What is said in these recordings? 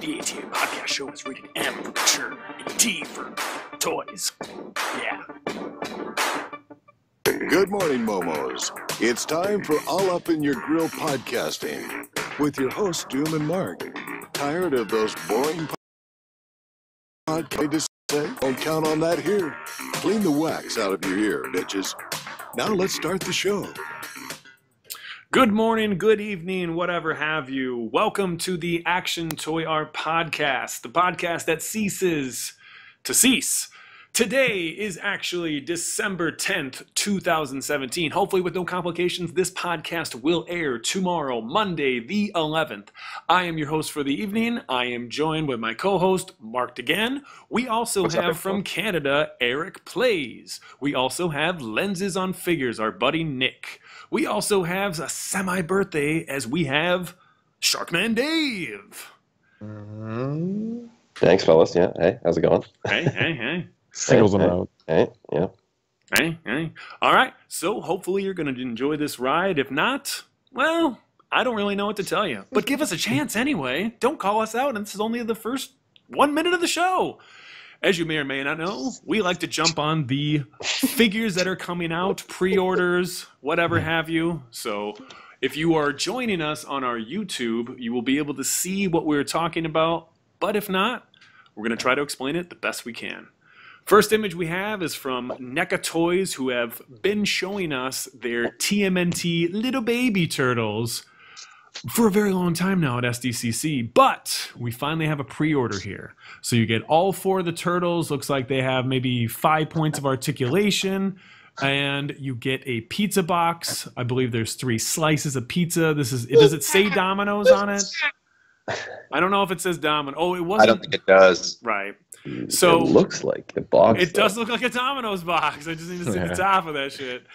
The ATA Podcast Show is rated M for mature and T for toys. Yeah. Good morning, Momos. It's time for All Up in Your Grill podcasting with your hosts, Doom and Mark. Tired of those boring podcasts? Don't count on that here. Clean the wax out of your ear, bitches. Now let's start the show. Good morning, good evening, whatever have you. Welcome to the Action Toy Art Podcast, the podcast that ceases to cease. Today is actually December 10th, 2017. Hopefully with no complications, this podcast will air tomorrow, Monday the 11th. I am your host for the evening. I am joined with my co-host, Mark DeGan. We also have from Canada, Eric Plays. We also have Lenses on Figures, our buddy Nick. We also have a semi-birthday as we have Sharkman Dave. Thanks, fellas. Yeah. Hey, how's it going? Hey. Singles on the road. Hey, yeah. Hey. All right. So hopefully you're going to enjoy this ride. If not, well, I don't really know what to tell you. But give us a chance anyway. Don't call us out. And this is only the first 1 minute of the show. As you may or may not know, we like to jump on the figures that are coming out, pre-orders, whatever have you. So if you are joining us on our YouTube, you will be able to see what we're talking about. But if not, we're going to try to explain it the best we can. First image we have is from NECA Toys, who have been showing us their TMNT little baby turtles for a very long time now at SDCC, but we finally have a pre-order here. So you get all four of the turtles. Looks like they have maybe 5 points of articulation, and you get a pizza box. I believe there's 3 slices of pizza. Does it say Domino's on it? I don't know if it says Domino. Oh, it wasn't. I don't think it does. Right. So it looks like a box. It does look like a Domino's box. I just need to see the top of that shit.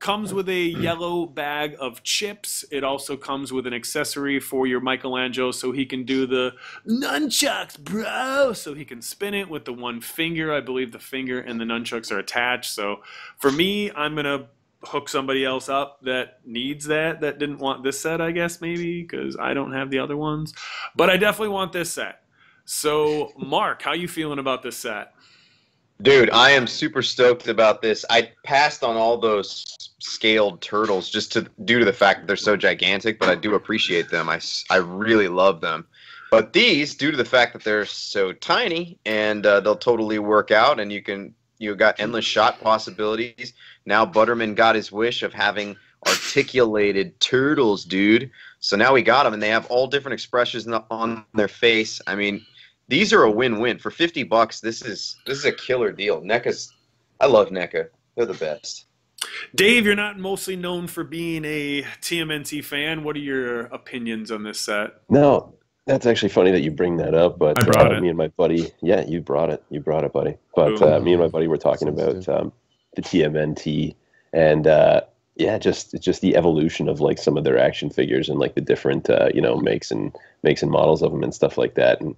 Comes with a yellow bag of chips. It also comes with an accessory for your Michelangelo so he can do the nunchucks, bro. So he can spin it with the one finger. I believe the finger and the nunchucks are attached. So for me, I'm going to hook somebody else up that needs that didn't want this set, I guess, maybe, because I don't have the other ones. But I definitely want this set. So, Mark, how you feeling about this set? Dude, I am super stoked about this. I passed on all those scaled turtles due to the fact that they're so gigantic, but I do appreciate them. I really love them. But these, due to the fact that they're so tiny, and they'll totally work out, and you got endless shot possibilities. Now Butterman got his wish of having articulated turtles, dude. So now we got them, and they have all different expressions on their face. I mean, these are a win-win. For $50, this is a killer deal. I love NECA. They're the best. Dave, you're not mostly known for being a TMNT fan. What are your opinions on this set? No, that's actually funny that you bring that up. But I brought it. Me and my buddy, yeah, you brought it. You brought it, buddy. But me and my buddy were talking about the TMNT and it's just the evolution of like some of their action figures and like the different makes and models of them and stuff like that. And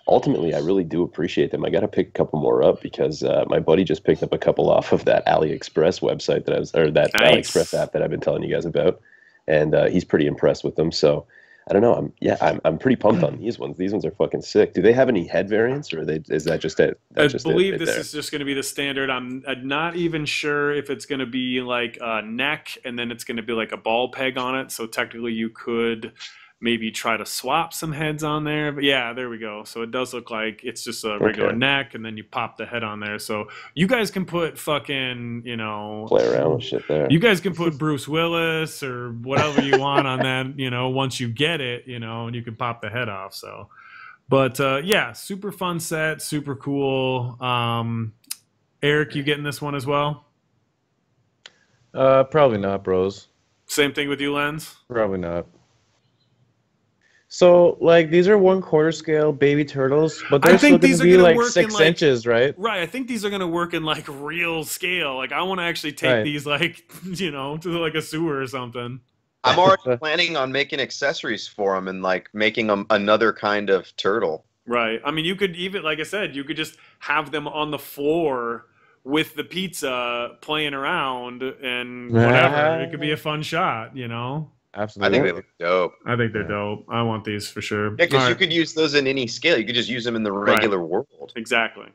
ultimately, I really do appreciate them. I got to pick a couple more up because my buddy just picked up a couple off of that AliExpress website AliExpress app that I've been telling you guys about, and he's pretty impressed with them. So I don't know. I'm pretty pumped on these ones. These ones are fucking sick. Do they have any head variants, or is that just it? I believe this is just going to be the standard. I'm not even sure if it's going to be like a neck and then it's going to be like a ball peg on it. So technically, you could maybe try to swap some heads on there. But yeah, there we go. So it does look like it's just a regular neck, and then you pop the head on there. So you guys can put fucking, play around with shit there. You guys can put Bruce Willis or whatever you want on that, once you get it, and you can pop the head off. So, but yeah, super fun set, super cool. Eric, you getting this one as well? Probably not, bros. Same thing with you, Lens? Probably not. So, like, these are 1/4 scale baby turtles, but they're still going to be like 6 inches, right? Right. I think these are going to work in like real scale. Like, I want to actually take these, like, to like a sewer or something. I'm already planning on making accessories for them and like making them another kind of turtle. Right. I mean, you could even, like I said, you could just have them on the floor with the pizza playing around and whatever. It could be a fun shot, Absolutely. I think they look dope. I think they're dope. I want these for sure. Yeah, because you could use those in any scale. You could just use them in the regular world. Exactly.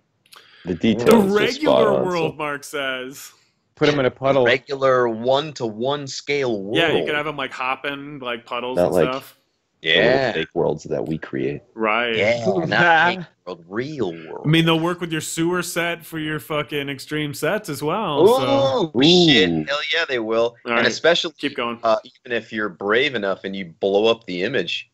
The details. The are regular spot on, world, so- Mark says. Put them in a puddle. Regular 1-to-1 scale world. Yeah, you could have them like hopping, like puddles Not and like- stuff. the little Yeah. fake worlds that we create. Right. Yeah, not fake world, real world. I mean, they'll work with your sewer set for your fucking extreme sets as well. So Ooh, shit. Ooh. Hell yeah, they will. All and right. especially keep going. even if you're brave enough and you blow up the image.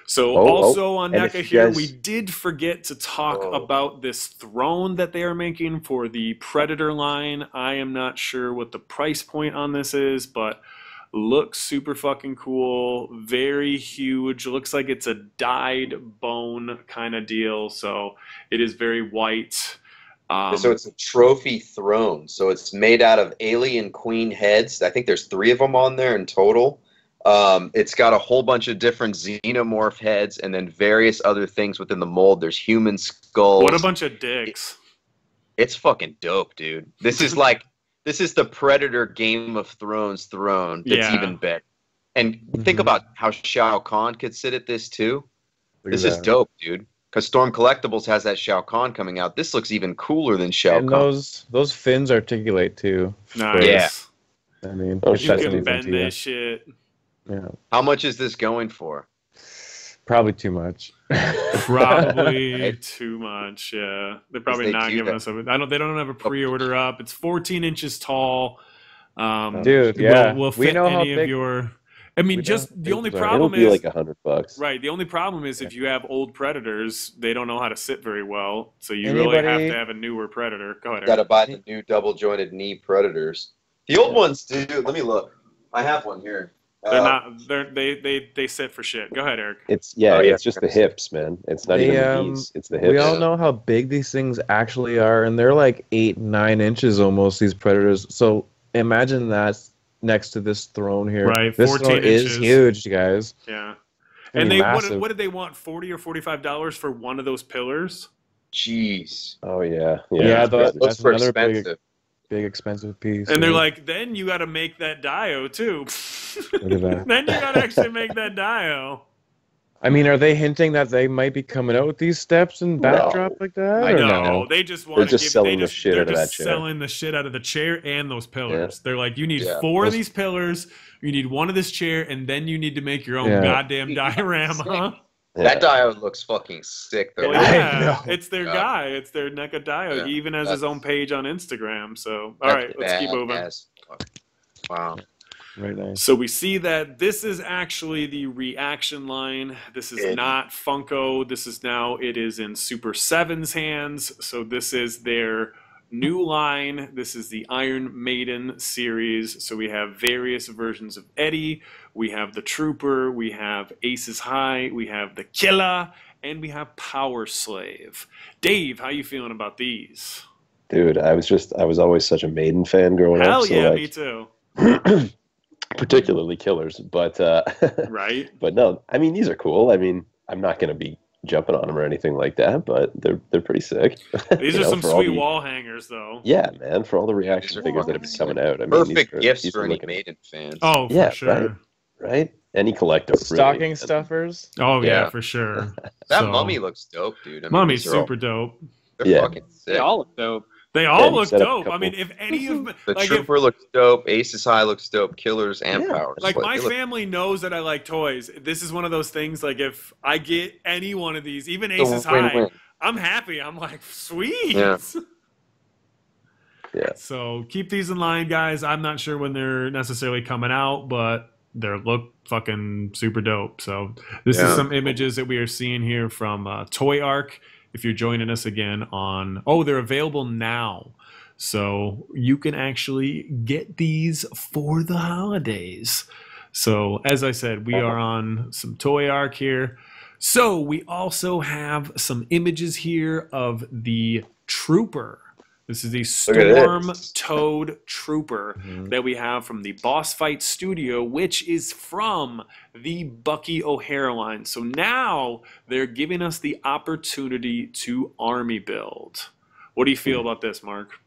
So Oh, also on and NECA if you here, guys- we did forget to talk Oh. about this throne that they are making for the Predator line. I am not sure what the price point on this is, but looks super fucking cool. Very huge. Looks like it's a dyed bone kind of deal. So it is very white. So it's a trophy throne. So it's made out of alien queen heads. I think there's 3 of them on there in total. It's got a whole bunch of different xenomorph heads and then various other things within the mold. There's human skulls. What a bunch of dicks. It's fucking dope, dude. This is like this is the Predator Game of Thrones throne that's Yeah. even better. And think Mhm. about how Shao Kahn could sit at this too. Look This at is that. dope, dude. Because Storm Collectibles has that Shao Kahn coming out. This looks even cooler than Shao And Kahn. those fins articulate too. Nice. Yeah. I mean, Oh, it You shit. says can anything bend to you. this shit. Yeah, How much is this going for? probably too much. Probably Right. too much. Yeah, they're probably they not do giving that. us a. They don't have a pre-order up. It's 14 inches tall. Dude, yeah. will We fit know how any of big- your. I mean, we know just how the big only those are. It'll problem be is like $100. right. The only problem is if you have old Predators, they don't know how to sit very well. So you really have Anybody- to have a newer Predator. Go ahead. Got to Eric. buy the new double jointed knee Predators. The old ones, dude. Let me look. I have one here. They're not. They sit for shit. Go ahead, Eric. It's Oh, yeah. it's just the hips, man. It's not They, even the knees. It's the hips. We all know how big these things actually are, and they're like 8-9 inches almost. These Predators. So imagine that next to this throne here. Right, This 14 throne is inches. huge, guys. Yeah. It's And gonna be they massive. what did they want? $40 or $45 for one of those pillars? Jeez. Oh yeah, Yeah, Those that's were another expensive. big expensive piece. And they're yeah. like, then you got to make that dio too. Look at that. Then you got to actually make that dio. I mean, are they hinting that they might be coming out with these steps and backdrop like that? I or know. no? They just want They're to just give. selling They the shit they're out of just that chair. selling the shit out of the chair and those pillars. They're like, you need Yeah. 4 of Those- these pillars. You need one of this chair, and then you need to make your own Yeah. goddamn diorama. That diode looks fucking sick, though. Well, I yeah, know. it's their God. guy. It's their NECA Dio. Yeah, He even has his that's- own page on Instagram. So, all right, let's keep moving. Badass. Wow. Very nice. So we see that this is actually the reaction line. This is It- not Funko. This is now, it is in Super 7's hands. So this is their new line. This is the Iron Maiden series. So we have various versions of Eddie. We have the Trooper. We have Aces High. We have the Killer. And we have Power Slave. Dave, how you feeling about these? Dude, I was always such a Maiden fan growing Hell up. So yeah, like, me too. particularly Killers, but Right? but no, I mean these are cool. I mean, I'm not gonna be jumping on them or anything like that, but they're pretty sick. These You are know, some for all sweet the- wall hangers, though. Yeah, man, for all the These reaction are figures that have been fucking coming out. I mean, Perfect these gifts are for any looking- Maiden fans. Oh, for Yeah, sure. right? Any collector, really. Stocking And- stuffers. Oh, yeah, Yeah. for sure. That So- mummy looks dope, dude. I mean, Mummy's these are all- super dope. They're Yeah. fucking sick. They all look dope. They all you look set up a dope. I couple. mean, if any of The like if, Trooper looks dope. Aces High looks dope. Killers and Yeah. Powers. like my they look- family knows that I like toys. This is one of those things. Like if I get any one of these, even it's a Aces High, win-win. I'm happy. I'm like sweet. Yeah. Yeah. So keep these in line, guys. I'm not sure when they're necessarily coming out, but they look fucking super dope. So this is Yeah. some images that we are seeing here from Toy Arc. If you're joining us again on, they're available now. So you can actually get these for the holidays. So as I said, we are on some Toy Arc here. So we also have some images here of the Trooper. This is the Look at Storm this. Toad Trooper that we have from the Boss Fight Studio, which is from the Bucky O'Hare line. So now they're giving us the opportunity to army build. What do you feel about this, Mark?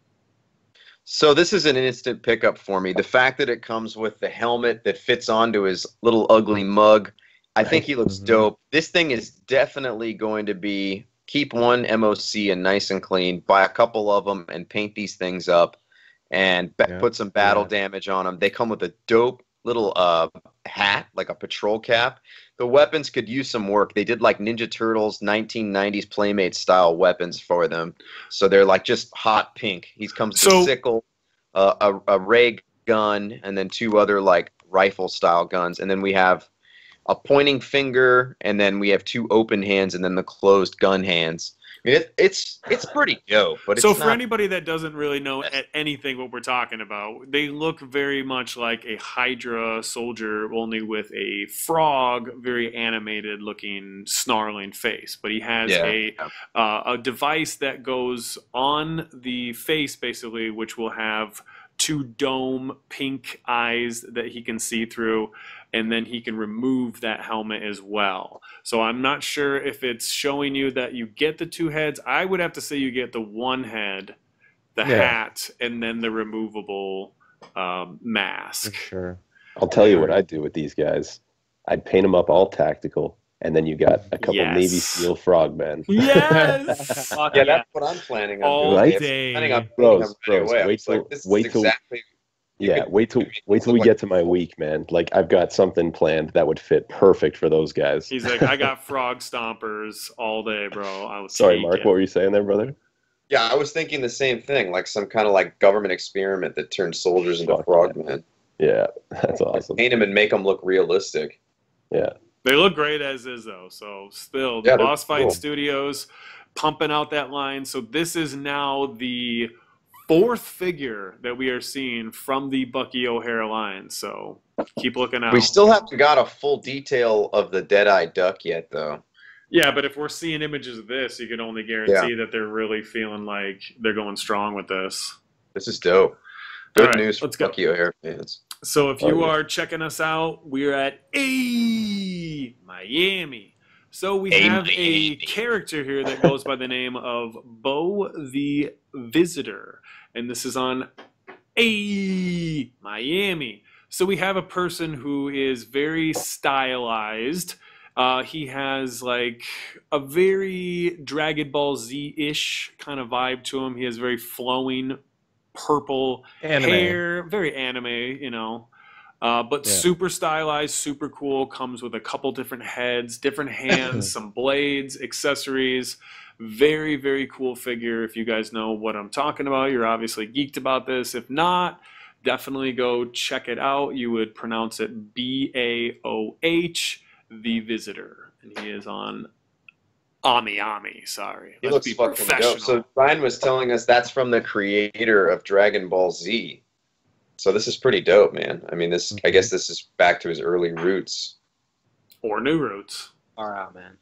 So this is an instant pickup for me. The fact that it comes with the helmet that fits onto his little ugly mug, I think he looks dope. This thing is definitely going to be keep one MOC and nice and clean, buy a couple of them and paint these things up and put some battle damage on them. They come with a dope little hat, like a patrol cap. The weapons could use some work. They did like Ninja Turtles 1990s Playmate style weapons for them. So they're like just hot pink. He comes with a sickle, a ray gun, and then 2 other like rifle style guns. And then we have a pointing finger, and then we have 2 open hands, and then the closed gun hands. I mean, it's pretty dope. But so for anybody that doesn't really know anything what we're talking about, they look very much like a Hydra soldier, only with a frog, very animated looking, snarling face. But he has a device that goes on the face, basically, which will have 2 dome pink eyes that he can see through, and then he can remove that helmet as well. So I'm not sure if it's showing you that you get the 2 heads. I would have to say you get the 1 head, the hat, and then the removable mask. Sure. I'll tell you what I'd do with these guys. I'd paint them up all tactical, and then you got a couple Navy SEAL frogmen. Yes! Yeah, that's what I'm planning on all doing. Day. Planning on bros, wait till we get to my week, man. Like, I've got something planned that would fit perfect for those guys. He's like, I got frog stompers all day, bro. I was Sorry, Mark, what were you saying there, brother? Yeah, I was thinking the same thing, like some kind of like government experiment that turned soldiers into frogmen. Yeah, that's awesome. Paint them and make them look realistic. Yeah. They look great as is, though. So still, the Boss Fight Studios pumping out that line. So this is now the 4th figure that we are seeing from the Bucky O'Hare line. So keep looking out. We still haven't got a full detail of the Deadeye Duck yet, though. Yeah, but if we're seeing images of this, you can only guarantee that they're really feeling like they're going strong with this. This is dope. Good news for Bucky O'Hare fans. So if you are checking us out, we're at Miami. So we have a character here that goes by the name of Bo the Visitor. And this is on Miami. So we have a person who is very stylized. He has like a very Dragon Ball Z-ish kind of vibe to him. He has very flowing purple hair, very anime, you know. But super stylized, super cool. Comes with a couple different heads, different hands, some blades, accessories. Very, very cool figure. If you guys know what I'm talking about, you're obviously geeked about this. If not, definitely go check it out. You would pronounce it BAOH, The Visitor. And he is on Ami. Sorry. He looks fucking dope. So Ryan was telling us that's from the creator of Dragon Ball Z. So this is pretty dope, man. I mean, this. I guess this is back to his early roots. Or new roots. Far out, man.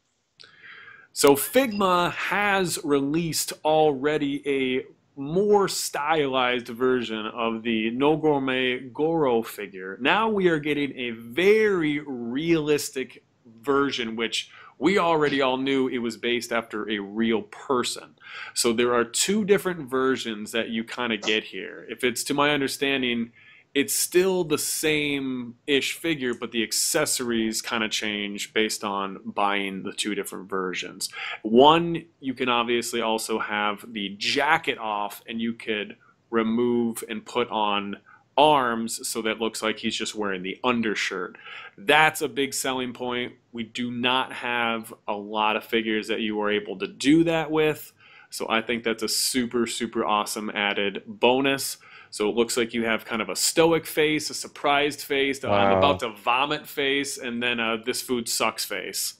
So Figma has released already a more stylized version of the No Gourmet Goro figure. Now we are getting a very realistic version, which we already all knew it was based after a real person. So there are 2 different versions that you kind of get here. If it's to my understanding, it's still the same-ish figure, but the accessories kind of change based on buying the 2 different versions. One, you can obviously also have the jacket off, and you could remove and put on arms so that looks like he's just wearing the undershirt. That's a big selling point. We do not have a lot of figures that you are able to do that with, so I think that's a super, super awesome added bonus. So it looks like you have kind of a stoic face, a surprised face, I'm about to vomit face, and then this food sucks face.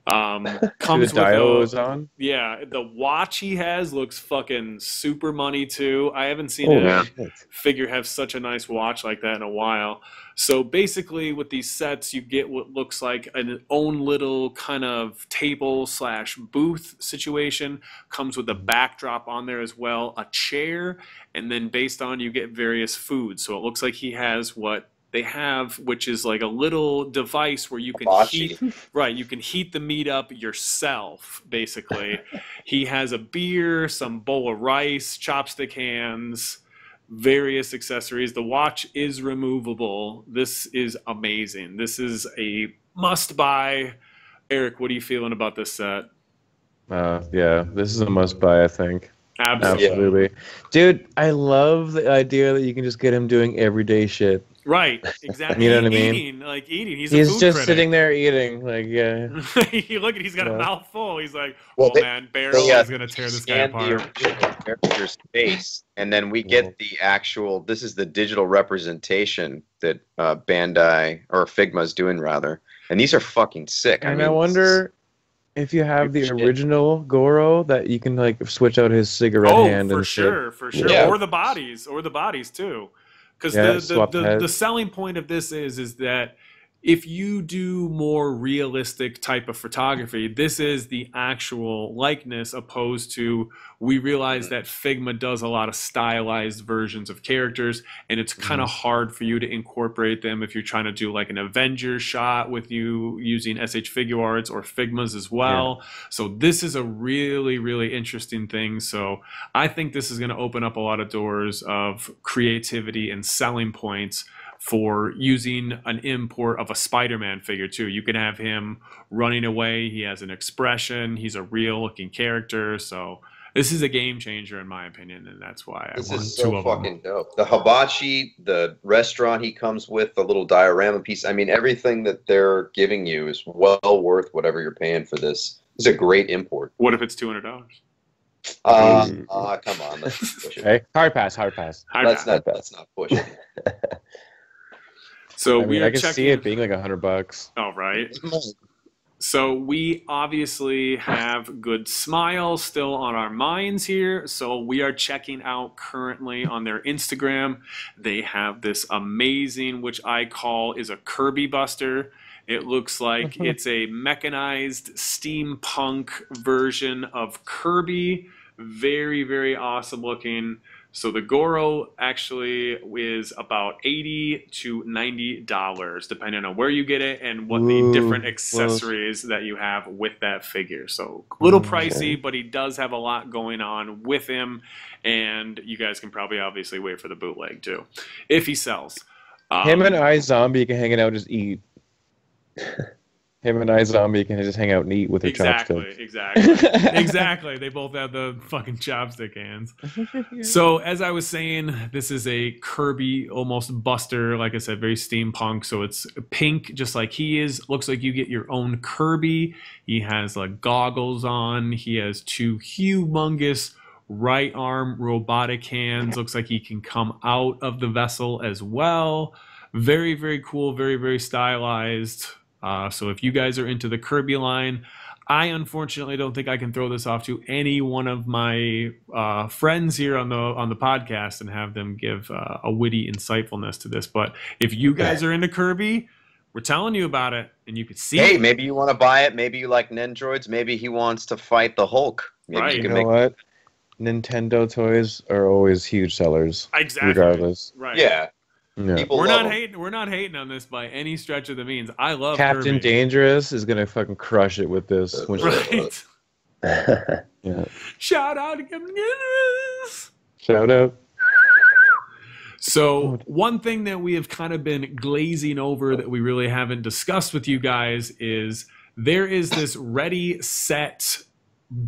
Comes the dials on? Yeah, the watch he has looks fucking super money too. I haven't seen a figure have such a nice watch like that in a while. So basically with these sets you get what looks like an own little kind of table / booth situation. Comes with a backdrop on there as well, a chair, and then based on you get various foods. So it looks like he has what they have, which is like a little device where you can heat the meat up yourself, basically. He has a beer, some bowl of rice, chopstick hands, various accessories. The watch is removable. This is amazing. This is a must-buy. Eric, what are you feeling about this set? Yeah, this is a must-buy, I think. Absolutely. Dude, I love the idea that you can just get him doing everyday shit. Right, exactly. You know what I mean? Eating. He's He's a food just critic. sitting there eating, like, yeah. Look, he's got a Yeah. mouthful. He's like, Well, man, Barrel is going to tear this guy scan apart. the original character's face, and then we get the actual. This is the digital representation that Bandai or Figma's doing, rather. And these are fucking sick. And I wonder if you have the original Goro that you can, like, switch out his cigarette hand for and sure, shit. for sure. Yeah. Or the bodies too. Because Yeah, swap the heads. selling point of this is that if you do more realistic type of photography, this is the actual likeness, opposed to, we realize that Figma does a lot of stylized versions of characters, and it's kind of hard for you to incorporate them if you're trying to do like an Avengers shot with you using SH Figuarts or Figmas as well. So this is a really, really interesting thing. So I think this is going to open up a lot of doors of creativity and selling points for using an import of a Spider-Man figure too. You can have him running away. He has an expression. He's a real looking character. So this is a game changer in my opinion, and that's why I This want is two so of them. fucking dope. The hibachi, the restaurant he comes with, the little diorama piece. I mean, everything that they're giving you is well worth whatever you're paying for this. It's a great import. What if it's $200? Come on, let's push it. Hey, hard pass. Let's not push it. So I we mean, are I can checking. see it being like $100. Oh, right. So we obviously have Good Smile still on our minds here. So we are checking out currently on their Instagram. They have this amazing, which I call is a Kirby Buster. It looks like it's a mechanized steampunk version of Kirby. Very, very awesome looking. So the Goro actually is about $80 to $90, depending on where you get it and what the different accessories that you have with that figure. So a little pricey, but he does have a lot going on with him. And you guys can probably obviously wait for the bootleg too, if he sells. Him and iZombie can hang out and just eat. Him and iZombie can just hang out and eat with their chopsticks. Exactly. They both have the fucking chopstick hands. So as I was saying, this is a Kirby almost Buster. Like I said, very steampunk. So it's pink, just like he is. Looks like you get your own Kirby. He has like goggles on. He has two humongous right arm robotic hands. Looks like he can come out of the vessel as well. Very, very cool. Very, very stylized. So if you guys are into the Kirby line, I unfortunately don't think I can throw this off to any one of my friends here on the podcast and have them give a witty insightfulness to this. But if you guys are into Kirby, we're telling you about it, and you can see Hey, it. maybe you want to buy it. Maybe you like Nendroids. Maybe he wants to fight the Hulk. Maybe Right. you You can know make. what? Nintendo toys are always huge sellers, Exactly. regardless. Right. Yeah, Yeah. people We're love not 'em. hating. We're not hating on this by any stretch of the means. I love Captain Kirby. Dangerous is gonna fucking crush it with this. When Right. Yeah. Shout out to Captain Dangerous. Shout out. So one thing that we have kind of been glazing over that we really haven't discussed with you guys is there is this ready set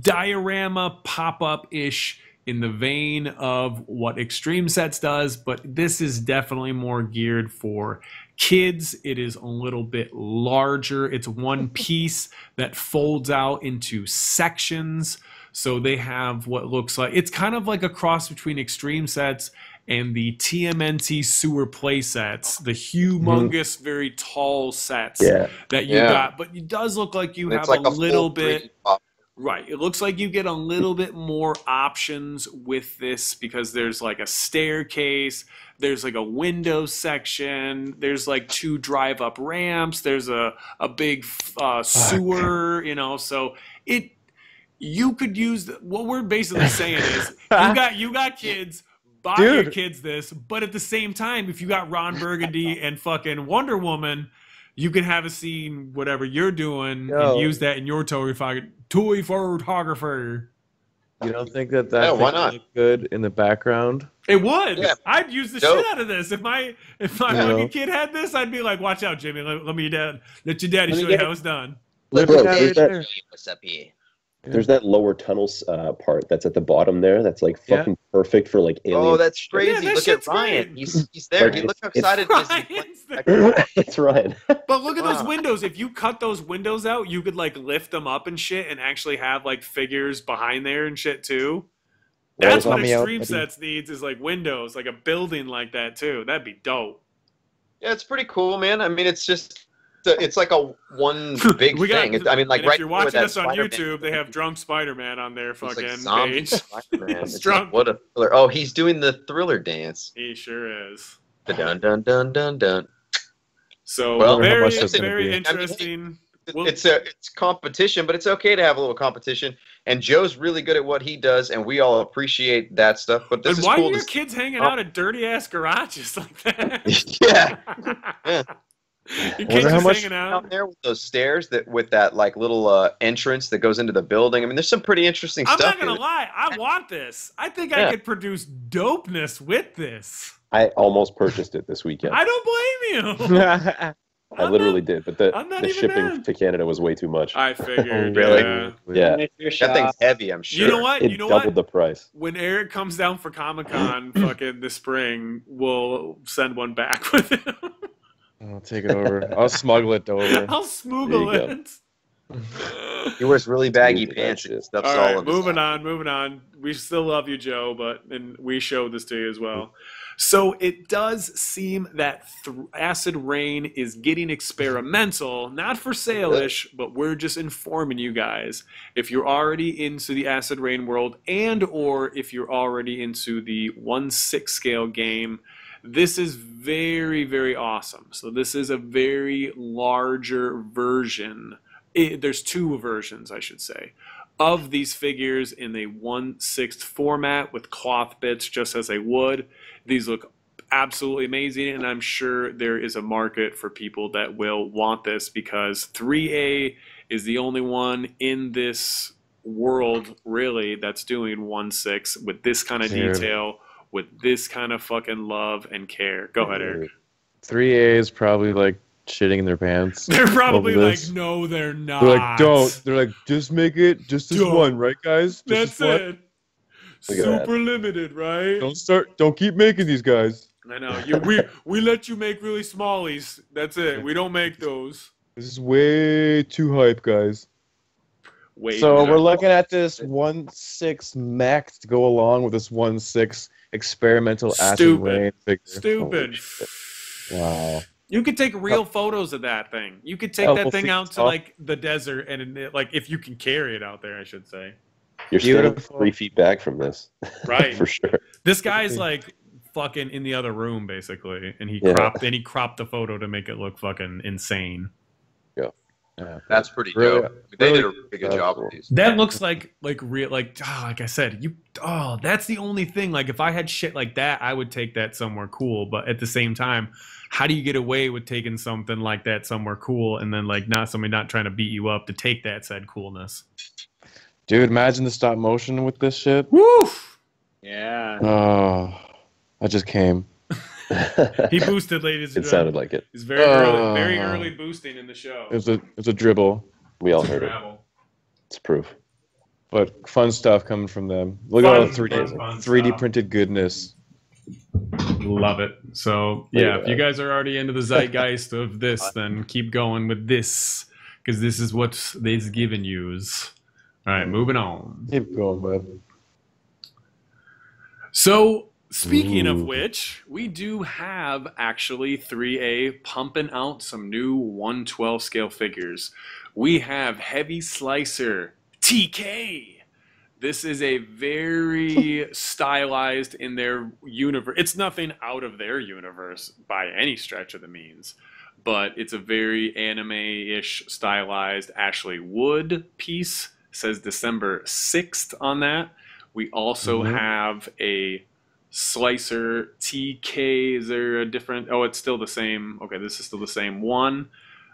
diorama pop-up-ish in the vein of what Extreme Sets does, but this is definitely more geared for kids. It is a little bit larger. It's one piece that folds out into sections. So they have what looks like, it's kind of like a cross between Extreme Sets and the TMNT sewer play sets, the humongous, very tall sets Yeah. that you Yeah. got. But it does look like you It's have like a little full bit. 3D pop. Right. It looks like you get a little bit more options with this because there's like a staircase, there's like a window section, there's like 2 drive-up ramps, there's a big sewer, so you could use what we're basically saying is you got kids, buy your Dude. kids this, but at the same time, if you got Ron Burgundy and fucking Wonder Woman, you can have a scene, whatever you're doing, Yo. and use that in your toy photographer. You don't think that Yeah, thing why would not? look good in the background? It would. Yeah. I'd use the Dope. shit out of this. If my You fucking know? kid had this, I'd be like, watch out, Jimmy. Let your daddy Let me show you get how it. it's done. Look Bro, at that there's right that- there. What's up here? There's that lower tunnels part that's at the bottom there. That's like Yeah. fucking perfect for like alien. Oh, that's Yeah, crazy. that Look shit's at Ryan. great. He's there. Like, He look how it's- excited he is. He's Ryan's like- there. That's right. But look at those Wow. windows. If you cut those windows out, you could like lift them up and shit and actually have like figures behind there and shit too. That's what Help me out, Extreme buddy. Sets needs is like windows, like a building like that too. That'd be dope. Yeah, it's pretty cool, man. I mean, it's just it's like a one big We got- thing. I mean, like and right if you're before watching that us on Spider-Man YouTube, they thing, have Drunk Spider-Man on their it's like fucking zombie page. Spider-Man. It's It's drunk. like, what a thriller. Oh, he's doing the Thriller dance. He sure is. Dun dun dun dun dun. So Well, how very, much that's gonna very be. interesting. Well- It's competition, but it's okay to have a little competition. And Joe's really good at what he does, and we all appreciate that stuff. But this And is why cool are to your see. kids hanging out at dirty ass garages like that? Yeah. Yeah. Your Wonder kids how just much- hanging Out out. there with those stairs with that like little entrance that goes into the building. I mean, there's some pretty interesting I'm stuff. not gonna in it. lie. I want this. I think I Yeah. could produce dopeness with this. I almost purchased it this weekend. I don't blame you. I literally did, but I'm not the even shipping mad. to Canada was way too much. I figured. Really? Yeah. Yeah, Finish your That shot. thing's heavy, I'm sure. You know what? it You know doubled what? the price. When Eric comes down for Comic Con, fucking this spring, we'll send one back with him. I'll take it over. I'll smuggle it over. I'll smoogle There you it. He wears really baggy Smooth pants that and shit. stuff's All all right, of his moving stuff. on, moving on. We still love you, Joe, and we showed this to you as well. So it does seem that Acid Rain is getting experimental, not for sale-ish, but we're just informing you guys. If you're already into the Acid Rain world, and or if you're already into the 1/6 scale game, this is very, very awesome. So this is a very larger version. There's two versions, I should say, of these figures in a 1/6 format with cloth bits just as they would. These look absolutely amazing, and I'm sure there is a market for people that will want this because 3A is the only one in this world really that's doing 1/6 with this kind of Dude. detail, with this kind of fucking love and care. Go ahead, Eric. 3A is probably like shitting in their pants. They're probably over like, this. no, they're not. They're like, don't. They're like, just make it just this Don't. one, right, guys? Just That's this one. it. Look at that. Super limited, right? Don't keep making these guys. I know. We let you make really smallies. That's it. We don't make those. This is way too hype, guys. Wait. So a minute. we're looking at this 1/6 mech to go along with this 1/6 experimental acid Stupid. rain figure. Stupid. Wow. You could take real photos of that thing. You could take Oh, that we'll thing see. out to Oh. like the desert and like if you can carry it out there, I should say. You're still Beautiful. 3 feet back from this, Right. for sure. This guy's like fucking in the other room basically, and he Yeah. cropped the photo to make it look fucking insane. Yeah. That's pretty Really- dope. They did a really- really good job with these. That looks like real like I said, that's the only thing. Like if I had shit like that, I would take that somewhere cool. But at the same time, how do you get away with taking something like that somewhere cool and then like somebody not trying to beat you up to take that said coolness? Dude, imagine the stop motion with this shit. Woof! Yeah. Oh, I just came. He boosted, ladies It and sounded gentlemen. like it. He's very early boosting in the show. It's a dribble, We all It's a heard it. gravel. It's proof. but fun stuff coming from them. Look at Fun, all the 3D, fun 3D stuff. printed goodness. Love it. So Look yeah, at if you that. guys are already into the zeitgeist of this, then keep going with this because this is what they's giving yous. All right, moving on. Keep going, bud. So speaking of Ooh. which, we do have actually 3A pumping out some new 1/12 scale figures. We have Heavy Slicer TK. This is a very stylized in their universe. It's nothing out of their universe by any stretch of the means, but it's a very anime-ish stylized Ashley Wood piece. Says December 6th on that. We also Mhm. have a Slicer TK. Is there a different? Oh, it's still the same. Okay, this is still the same one.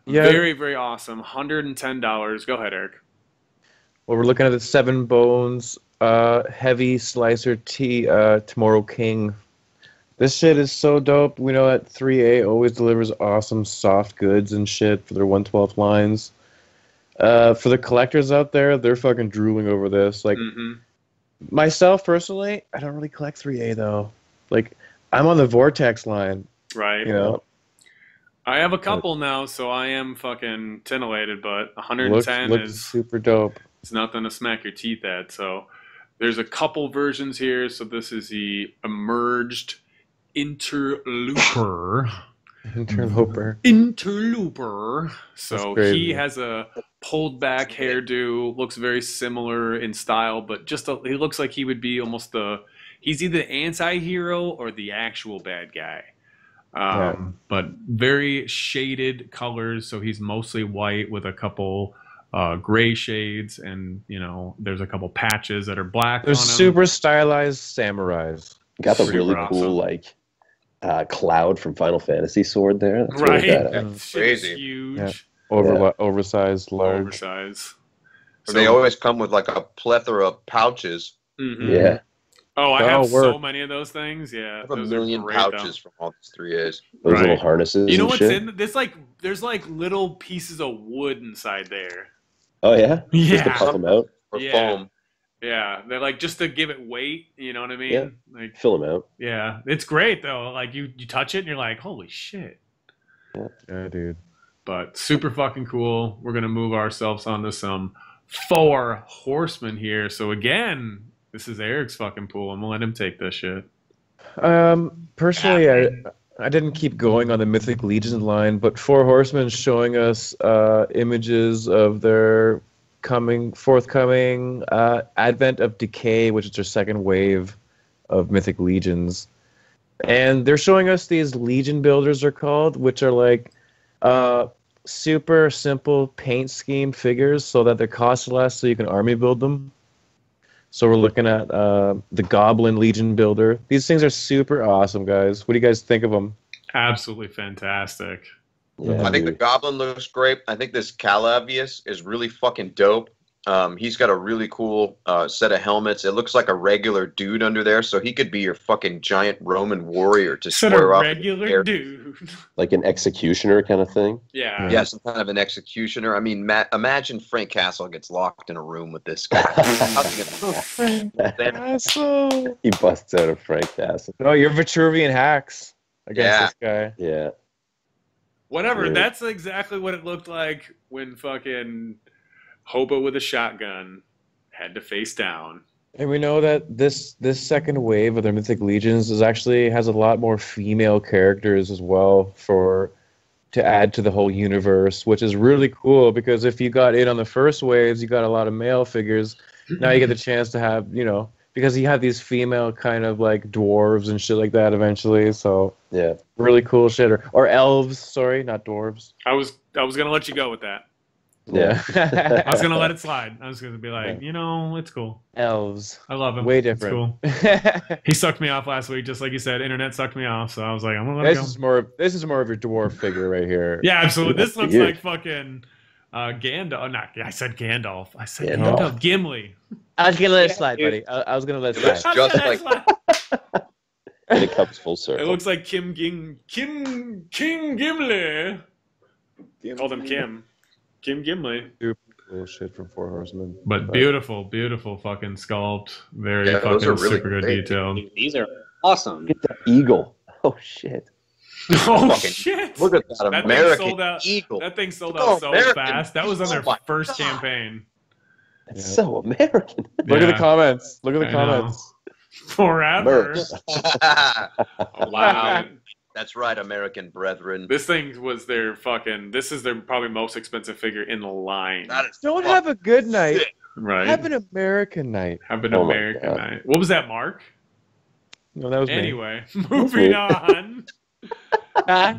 Yeah. Very, very awesome. $110. Go ahead, Eric. Well, we're looking at the Seven Bones Heavy Slicer Tomorrow King. This shit is so dope. We know that 3A always delivers awesome soft goods and shit for their 1/12 lines. For the collectors out there, they're fucking drooling over this. Like, myself personally, I don't really collect 3A though. Like, I'm on the Vortex line. Right. You know? I have a couple now, so I am fucking titillated, but 110 looks is super dope. It's nothing to smack your teeth at. So there's a couple versions here. So this is the Emerged Interlooper. Interlooper. So he has a pulled back hairdo, looks very similar in style, but he looks like he would be almost he's either the anti-hero or the actual bad guy. But very shaded colors, so he's mostly white with a couple gray shades, and there's a couple patches that are black. They're super stylized samurais. Got the really cool cloud from Final Fantasy sword there. That's right, that's crazy. Huge, oversized, large. Oversized. So they always come with like a plethora of pouches. Yeah. Oh, I have so many of those things. Yeah, I have a million pouches from all these 3As. Those little harnesses. You know what's in this? There's like little pieces of wood inside there. Oh yeah. Yeah. Just to puff them out. Or foam. Yeah, they're like just to give it weight. You know what I mean? Yeah. Like fill them out. Yeah, it's great though. Like you touch it and you're like, holy shit. Yeah, dude. But super fucking cool. We're gonna move ourselves onto some 4 Horsemen here. So again. This is Eric's fucking pool. I'm gonna let him take this shit. Personally, I didn't keep going on the Mythic Legion line, but 4 Horsemen showing us images of their forthcoming Advent of Decay, which is their second wave of Mythic Legions. And they're showing us these Legion builders, they're called, which are like super simple paint scheme figures so that they cost less so you can army build them. So we're looking at the Goblin Legion Builder. These things are super awesome, guys. What do you guys think of them? Absolutely fantastic. Yeah, I think the Goblin looks great. I think this Calavius is really fucking dope. He's got a really cool set of helmets. It looks like a regular dude under there, so he could be your fucking giant Roman warrior to square off. Regular dude. Like an executioner kind of thing? Yeah. Yeah, some kind of an executioner. I mean, imagine Frank Castle gets locked in a room with this guy. Frank Castle. He busts out of Frank Castle. No, you're Vitruvian hacks against this guy. Yeah. Whatever. Yeah. That's exactly what it looked like when fucking Hobo with a shotgun had to face down. And we know that this second wave of the Mythic Legions has a lot more female characters as well to add to the whole universe, which is really cool because if you got in on the first waves, you got a lot of male figures. Now you get the chance to have, because you have these female kind of like dwarves and shit like that eventually. So yeah, really cool shit. Or elves, sorry, not dwarves. I was gonna let you go with that. Yeah. I was gonna let it slide. I was gonna be like, it's cool. Elves. I love him. Way different. It's cool. He sucked me off last week, just like you said. Internet sucked me off, so I was like, I'm gonna let it go. This is more of your dwarf figure right here. Yeah, absolutely. This looks like fucking Gandalf. I said Gandalf. I said Gandalf. Gimli. I was gonna let it slide, buddy. I was gonna let it slide. Just like and it comes full circle. It looks like King Gimli. Called him Kim. Kim Gimli. Super cool shit from 4 Horsemen. But beautiful fucking sculpt. Very fucking really super good detailed. These are awesome. Get the eagle. Oh shit. Oh shit! Look at that American eagle. That thing sold out so fast. That was on their first campaign. It's so American. Look at the comments. Look at the comments. Forever. Wow. That's right, American brethren. This thing was this is their probably most expensive figure in the line. Don't have a good night. Sick. Right. Have an American night. Have an American night. What was that, Mark? No, that was me. Anyway, moving on.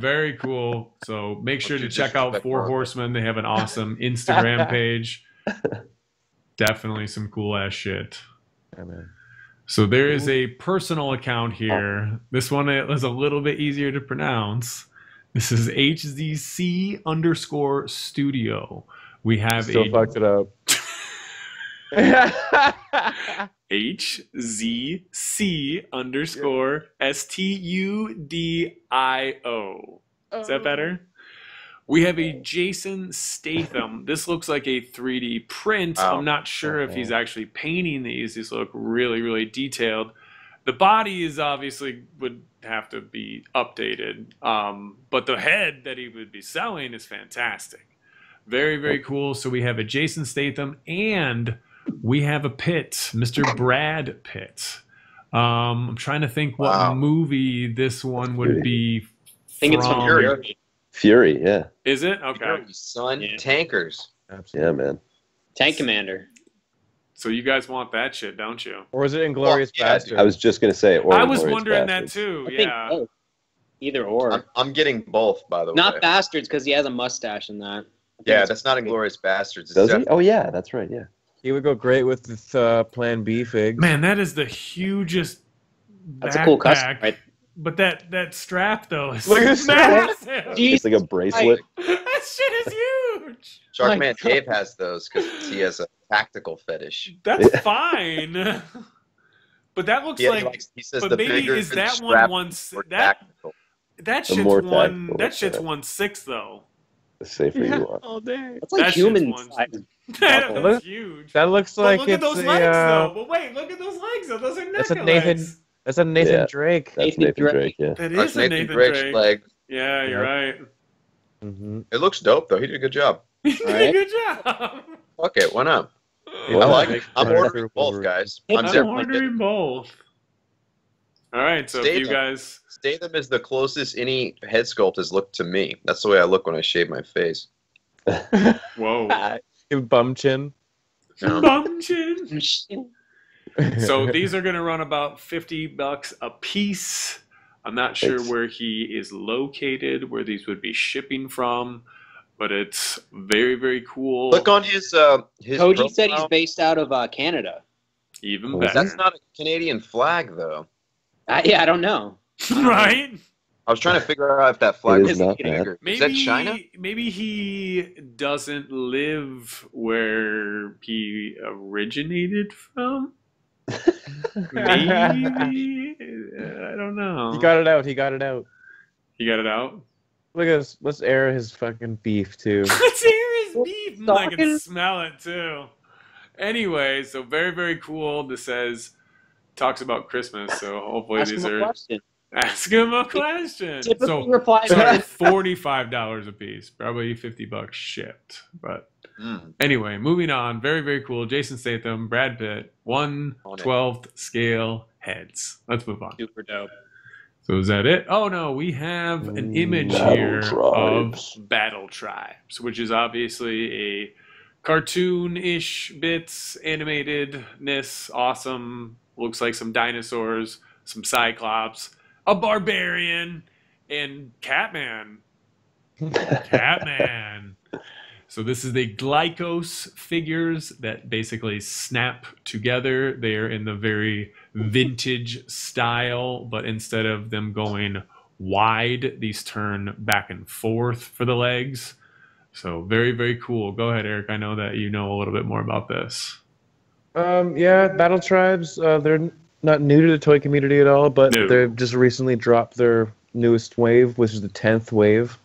Very cool. So make sure to check out 4 Horsemen. They have an awesome Instagram page. Definitely some cool ass shit. Yeah, man. So there is a personal account here. This one is a little bit easier to pronounce. This is HZC_studio. We have Still fucked it up. HZC_STUDIO. Is that better? We have a Jason Statham. This looks like a 3D print. Wow. I'm not sure if he's actually painting these. These look really, really detailed. The body is obviously would have to be updated. But the head that he would be selling is fantastic. Very, very cool. So we have a Jason Statham and we have a Pitt, Mr. Brad Pitt. I'm trying to think what movie this one would be. I think it's from Fury. Fury, yeah. Is it? Okay. Fury, son. Yeah. Tankers. Yeah, man. Tank Commander. So you guys want that shit, don't you? Or is it Inglourious yeah, Bastard? I was just going to say, or I was Inglourious wondering Bastards. that too. I think Yeah. both. Either or. I'm getting both, by the way. Not Bastards, because he has a mustache in that. I think Yeah, it's- that's not Inglourious Bastards. It's Does he? definitely- Oh, yeah, that's right, yeah. He would go great with this Plan B fig. Man, that is the hugest That's a cool custom, backpack. right? But that strap though is Look at the strap. massive. It's like a bracelet. That shit is huge. Sharkman My Dave has those because he has a tactical fetish. That's fine. But that looks He says but the maybe bigger is the that strap, one the more that tactical. that The shit's more one tactical, that shit's yeah. 1/6 though. The safer you are. all day. That's like That shit's human one- size. That's Look- huge. That looks But like look at it's those a, legs though. But wait, look at those legs though. Those are That's a NECA Nathan- legs. That's a Nathan Yeah. Drake. That's Nathan Nathan Drake. Drake, yeah. That That's is a Nathan Nathan Drake's Drake. leg. Yeah, you're right. Mm-hmm. It looks dope though. He did a good job. Alright. Good job. Fuck it, why not? Yeah. I like it. Like I'm Punisher ordering both, Wolverine. guys. Hey, I'm I'm definitely ordering both. All right, so if you Statham. guys, Statham is the closest any head sculpt has looked to me. That's the way I look when I shave my face. whoa, Bum chin. No. bum chin. So these are going to run about $50 a piece. I'm not sure Thanks. where he is located, where these would be shipping from, but it's very, very cool. Look on his Koji said he's profile. based out of Canada. Even Oh, better. That's not a Canadian flag though. Yeah, I don't know. right. I was trying to figure out if that flag It is was not bigger. Maybe Is that China? Maybe he doesn't live where he originated from. Maybe I don't know. He got it out. He got it out. He got it out. Look at this. Let's air his fucking beef too. Let's hear his beef. I can Talking- smell it too. Anyway, so very, very cool. This says talks about Christmas, so hopefully Ask these him a are question. ask him a question. Typically So replies so on $45 a piece, probably $50 shipped. But Mm. anyway, moving on. Very, very cool. Jason Statham, Brad Pitt, 1/12th scale heads. Let's move on. super dope. So is that it? Oh no, we have an image Battle here Tribes. of Battle Tribes, which is obviously a cartoon-ish bits, animatedness, awesome. Looks like some dinosaurs, some Cyclops, a barbarian, and Catman. Catman. So this is the Glycos figures that basically snap together. They are in the very vintage style, but instead of them going wide, these turn back and forth for the legs. So very, very cool. Go ahead, Eric. I know that you know a little bit more about this. Yeah, Battle Tribes. They're not new to the toy community at all, but No. they've just recently dropped their newest wave, which is the 10th wave.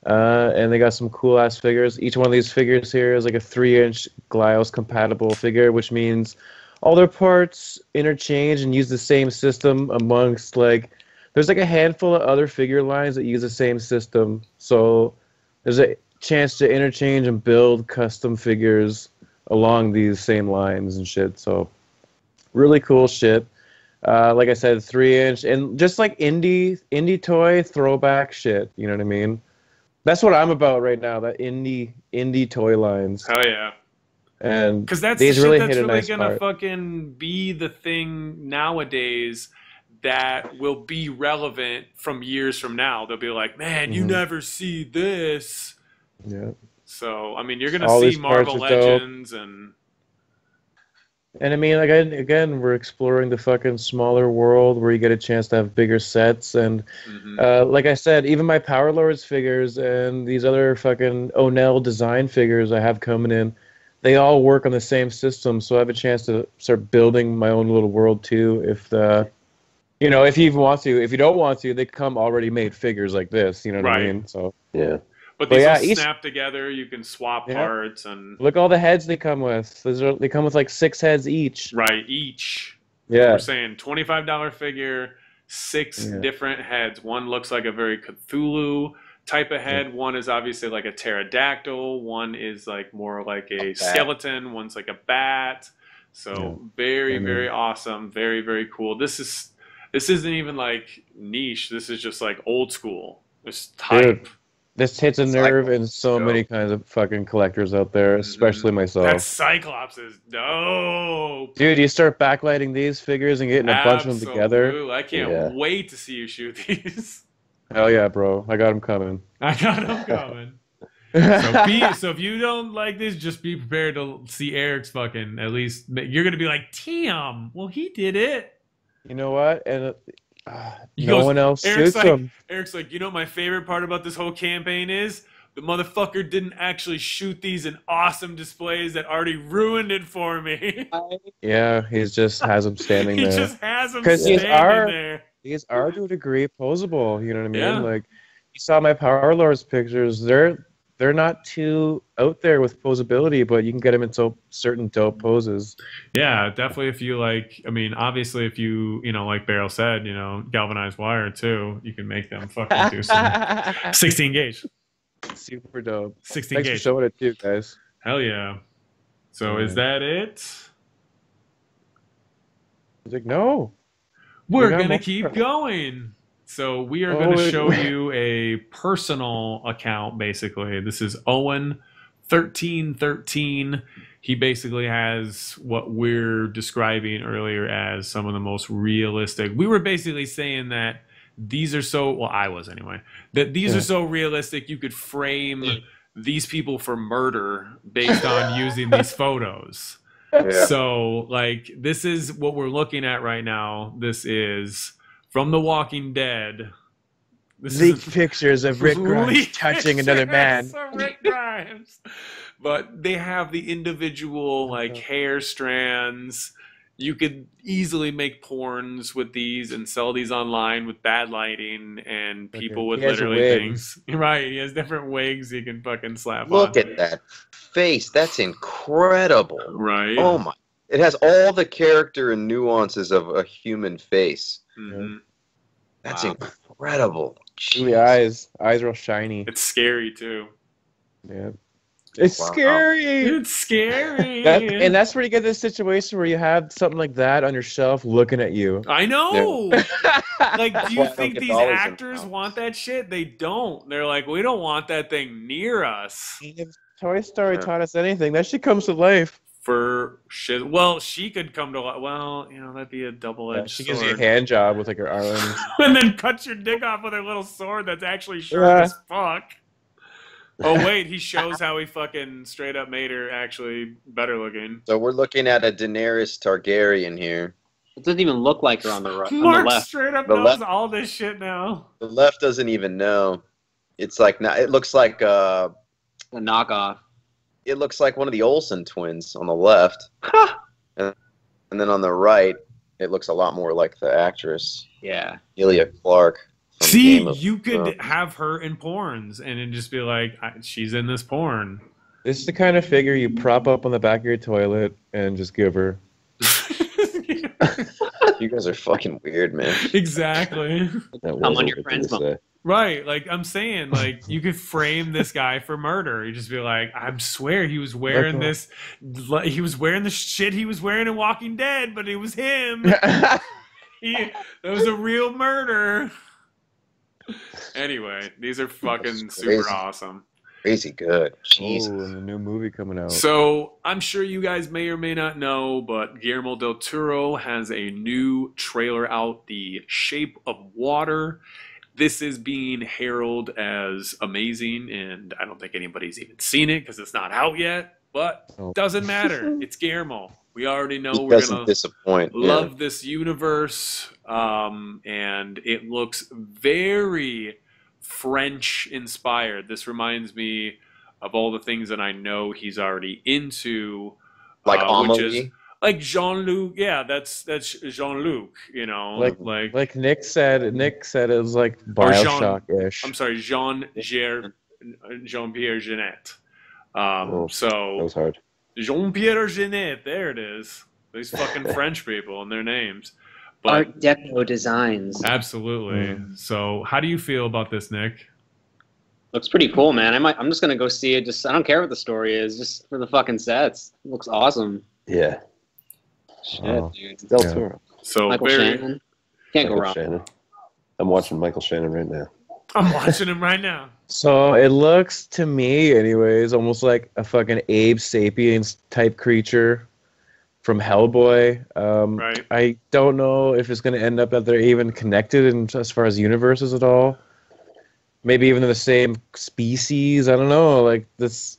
And they got some cool ass figures. Each one of these figures here is like a 3-inch Glyos compatible figure, which means all their parts interchange and use the same system amongst there's like a handful of other figure lines that use the same system. So there's a chance to interchange and build custom figures along these same lines and shit. So really cool shit. Like I said, 3-inch and just like indie toy throwback shit. You know what I mean? That's what I'm about right now. That indie toy lines, Hell yeah. and Because that's the these shit really that's hit a really nice gonna part. fucking be the thing nowadays that will be relevant from years from now. They'll be like, man, you Mhm. never see this. Yeah. So, I mean, you're going to All see these parts Marvel are dope. Legends and... And I mean, again, we're exploring the fucking smaller world where you get a chance to have bigger sets. And Mhm. like I said, even my Power Lords figures and these other fucking O'Neill design figures I have coming in, they all work on the same system, so I have a chance to start building my own little world too. If if you even want to, if you don't want to, they come already made figures like this. You know what I Right. mean? So Yeah. But But these yeah, will each- snap together. You can swap Yeah. parts and look all the heads they come with. They come with like 6 heads each. right each. Yeah. We're saying $25 figure, 6 Yeah. different heads. One looks like a very Cthulhu type of head. One is obviously like a pterodactyl. One is like more like a skeleton. One's like a bat. So very, And very then- awesome. Very, very cool. This isn't even like niche. This is just like old school. It's type. This hits a It's nerve like- in so many kinds of fucking collectors out there, especially myself. That Cyclops is dope. Dude, you start backlighting these figures and getting a bunch of them together. Absolutely. I can't Yeah. wait to see you shoot these. Hell yeah, bro. I got them coming. I got them coming. So if you don't like this, just be prepared to see Eric's fucking. At least you're gonna be like, "Damn, well he did it." You know what? And He no goes- one else Eric's shoots like, them. Eric's like, you know what my favorite part about this whole campaign is? The motherfucker didn't actually shoot these in awesome displays that already ruined it for me. Yeah, he just has them standing He there. just has them 'Cause these standing are- there. These are to a degree posable. You know what I mean? Yeah. Like you saw my Power Lords pictures. They're not too out there with posability, but you can get them in certain dope poses. Yeah, definitely. If you like, I mean, obviously, if you like Beryl said, galvanized wire too, you can make them fucking do some 16 gauge. Super dope. 16 Thanks for gauge. showing it too, guys. Hell yeah. So is that it? He's like, no. We're got going to more. keep going. So we are going to Oh, show you a personal account, basically. This is Owen1313. He basically has what we're describing earlier as some of the most realistic. We were basically saying that these are so, well, I was anyway, that these are so realistic you could frame these people for murder based on using these photos. Yeah. So, like, this is what we're looking at right now. This is from The Walking Dead. This Leaked pictures of Rick Grimes leaked touching another man. pictures of Rick Grimes. But they have the individual, like, hair strands. You could easily make porns with these and sell these online with bad lighting and people with He has literally wigs. things. Right, he has different wigs he can fucking slap Look on. at that face. That's incredible. Right. Oh my. It has all the character and nuances of a human face. Mhm. That's Wow. incredible. Ooh, the eyes are all shiny. It's scary, too. Yeah. It's Wow. scary. It's scary. And that's where you get this situation where you have something like that on your shelf looking at you. I know. Like, do you Why don't think get these dollars in actors pounds? want that shit? They don't. They're like, we don't want that thing near us. If Toy Story Yeah. taught us anything, that shit comes to life. For shit. Well, she could come to. Well, that'd be a double-edged She sword. gives you a hand job with like her arms. And then cuts your dick off with her little sword that's actually sharp Yeah. as fuck. Oh wait, he shows how he fucking straight up made her actually better looking. So we're looking at a Daenerys Targaryen here. It doesn't even look like her on the right, on the Mark left. straight up The knows left- all this shit now. The left doesn't even know. It's like it looks like The knockoff. it looks like one of the Olsen twins on the left, and then on the right, it looks a lot more like the actress Yeah. Emilia Clarke. from See, Game of you could Thrones. have her in porns and it'd just be like, she's in this porn. This is the kind of figure you prop up on the back of your toilet and just give her. You guys are fucking weird, man. Exactly. That I'm was on a your good friend's thing to phone. say. Right. Like, I'm saying, like, you could frame this guy for murder. You just be like, I swear he was wearing this. He was wearing the shit he was wearing in Walking Dead, but it was him. That was a real murder. Anyway, these are fucking That's super crazy. awesome. Crazy good. Oh, Jesus. and the new movie coming out. So I'm sure you guys may or may not know, but Guillermo del Toro has a new trailer out, The Shape of Water. This is being heralded as amazing, and I don't think anybody's even seen it because it's not out yet, but Oh. doesn't matter. It's Guillermo. We already know He we're doesn't going to disappoint. love this universe, and it looks very French inspired. This reminds me of all the things that I know he's already into. Like which Amelie. is like Jean-Luc. Yeah, that's Jean-Luc. You know, Like Nick said it was like Bioshock-ish. I'm sorry, Jean-Pierre Jeunet. That was hard. Jean-Pierre Jeunet. There it is. These fucking French people and their names. But Art Deco designs. absolutely. So, how do you feel about this, Nick? Looks pretty cool, man. I'm just gonna go see it. I don't care what the story is, just for the fucking sets. It looks awesome. Yeah. Shit, Wow. dude. Del Yeah. Toro. So Michael Shannon. Can't go Michael wrong. Shannon. I'm watching Michael Shannon right now. I'm watching him right now. So it looks to me, anyways, almost like a fucking Abe Sapiens type creature from Hellboy. Right. I don't know if it's going to end up that they're even connected as far as universes at all. Maybe even the same species. I don't know. Like that's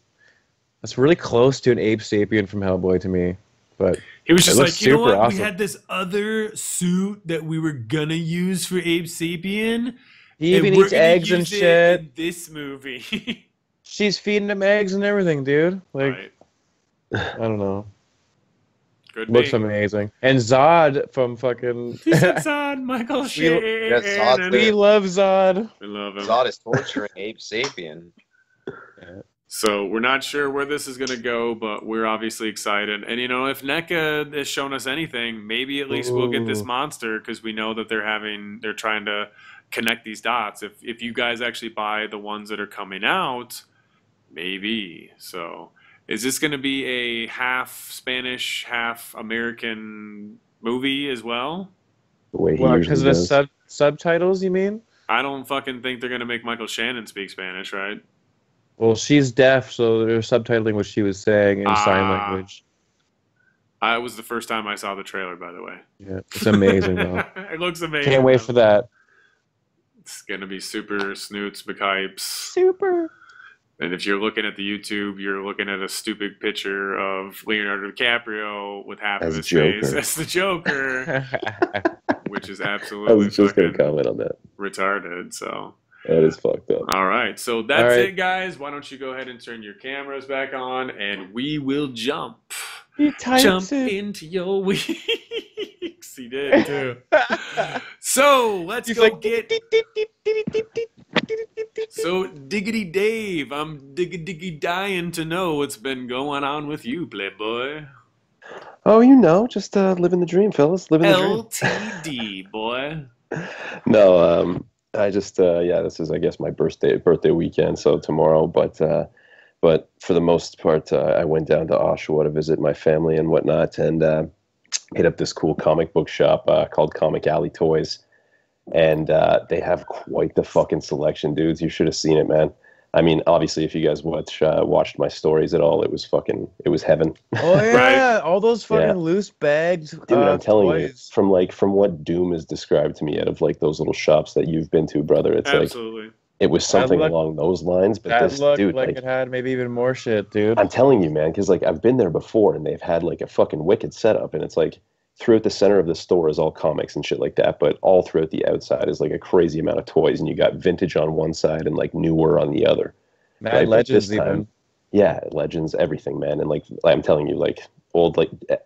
really close to an Abe Sapien from Hellboy to me. But He was just looks like, you know super what? awesome. We had this other suit that we were gonna use for Abe Sapien. he even and we're eats gonna eggs and use it shit. in this movie. She's feeding him eggs and everything, dude. Like right. I don't know. Good. Looks amazing. And Zod from fucking. It's on Michael Shannon. Zod's We love Zod. We love him. Zod is torturing Abe Sapien. So we're not sure where this is going to go, but we're obviously excited. And, you know, if NECA has shown us anything, maybe at least we'll get this Ooh. monster because we know that they're trying to connect these dots. If you guys actually buy the ones that are coming out, maybe. So is this going to be a half Spanish, half American movie as well? The way he Well, usually because of the does. subtitles, you mean? I don't fucking think they're going to make Michael Shannon speak Spanish, right? Well, she's deaf, so they're subtitling what she was saying in sign language. It was the first time I saw the trailer, by the way. Yeah, it's amazing, though. It looks amazing. Can't wait for that. It's going to be super snoots, bekipes. Super. And if you're looking at the YouTube, you're looking at a stupid picture of Leonardo DiCaprio with half As of his Joker. face as the Joker, which is I absolutely was just going fucking to comment on that. retarded. So, That is fucked up. all right. So that's All right. it, guys. Why don't you go ahead and turn your cameras back on, and we will jump. He types Jump it. into your weeks. He did too. So let's He's go like, get. So Diggity Dave, I'm diggy dying to know what's been going on with you, Playboy. Oh, you know, just living the dream, fellas. Living the dream. LTD, boy. No, I just this is I guess my birthday weekend, so tomorrow. But for the most part, I went down to Oshawa to visit my family and whatnot, and hit up this cool comic book shop called Comic Alley Toys, and they have quite the fucking selection, dudes. You should have seen it, man. I mean, obviously, if you guys watched my stories at all, it was heaven. Oh yeah, Right. all those fucking Yeah. loose bags. Dude, I'm telling you, toys. from what Doom has described to me out of like those little shops that you've been to, brother, it's like Absolutely. it was something looked- along those lines. But That this looked dude, like like, it had maybe even more shit, dude. I'm telling you, man, because like I've been there before, and they've had like a fucking wicked setup, and it's like throughout the center of the store is all comics and shit like that, but all throughout the outside is like a crazy amount of toys, and you got vintage on one side and like newer on the other. Mad Right, but Legends this time- even. Yeah, Legends, everything, man. And like I'm telling you, like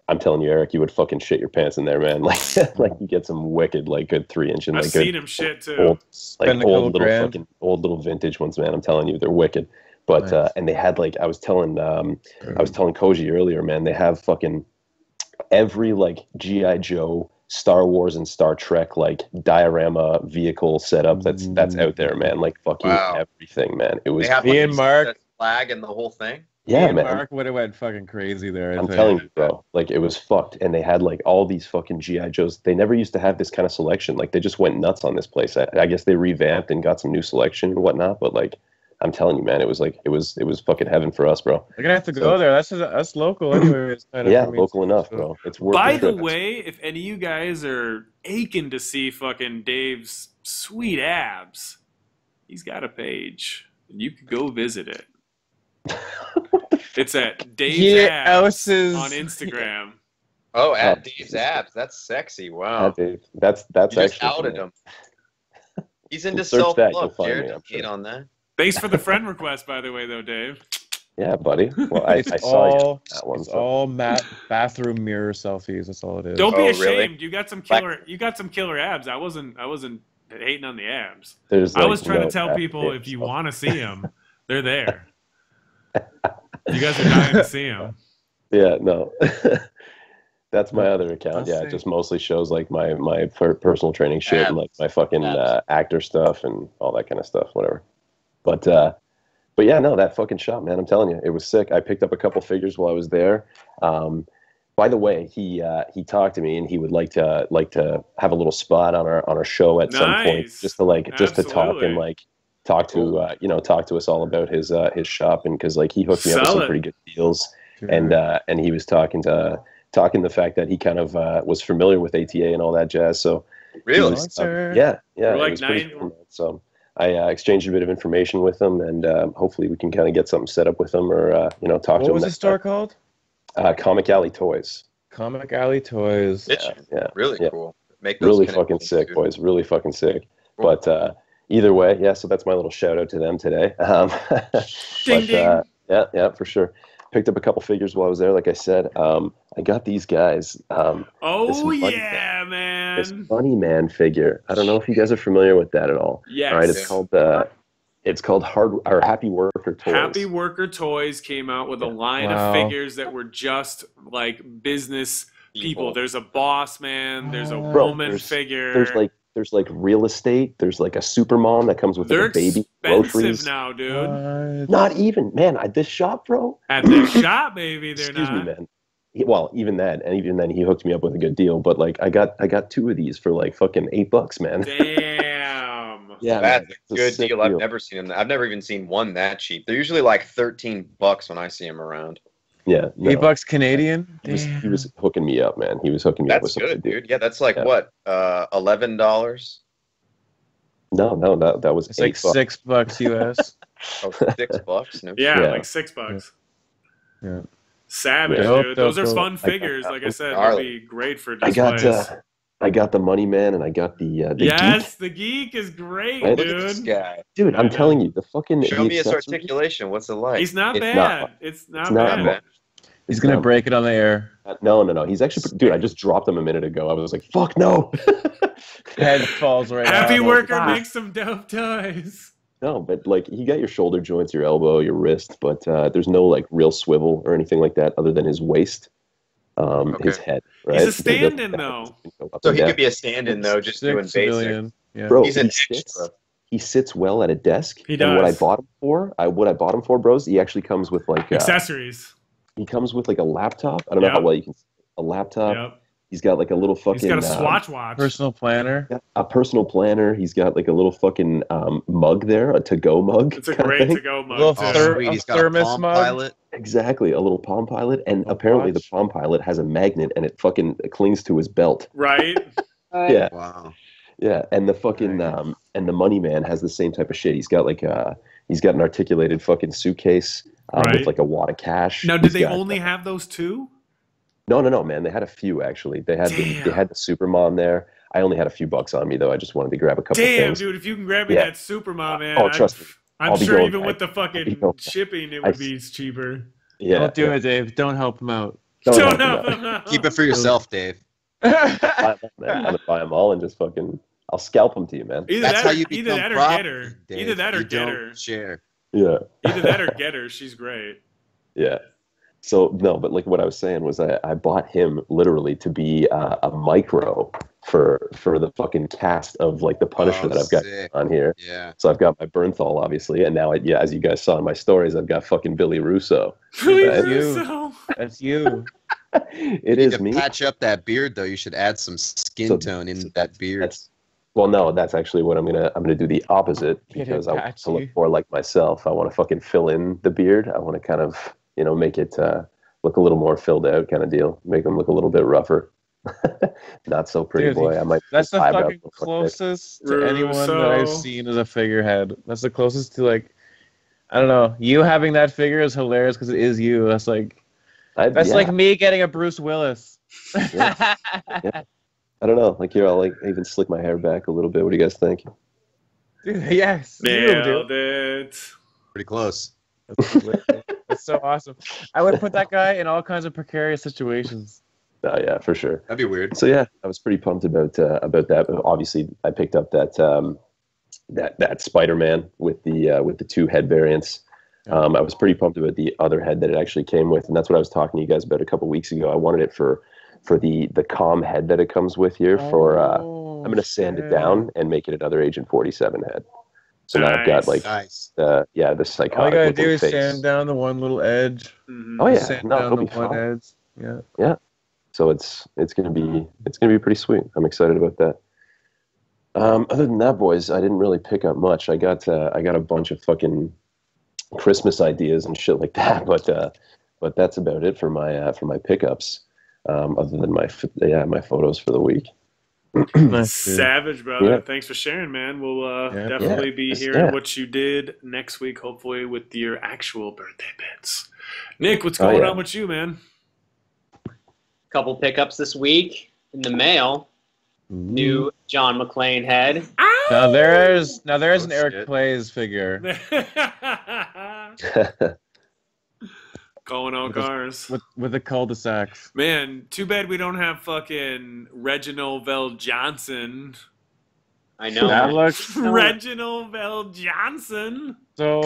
I'm telling you, Eric, you would fucking shit your pants in there, man. Like like you get some wicked, like good 3-inch and I've like seen good him shit too. old, Spend a couple grand. old little vintage ones, man. I'm telling you, they're wicked. But Nice. and they had like I was telling Koji earlier, man. They have fucking every like GI Joe, Star Wars, and Star Trek like diorama vehicle setup that's out there, man. Like fucking Wow. everything, man. It was They have Me like, and the Mark- flag and the whole thing. yeah, Me and man. Mark would have went fucking crazy there. I I'm think. telling you, bro. Like it was fucked, and they had like all these fucking GI Joes. They never used to have this kind of selection. Like they just went nuts on this place. I guess they revamped and got some new selection and whatnot. But like, I'm telling you, man, it was fucking heaven for us, bro. We're gonna have to go So- there. That's local, anyways. Kind of Yeah, for me. local enough, bro. It's worth. By the the trip. way, if any of you guys are aching to see fucking Dave's sweet abs, he's got a page, and you could go visit it. It's at Dave's Yeah, Abs Elsa's- on Instagram. Oh, at Oh. Dave's abs. That's sexy. Yeah, Wow. Dave, that's You just actually outed funny. him. He's into Search that, you'll self-love, find Jared. me, I'm Hate sure. on that. Thanks for the friend request, by the way, though, Dave. Yeah, buddy. Well, I It's saw you all on that one. it's So. all bathroom mirror selfies. That's all it is. Don't be Oh, ashamed. really? You got some killer abs. I wasn't hating on the abs. There's I like was trying no to tell back people there, if you so. want to see them, they're there. You guys are dying to see them. Yeah, no. That's my other account. Let's Yeah, see. it just mostly shows like my personal training shit and like my fucking actor stuff and all that kind of stuff, whatever. But yeah, no, that fucking shop, man. I'm telling you, it was sick. I picked up a couple figures while I was there. By the way, he talked to me and he would like to have a little spot on our show at some point, Nice. just to talk Absolutely. and like talk to us all about his shop, and because like he hooked me up with Sell some it. pretty good deals. Dude. And he was talking the fact that he kind of was familiar with ATA and all that jazz. So he Really? was, Sponsor. yeah, We're it like was pretty 9 cool, man. So I exchanged a bit of information with him, and hopefully we can kind of get something set up with him, or talk to What him. was the next store time. called? Comic Alley Toys. Comic Alley Toys. It's Yeah, really yeah. cool. Make those Really connections, fucking sick, dude. boys. Really fucking sick. Cool. But either way, yeah. So that's my little shout out to them today. Ding, ding. Yeah, for sure. Picked up a couple figures while I was there. Like I said, I got these guys. Oh This money yeah, This man. Bunny Man figure. I don't know if you guys are familiar with that at all. Yes. All right, it's called Happy Worker Toys. Happy Worker Toys came out with a line Wow. of figures that were just like business people. There's a boss man. There's a Bro, woman figure. There's like real estate. There's like a super mom that comes with like They're a baby, expensive groceries. now, dude. What? Not even, man. This shop, bro. At the shop, baby, they're Excuse not. me, man. Well, even that, and even then, he hooked me up with a good deal. But like, I got 2 of these for like fucking $8, man. Damn. Yeah, That's man, a it's good sick deal. I've never seen them. I've never even seen one that cheap. They're usually like $13 when I see them around. Yeah, no. $8 Canadian. He was hooking me up, man. He was hooking me up with That's some good, deals. dude. Yeah, that's like Yeah. what, $11? No, that was It's like $8. $6 US. Oh, $6? No Yeah, Yeah. like $6. Yeah. Savage, Dope, dude. dope, Those are dope. fun figures. Like I said, would Gnarly. be great for I displays. got the Money Man, and I got the Yes, Geek. the geek is great, Right? Look at this dude. guy. Dude, I'm telling you, the fucking Show the me his accessories- articulation. What's it like? He's not It's bad. not- It's not it's not bad. bad. He's gonna Um, break it on the air. No. He's actually, dude. I just dropped him a minute ago. I was like, fuck no. Head falls right Happy off. Worker Ah. makes some dope toys. No, but like you got your shoulder joints, your elbow, your wrist, but there's no like real swivel or anything like that other than his waist, his head. Right? He's a stand-in, though. So he could be a stand-in though, just doing Six basic. million. Yeah. Bro, He's an he extra. sits well at a desk. He And what I does. bought him for, bros, he actually comes with like Accessories. he comes with like a laptop. I don't know how Yep. well you can. A laptop. Yep. He's got like a little fucking. He's got a Swatch watch. Personal planner. A personal planner. He's got like a little fucking mug there, a to-go mug. It's a kind of great thing. to-go mug, Little too. Oh, Thir- sweet. a He's got a thermos Palm mug? Pilot. Exactly, a little Palm Pilot, and A apparently the watch? Palm Pilot has a magnet, and it fucking clings to his belt. Right? Yeah, Wow. yeah, and the fucking and the Money Man has the same type of shit. He's got like he's got an articulated fucking suitcase Right. with like a wad of cash. Now, did He's they got- only have those two? No, man. They had a few actually. They had Damn. they had the Supermom there. I only had a few bucks on me though. I just wanted to grab a couple Damn, things. dude, if you can grab me Yeah. that Supermom, man. Oh, trust me. I'm I'll be sure going even back. with the I'll be fucking going back. shipping, it I- would be cheaper. Yeah, Don't do yeah. it, Dave. Don't help him out. Don't Don't help him know. out. Keep it for yourself, Dave. Buy 'em all, man. I'm gonna buy them all and just fucking. I'll scalp them to you, man. Either That's that, how or, you either become that or property, get her. Dave. Either that or You get don't her. share. Yeah. Either that or get her. She's great. Yeah. So no, but like what I was saying was I bought him literally to be a micro for the fucking cast of like the Punisher Oh, that I've got sick. on here. Yeah. So I've got my Bernthal obviously, and now as you guys saw in my stories, I've got fucking Billy Russo. Really, Right? Russo? That's you. It You is need to me. patch up that beard though. You should add some skin So- tone in so that beard. That's well, no, that's actually what I'm gonna do the opposite Get it because I want to look patchy. more like myself. I want to fucking fill in the beard. I want to kind of make it look a little more filled out kind of deal. Make him look a little bit rougher. Not so pretty Dude, boy. I might. That's the eyebrows fucking look like closest to anyone that I've Russo. seen as a figurehead. That's the closest to like, I don't know. You having that figure is hilarious because it is you. That's like this. like me getting a Bruce Willis. Yeah. I don't know. Like here, I'll like even slick my hair back a little bit. What do you guys think? Dude, yes. You, Nailed dude. it. Pretty close. That's It's so awesome. I would put that guy in all kinds of precarious situations. Oh yeah, for sure. That'd be weird. So yeah, I was pretty pumped about that. Obviously, I picked up that Spider-Man with the 2 head variants. I was pretty pumped about the other head that it actually came with, and that's what I was talking to you guys about a couple weeks ago. I wanted it for the calm head that it comes with here. I'm going to sand it down and make it another Agent 47 head. So now I've got like Nice. the psychotic. All you gotta do looking is face. sand down the one little edge. Mhm. Oh yeah, Sand no, down it'll the be one fine. edge. Yeah. So it's gonna be pretty sweet. I'm excited about that. Other than that, boys, I didn't really pick up much. I got a bunch of fucking Christmas ideas and shit like that, but that's about it for my pickups. Other than my photos for the week. Nice, dude. Savage, brother. Yeah. Thanks for sharing, man. We'll Yeah. definitely Yeah. be Yes, hearing yeah. what you did next week, hopefully with your actual birthday bits. Nick, what's Oh, going yeah. on with you, man? Couple pickups this week in the mail. New John McClane head. Now there's an Oh, Eric shit. Plays figure Going on cars. with the cul-de-sacs. Man, too bad we don't have fucking Reginald Vell Johnson. I know. That looks Reginald Vell Johnson. so.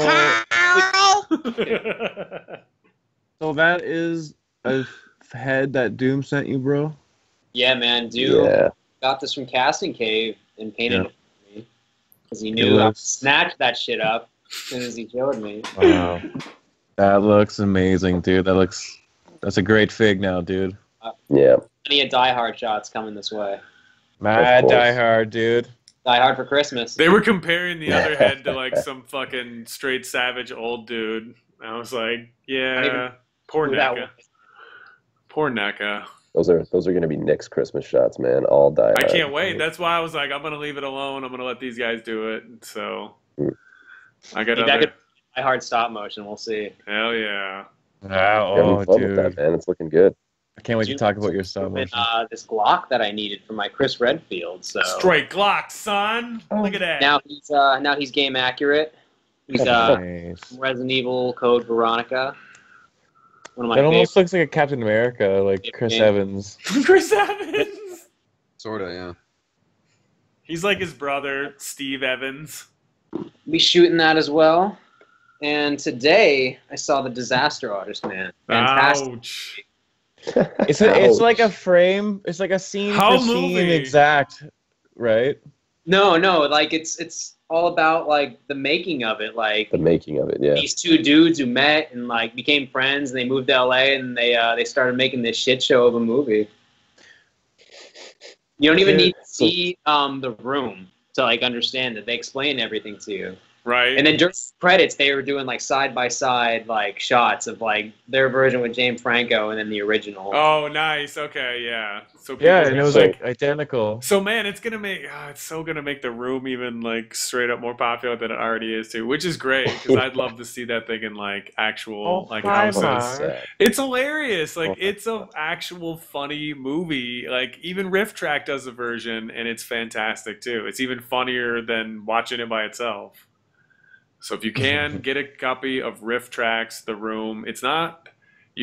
So that is a head that Doom sent you, bro. Yeah, man. Dude Yeah. got this from Casting Cave and painted Yeah. it for me because he knew I would looks- snatch that shit up as soon as he showed me. Wow. That looks amazing, dude. That's a great fig now, dude. Yeah. Plenty of Die Hard shots coming this way. Mad course. Die Hard, dude. Die Hard for Christmas. They were comparing the other head to like some fucking straight savage old dude. I was like, Not even yeah, poor Who that NECA. was. Poor NECA. Those are going to be Nick's Christmas shots, man. All die. I hard. can't wait. That's why I was like, I'm gonna leave it alone. I'm gonna let these guys do it. So I got Maybe I other. could Die Hard stop motion. We'll see. Hell yeah. Wow, You're having oh, fun dude. with that, man. It's looking good. I can't wait to talk about your stop And, motion. this Glock that I needed for my Chris Redfield. So Straight Glock, son. Look at that. now he's game accurate. He's Nice. Resident Evil Code Veronica. One of my That favorites. almost looks like a Captain America, like Yeah, Chris yeah. Evans. Chris Evans. Sorta, yeah. He's like his brother, Steve Evans. Be shooting that as well. And today I saw The Disaster Artist, man. Fantastic. Ouch. It's like a frame. It's like a scene How for scene movie? exact, right? No, like it's all about like the making of it. Like The making of it, yeah. these two dudes who met and like became friends, and they moved to LA, and they started making this shit show of a movie. You don't even Yeah, need to see The Room to like understand it. They explain everything to you. Right. And then during credits, they were doing like side by side like shots of like their version with James Franco and then the original. Oh, nice. Okay, yeah. So Yeah, people- and it was So- like identical. So man, it's so gonna make the Room even like straight up more popular than it already is too, which is great because I'd love to see that thing in like actual like hi, houses. Mark. It's hilarious. Like Oh. it's a actual funny movie. Like even Riff Track does a version and it's fantastic too. It's even funnier than watching it by itself. So if you can get a copy of Riff Tracks, The Room, it's not.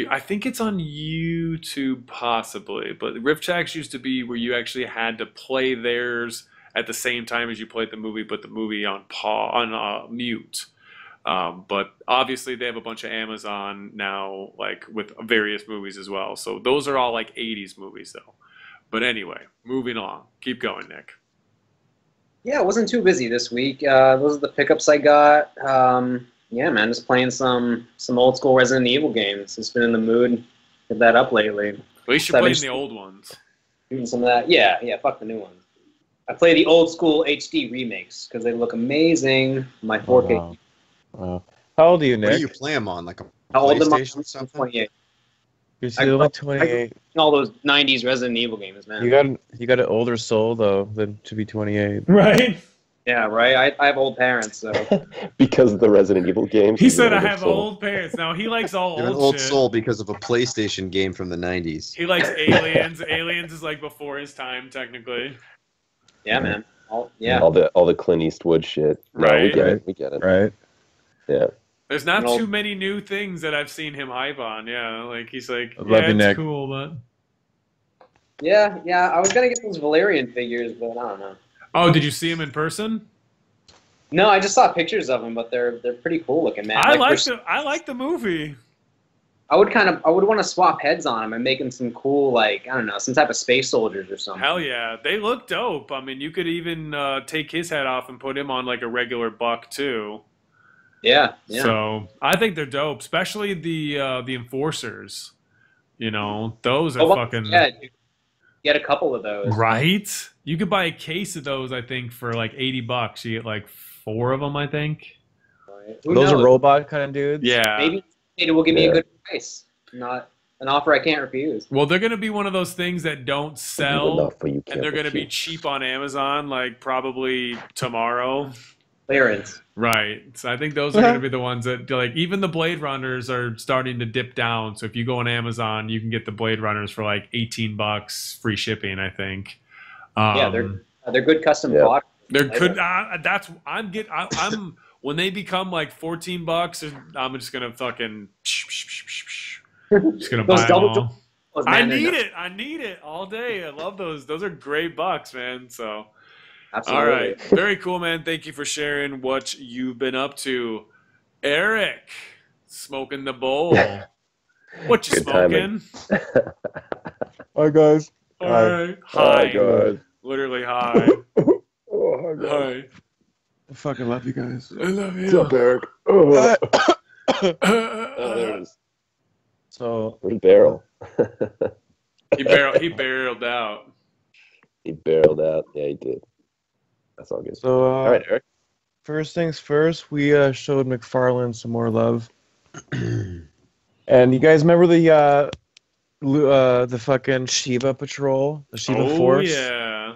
I think it's on YouTube possibly, but Riff Tracks used to be where you actually had to play theirs at the same time as you played the movie, but the movie on mute. But obviously they have a bunch of Amazon now, like with various movies as well. So those are all like 80s movies though. But anyway, moving on. Keep going, Nick. Yeah, it wasn't too busy this week. Those are the pickups I got. Yeah, man, just playing some old school Resident Evil games. Just been in the mood. Get that up lately. At least you're That playing makes- the old ones. Doing some of that. Yeah, fuck the new ones. I play the old school HD remakes because they look amazing. My 4K. Wow. Wow. How old are you, What do Nick? you play them on? Like a How old am I? PlayStation or something? 28. You're still like 28. All those 90s Resident Evil games, man. You got an older soul though than to be 28. Right? Yeah, right. I have old parents, so Because of the Resident Evil games. He you said know, I they're have so- old parents. Now he likes all You're an old old shit. soul because of a PlayStation game from the 90s. He likes Aliens. Aliens is like before his time, technically. yeah, man. Yeah. All the Clint Eastwood shit. No, we Right. get it. We get it. Right? Yeah. There's not An old- too many new things that I've seen him hype on. Yeah, like he's like, I love yeah, you, it's Nick. cool, but Yeah, I was gonna get those Valerian figures, but I don't know. oh, did you see him in person? No, I just saw pictures of them, but they're pretty cool looking, man. I Like, like the movie. I would want to swap heads on them and make them some cool, like, I don't know, some type of space soldiers or something. Hell yeah, they look dope. I mean, you could even take his head off and put him on like a regular buck too. Yeah. So I think they're dope, especially the enforcers. You know, those are Oh, fucking yeah, dude. Get a couple of those. right. You could buy a case of those, I think, for like $80. You get like 4 of them, I think. Right. Who Those knows? are robot kind of dudes. Yeah. Maybe it will give me Yeah. a good price. Not an offer I can't refuse. Well, they're gonna be one of those things that don't sell, Enough for you, and they're gonna be cheap on Amazon, like probably tomorrow. Clearance. Right. So I think those are going to be the ones that, like, even the Blade Runners are starting to dip down. So if you go on Amazon, you can get the Blade Runners for like $18, free shipping, I think. Yeah, they're good custom Yeah. products. They're good. I'm when they become like $14, I'm just gonna fucking just gonna Those buy them double all. Oh, I man, they're need not- it. I need it all day. I love those. Those are great bucks, man. So. Absolutely. All right. Very cool, man. Thank you for sharing what you've been up to. Eric, smoking the bowl. What you Good timing. smoking? Hi guys. All right. Hi. God. Literally hi. Oh, God. Hi. I fucking love you guys. I love What's you. up, Eric? Oh, there it Oh, is. So Where's Barrel? he barreled out. He barreled out. Yeah, he did. That's all good. so All right, Eric. first things first, we showed McFarlane some more love. And you guys remember the fucking Shiva Patrol, the Shiva Force? Yeah.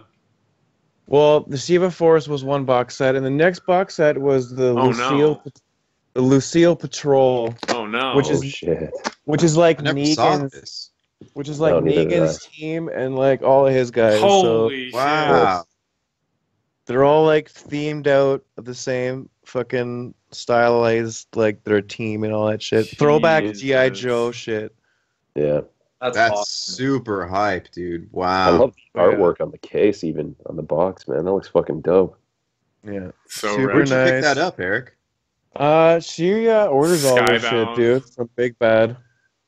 Well, the Shiva Force was one box set, and the next box set was the Oh, no. Lucille Patrol, Oh no. Which Oh, is- shit. which is like I never saw Negan's, this. which is like No, neither did Negan's team and like all of his guys. So holy shit. Wow. they're all like themed out of the same fucking stylized like their team and all that shit. Throwback Jesus. GI Joe shit. Yeah. That's That's awesome. super hype, dude. I Wow. love the artwork on the case, even on the box, man. That looks fucking dope. Yeah. So Super rad. Where'd you pick nice. that up, Eric? She orders all this shit, Skybound. dude, from Big Bad.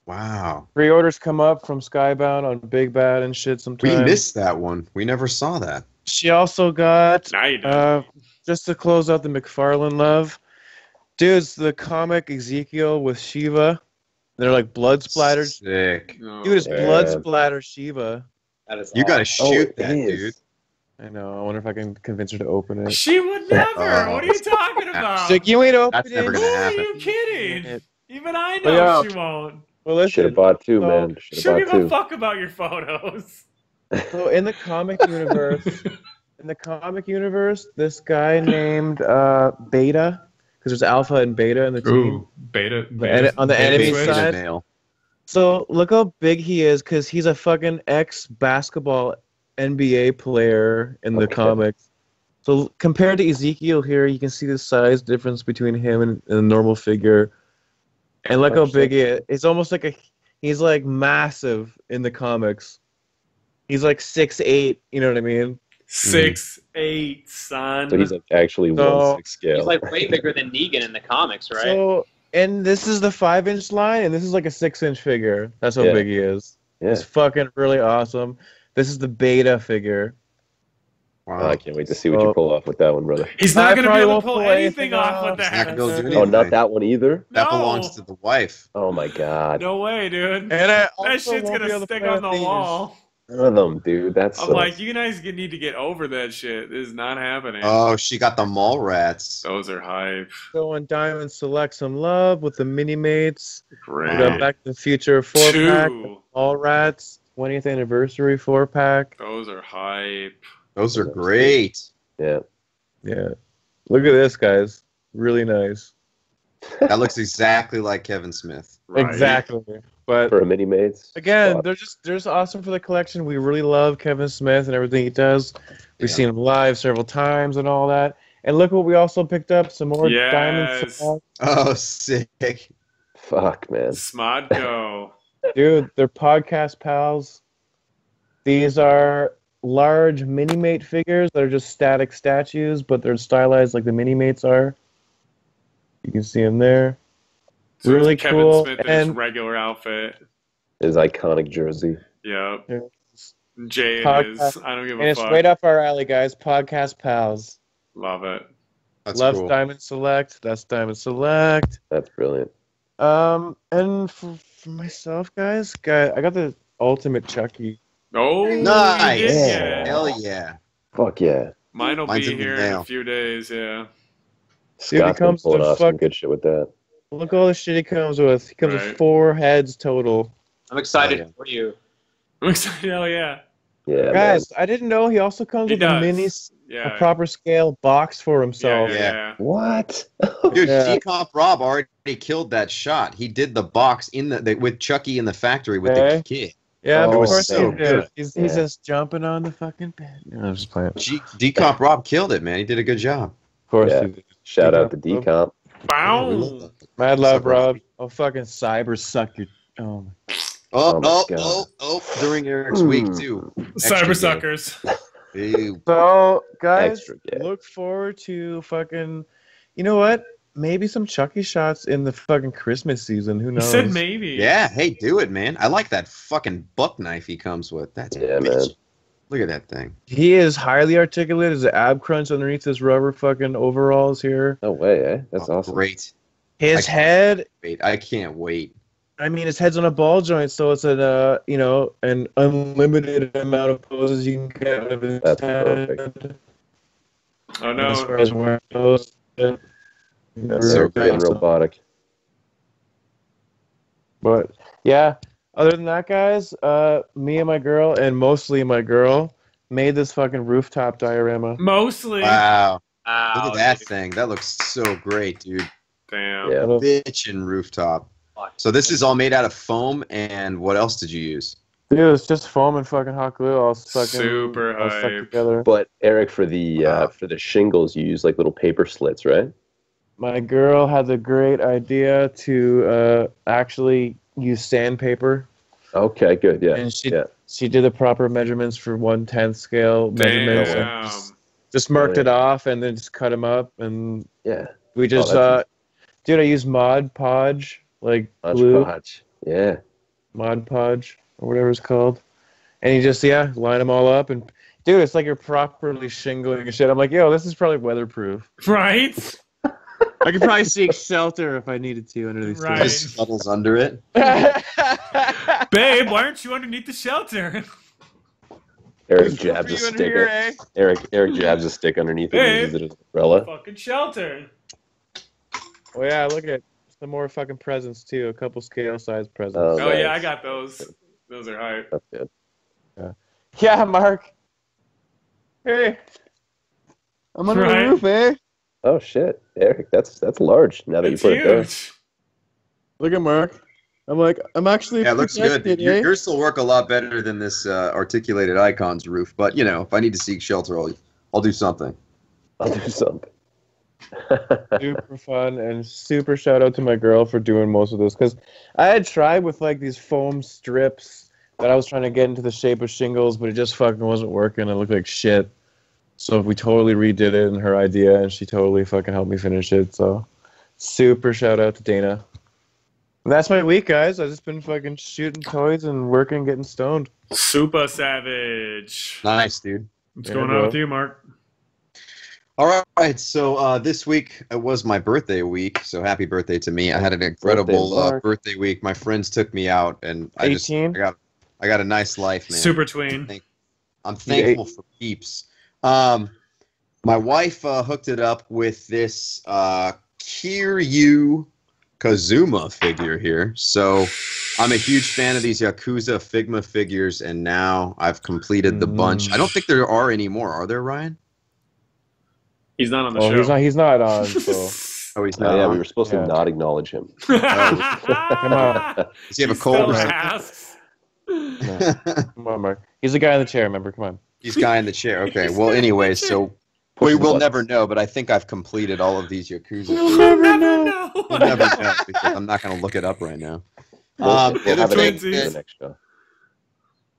Wow. Pre-orders come up from Skybound on Big Bad and shit We sometimes. missed that one. We never saw that. She also got Now you do. just to close out the McFarlane love, dudes, the comic Ezekiel with Shiva. They're like blood splattered. Sick. No. Dude, it's Yeah. blood splatter Shiva. That is You gotta awesome. shoot it that, is. dude. I know. I wonder if I can convince her to open it. She would never. Oh. What are you talking about? She's like, you ain't opening That's never it. gonna Are happen. you kidding? It. Even I But know yeah. she won't. Well, Should have listen. bought two, So- man. She Should don't have give bought a two. fuck about your photos. So in the comic universe, this guy named Beta, because there's Alpha and Beta in the team. Ooh, beta. on the enemy switch? side- Beta male. So look how big he is, because he's a fucking ex-basketball NBA player in the Okay. comics. So compared to Ezekiel here, you can see the size difference between him and a normal figure. And look how big he is. It's almost like he's like massive in the comics. He's like 6'8", you know what I mean? 6'8", son. So he's like actually So- 1/6 scale. He's like way bigger than Negan in the comics, right? So, and this is the 5-inch line, and this is like a 6-inch figure. That's how Yeah. big he is. yeah. It's fucking really awesome. This is the Beta figure. Oh, Wow. I can't wait to see what you pull off with that one, brother. He's I not going to be probably able won't to pull pull anything anything off off. with He's not that. gonna be able to do Oh, anything. not that one either. That No. belongs to the wife. Oh my god. No way, dude. And I That also shit's won't going be able to stick play on with the these. wall. None of them, dude. That's I'm like, you guys need to get over that shit. This is not happening. Oh, she got the mall rats. Those are hype. So when Diamond selects some love with the mini mates, we Great. got Back to the Future 4-pack, Two. All Rats 20th anniversary 4-pack. Those are hype. Those are great. yeah. Yeah, look at this, guys. Really nice. That looks exactly like Kevin Smith. Right? Exactly. But For a mini mates. again, they're just awesome for the collection. We really love Kevin Smith and everything he does. We've Yeah. seen him live several times and all that. And look what we also picked up, some more Yes. diamonds. Oh, sick. Fuck, man. Smodco. Dude, they're podcast pals. These are large Mini-Mate figures that are just static statues, but they're stylized like the Mini-Mates are. You can see them there. So Really Kevin cool. Smith in his And regular outfit. His iconic jersey. Yep. Yeah. Jay in Podcast- his. I don't give and a it's fuck. right up our alley, guys. Podcast pals. Love it. That's Loves cool. Diamond Select. That's Diamond Select. That's brilliant. And for myself, guys, I got the Ultimate Chucky. Oh, you Nice. did Yeah. get it. Hell yeah. Fuck yeah. Mine will Mine's be in the here in a mail. few days. Yeah. Dude, Scott's been comes pulling the off some fuck- good shit with that. Look all the shit he comes with. He comes Right. with 4 heads total. I'm excited Oh, yeah. for you. I'm excited. Hell yeah. Yeah, Guys, I didn't know he also comes He with a does. mini, Yeah. a proper scale box for himself. Yeah. man. What? Dude, Yeah. Decomp Rob already killed that shot. He did the box in the with Chucky in the factory with Hey. the kid. Yeah, of Oh, course so he did. good. He's Yeah. just jumping on the fucking bed. No, I'm just playing. Of Decomp Rob killed it, man. He did a good job. course Yeah. he did. Shout out to Decomp. Decomp. Bow. We love that. Mad love, Suck, Rob. Rob. I'll fucking cyber suck your. Oh. Oh, Oh my oh, God. oh, during Eric's week too. Cyber Extra suckers. Ew. So, guys, Extra gay. look forward to fucking. You know what? Maybe some Chucky shots in the fucking Christmas season. Who He knows? said maybe. Yeah, hey, do it, man. I like that fucking buck knife he comes with. That's Yeah, bitch. man. Look at that thing. He is highly articulate. There's an ab crunch underneath his rubber fucking overalls here. No way, eh? That's Oh, awesome. Great. His I- head. Wait, I can't wait. I mean, his head's on a ball joint, so it's an an unlimited amount of poses you can get out of his That's head. perfect. Oh As no. far as where it goes. Yeah. So Very great. robotic. But yeah, other than that, guys, me and my girl, and mostly my girl, made this fucking rooftop diorama. Mostly. Wow. Wow, Look at that dude. thing. That looks so great, dude. Damn. Yeah. Bitchin' rooftop. So this is all made out of foam, and what else did you use? Dude, it's just foam and fucking hot glue all stuck Super all stuck hype. together. But Eric, for the shingles, you use like little paper slits, right? My girl had the great idea to actually use sandpaper, Okay, good. Yeah. and she yeah. she did the proper measurements for 1/10 scale measurements, and Damn. just marked Yeah. it off, and then just cut them up, and Yeah. we just that's dude, I used Mod Podge, like glue. Hodgepodge. Yeah. Mod Podge or whatever it's called, and you just line them all up, and dude, it's like you're properly shingling and shit. I'm like, yo, this is probably weatherproof. Right? I could probably seek shelter if I needed to under these Right. Just scuttles under it. Babe, why aren't you underneath the shelter? Eric jabs a stick. eh? Eric jabs a stick underneath it and Hey. uses it as an umbrella. Fucking shelter. Oh yeah, look at some more fucking presents too. A couple scale size presents. Oh, Oh yeah, nice. I got those. Those are hype. That's good. Yeah, Mark. Hey, I'm under Right. the roof, eh? Oh shit, Eric, that's large. Now that It's you put it there. huge. Look at Mark. I'm actually Yeah, it looks good. Yours will work a lot better than this articulated icons roof. But you know, if I need to seek shelter, I'll do something. I'll do something. Super fun, and super shout out to my girl for doing most of this, because I had tried with like these foam strips that I was trying to get into the shape of shingles, but it just fucking wasn't working. It looked like shit. So we totally redid it in her idea, and she totally fucking helped me finish it. So super shout out to Dana. And that's my week, guys. I've just been fucking shooting toys and working, getting stoned. Super savage. Nice, dude. What's Yeah, going bro. on with you, Mark? All right, so this week it was my birthday week, so happy birthday to me. I had an incredible Mark. birthday week. My friends took me out, and I 18? got a nice life, man. Super tween. I'm thankful for peeps. My wife hooked it up with this Kiryu Kazuma figure here. So I'm a huge fan of these Yakuza Figma figures, and now I've completed the bunch. I don't think there are any more. Are there, Ryan? He's not on the Oh, show. he's not on. So Oh, he's Oh, not. yeah, on? we were supposed to Yeah. not acknowledge him. Come on. Does he have a cold or something? Asks. come on, Mark. He's the guy in the chair. Remember? Come on. He's guy in the chair. Okay. Well, anyway, so We Push the will button. never know, but I think I've completed all of these Yakuza. We'll figures. never know. We'll never know because I'm not going to look it up right now. We'll The other have it thing in for Twinsies. the next show.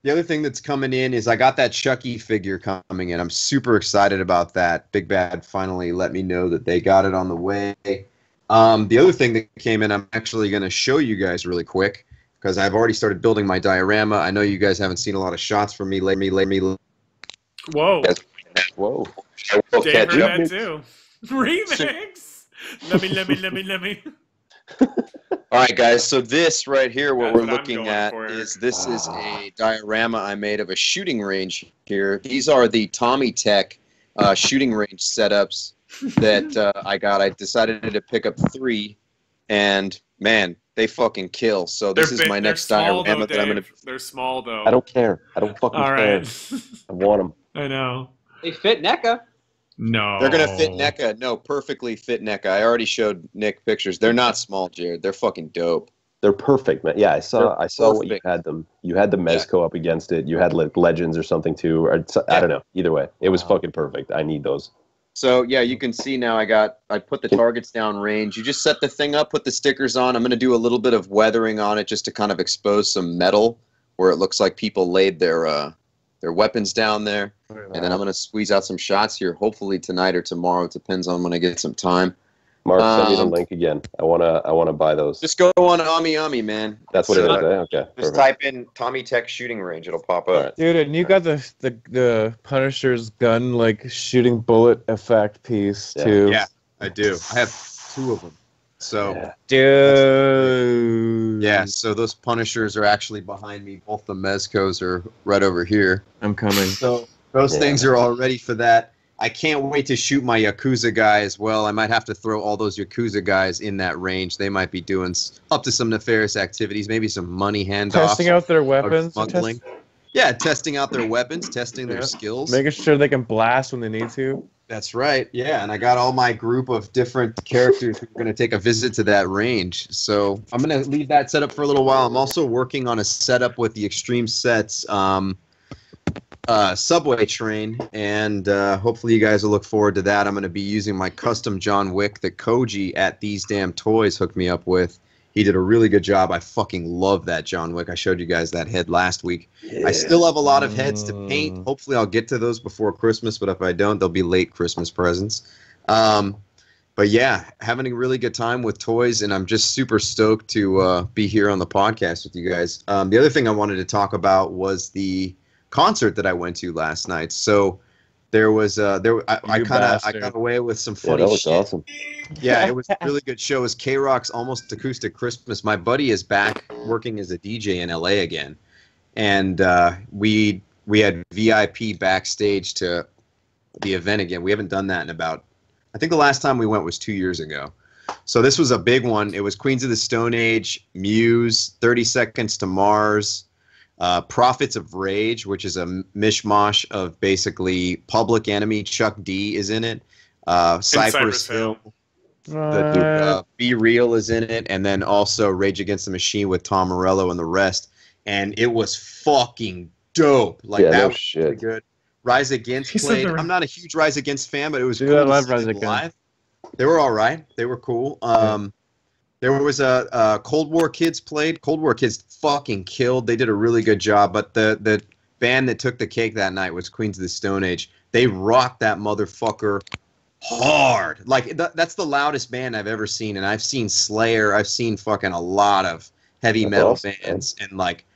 The other thing that's coming in is I got that Chucky figure coming in. I'm super excited about that. Big Bad finally let me know that they got it on the way. The other thing that came in, I'm actually going to show you guys really quick because I've already started building my diorama. I know you guys haven't seen a lot of shots from me. Whoa. Whoa. We'll Dave catch heard up. that too. Remix. Let me. All right, guys. So this right here, what That's we're what I'm looking going at for, Eric. is this is a diorama I made of a shooting range here. These are the Tommy Tech shooting range setups that I got. I decided to pick up 3, and man, they fucking kill. So this is my next they're small, diorama though, that I'm gonna. Dave. They're small though. I don't care. I don't fucking All care. right. I want them. I know. They fit NECA. No. They're gonna fit NECA. No, perfectly fit NECA. I already showed Nick pictures. They're not small, Jared. They're fucking dope. They're perfect, man. Yeah, I saw what you perfect. had them. You had the Mezco up against it. You had like Legends or something too. Or I don't know. Either way, it was fucking perfect. I need those. So yeah, you can see now I put the targets down range. You just set the thing up, put the stickers on. I'm gonna do a little bit of weathering on it just to kind of expose some metal where it looks like people laid their weapons down there. And then I'm gonna squeeze out some shots here, hopefully tonight or tomorrow. It depends on when I get some time. Mark, send me the link again. I wanna buy those. Just go on Ami, man. That's what it is. So, Eh? Okay. Just Perfect. type in Tommy Tech shooting range. It'll pop up. All right. Dude, and you got the Punisher's gun like shooting bullet effect piece Yeah. too. Yeah, I do. I have 2 of them. So Yeah. Dude. yeah, so those Punishers are actually behind me. Both the Mezcos are right over here. I'm coming. So those Yeah. things are all ready for that. I can't wait to shoot my Yakuza guy as well. I might have to throw all those Yakuza guys in that range. They might be doing up to some nefarious activities, maybe some money handoff. Testing out their or weapons. smuggling. Yeah, testing out their weapons, testing their Yeah. skills. Making sure they can blast when they need to. That's right. Yeah, and I got all my group of different characters who are going to take a visit to that range. So I'm going to leave that set up for a little while. I'm also working on a setup with the Extreme Sets subway train, and hopefully you guys will look forward to that. I'm going to be using my custom John Wick that Koji at These Damn Toys hooked me up with. He did a really good job. I fucking love that John Wick. I showed you guys that head last week. Yeah. I still have a lot of heads to paint. Hopefully I'll get to those before Christmas, but if I don't, they'll be late Christmas presents. But yeah, having a really good time with toys, and I'm just super stoked to be here on the podcast with you guys. The other thing I wanted to talk about was the concert that I went to last night. So there was I got away with some Yeah, funny that was shit. awesome. Yeah, it was a really good show. It was K-Rock's Almost Acoustic Christmas. My buddy is back working as a DJ in LA again, and we had VIP backstage to the event again. We haven't done that in about, I think the last time we went was 2 years ago. So this was a big one. It was Queens of the Stone Age, Muse, 30 Seconds to Mars, Prophets of Rage, which is a mishmash of basically Public Enemy. Chuck D is in it. Cypress Hill. Be Real is in it, and then also Rage Against the Machine with Tom Morello and the rest. And it was fucking dope. Like Yeah, that no was shit. really good. Rise Against He said played. they're- I'm not a huge Rise Against fan, but it was Dude, cool I to love see Rise them Against. live. They were all right. They were cool. There was a Cold War Kids played. Cold War Kids fucking killed. They did a really good job. But the band that took the cake that night was Queens of the Stone Age. They rocked that motherfucker hard. Like that's the loudest band I've ever seen. And I've seen Slayer. I've seen fucking a lot of heavy That's metal awesome, bands. And like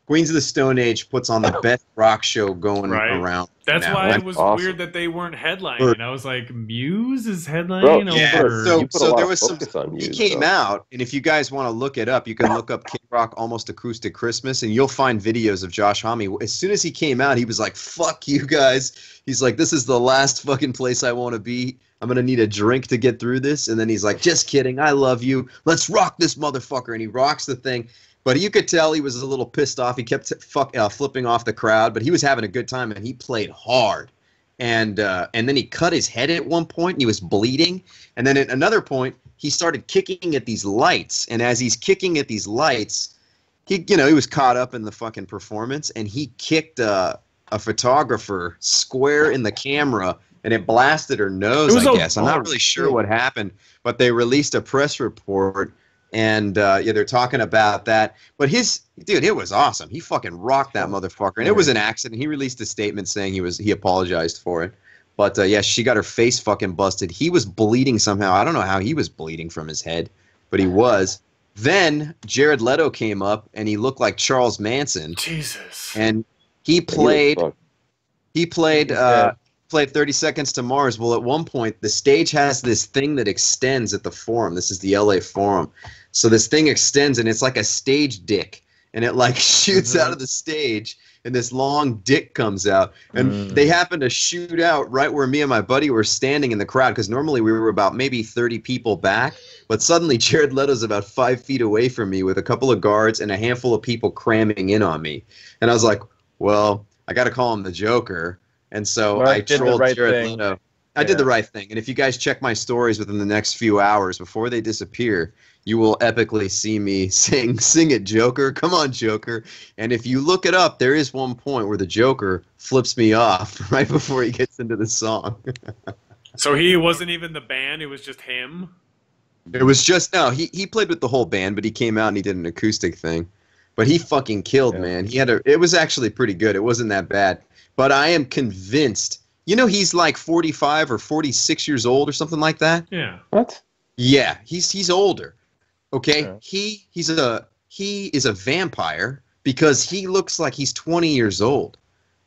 Queens of the Stone Age puts on the best rock show going Right. around. That's now. why That's it was awesome. weird that they weren't headlining. Or- I was like, Muse is Bro, headlining yeah, over. so- you put a lot there of was some- focus on He Muse, came though. out, and if you guys want to look it up, you can look up K-Rock Almost Acoustic Christmas, and you'll find videos of Josh Homme. As soon as he came out, he was like, fuck you guys. He's like, this is the last fucking place I want to be. I'm going to need a drink to get through this. And then he's like, just kidding. I love you. Let's rock this motherfucker. And he rocks the thing. But you could tell he was a little pissed off. He kept flipping off the crowd, but he was having a good time, and he played hard. And then he cut his head at one point, and he was bleeding. And then at another point, he started kicking at these lights. And as he's kicking at these lights, he was caught up in the fucking performance, and he kicked a photographer square in the camera and it blasted her nose, It was I a- guess. I'm not really sure what happened, but they released a press report, and yeah, they're talking about that. But dude, it was awesome. He fucking rocked that motherfucker, and it was an accident. He released a statement saying he apologized for it. But yeah, she got her face fucking busted. He was bleeding somehow. I don't know how he was bleeding from his head, but he was. Then Jared Leto came up, and he looked like Charles Manson, Jesus. and he played 30 Seconds to Mars. Well, at one point, the stage has this thing that extends at the Forum. This is the LA Forum. So this thing extends, and it's like a stage dick, and it like shoots out of the stage, and this long dick comes out. And they happened to shoot out right where me and my buddy were standing in the crowd, because normally we were about maybe 30 people back. But suddenly Jared Leto's about 5 feet away from me with a couple of guards and a handful of people cramming in on me. And I was like, well, I got to call him the Joker. And so I trolled Jared Leto. I did the right thing. And if you guys check my stories within the next few hours before they disappear, you will epically see me sing it, Joker. Come on, Joker. And if you look it up, there is one point where the Joker flips me off right before he gets into the song. So he wasn't even the band, it was just him? It was just, no, he played with the whole band, but he came out and he did an acoustic thing. But he fucking killed, man. It was actually pretty good. It wasn't that bad. But I am convinced, he's like 45 or 46 years old or something like that. Yeah. What? Yeah, he's older. Okay, Yeah. he is a vampire because he looks like he's 20 years old.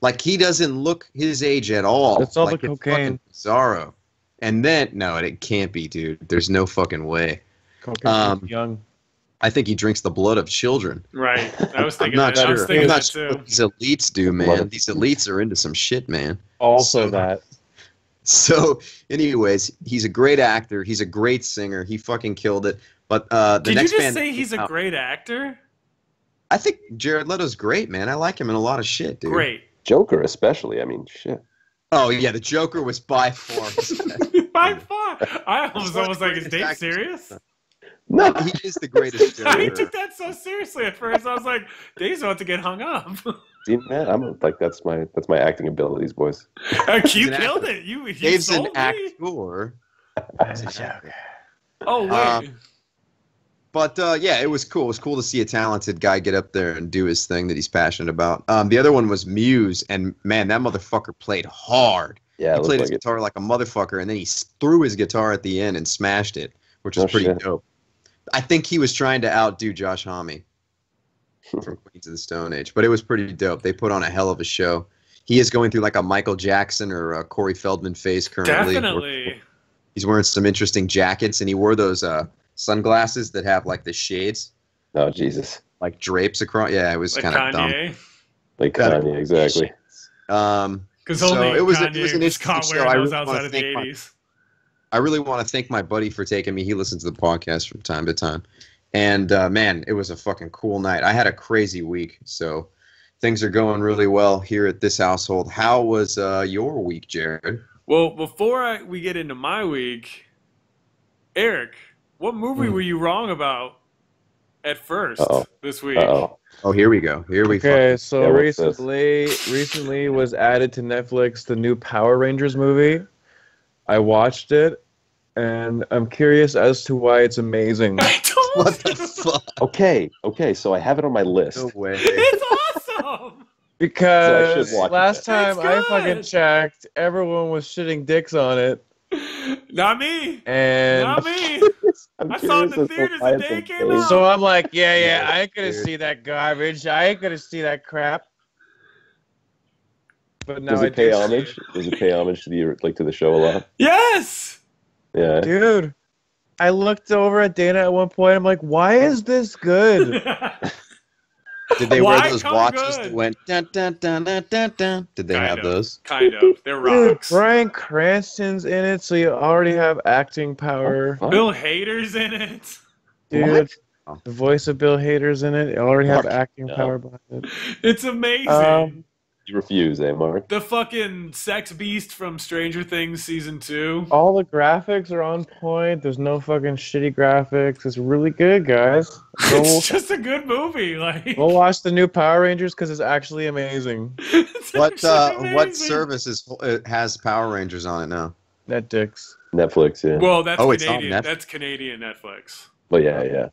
Like he doesn't look his age at all. It's all like the cocaine. Bizarro. And then no, it can't be, dude. There's no fucking way. Cocaine young. I think he drinks the blood of children. Right. I was I'm thinking not that. I was sure. thinking I'm that not sure too. what these elites do, man. These elites are into some shit, man. Also that. So, anyways, he's a great actor. He's a great singer. He fucking killed it. But the Did next you just band say he's a great actor? I think Jared Leto's great, man. I like him in a lot of shit, dude. Great. Joker, especially. I mean, shit. Oh yeah, the Joker was by far. By far. I was almost like, is Dave serious? No. He is the greatest I Joker. took that so seriously at first. I was like, Dave's about to get hung up. See, man, I'm like that's my acting abilities, boys. You He's an killed actor. it. You Dave's sold an me. actor. Oh wait. But yeah, it was cool. It was cool to see a talented guy get up there and do his thing that he's passionate about. The other one was Muse, and man, that motherfucker played hard. Yeah, He it played looked his like it. guitar like a motherfucker, and then he threw his guitar at the end and smashed it, which was Oh, pretty shit. dope. I think he was trying to outdo Josh Homme from Queens of the Stone Age, but it was pretty dope. They put on a hell of a show. He is going through like a Michael Jackson or a Corey Feldman phase currently. Definitely. He's wearing some interesting jackets, and he wore those sunglasses that have like the shades, Oh Jesus, like drapes across. Yeah, it was Like kind of dumb. Kanye. like Gotta- Kanye, exactly. Because So only it was an Kanye was interesting caught show. wearing I those really wanna outside of the thank my- 80s. I really want to thank my buddy for taking me. He listens to the podcast from time to time. And man, it was a fucking cool night. I had a crazy week, so things are going really well here at this household. How was your week, Jared? Well, before we get into my week, Eric, what movie were you wrong about at first this week? Uh-oh. Oh, here we go. Here we Okay, so Yeah, what's this? recently was added to Netflix the new Power Rangers movie. I watched it, and I'm curious as to why it's amazing. I told What the you. fuck? Okay, so I have it on my list. No way. It's awesome. Because So I should watch last it. time It's I fucking good. checked, everyone was shitting dicks on it, Not me. and Not me. I'm I saw it in the curious as to theaters why the it's day it came okay. out. so I'm like, yeah, I ain't gonna Dude. see that garbage. I ain't gonna see that crap. But now Does I it pay do. homage? Does it pay homage to the show a lot? Yes. Yeah. Dude, I looked over at Dana at one point. I'm like, why is this good? Did they Why wear those come watches good? that went dun dun dun dun dun dun? Did they Kind have of. those? Kind of. They're Dude, rocks. Bryan Cranston's in it, so you already have acting power. Huh? Bill Hader's in it. Dude, What? the voice of Bill Hader's in it. You already have Fuck. acting No. power behind it. It's amazing. You refuse, eh, Mark? The fucking sex beast from Stranger Things season 2. All the graphics are on point. There's no fucking shitty graphics. It's really good, guys. Go, It's just a good movie. Like, go watch the new Power Rangers because it's actually amazing. it's What actually what amazing. service has Power Rangers on it now? Net dicks. Netflix, yeah. Well, that's Oh, it's on Canadian. Netflix. That's Canadian Netflix. But yeah.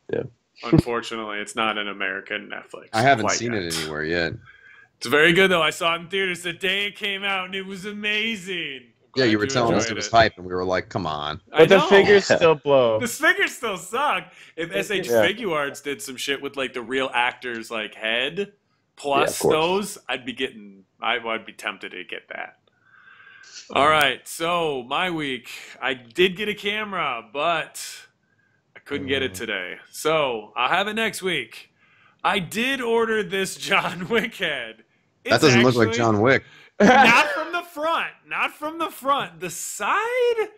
Unfortunately, it's not an American Netflix. I haven't quite seen yet. it anywhere yet. It's very good though. I saw it in theaters the day it came out, and it was amazing. Yeah, Glad you were telling us enjoyed it was hype, and we were like, "Come on." I But the know. figures still blow. The figures still suck. If SH Yeah. Figuarts did some shit with like the real actors like head Yeah, plus of course. those, I'd be tempted to get that. All right, so my week, I did get a camera, but I couldn't get it today. So I'll have it next week. I did order this John Wick head. That It's doesn't look like actually- John Wick. Not from the front. Not from the front. The side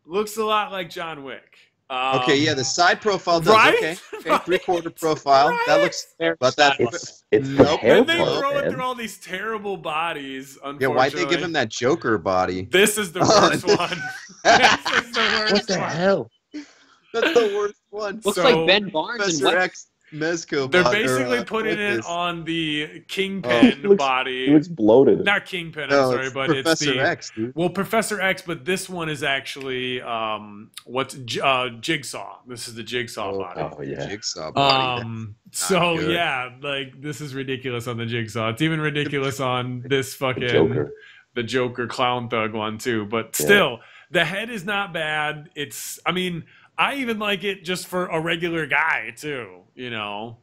looks a lot like John Wick. Okay, yeah, the side profile does. right? Okay, Right? 3/4 profile. That Right? looks. But that. It's the Nope. hair And they part, throw it man. through all these terrible bodies. Yeah, Unfortunately, why'd they give him that Joker body? This is the Oh, worst one. This is the worst What the one. hell? That's the worst one. Looks So, like Ben Barnes and Professor what? X Mezco. They're body, or, basically putting it Olympus. on the Kingpin looks- body. He looks bloated. Not Kingpin, I'm No, sorry, it's but it's Professor the X, dude. well, Professor X. But this one is actually Jigsaw. This is the Jigsaw body. Oh yeah. Jigsaw body. So good. yeah, like this is ridiculous on the Jigsaw. It's even ridiculous on this fucking Joker. the Joker Clown Thug one too. But Yeah. still, the head is not bad. I mean, I even like it just for a regular guy too, you know.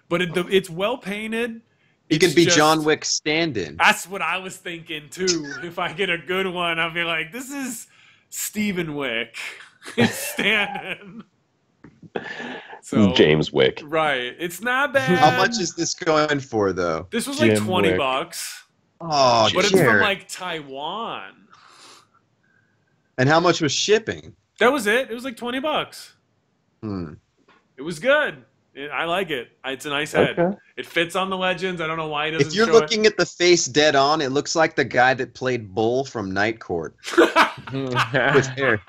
But it's well painted. He It's could be just- John Wick stand-in. That's what I was thinking too. If I get a good one, I'll be like, this is Stephen Wick standing. So James Wick. right, it's not bad. How much is this going for, though? This was like Jim $20, Wick. Oh, but it's from Jared. like Taiwan. And how much was shipping? That was it. It was like $20. Hmm. It was good. I like it. It's a nice head. Okay. It fits on the Legends. I don't know why he doesn't If you're show looking at the face dead on, it looks like the guy that played Bull from Night Court with hair.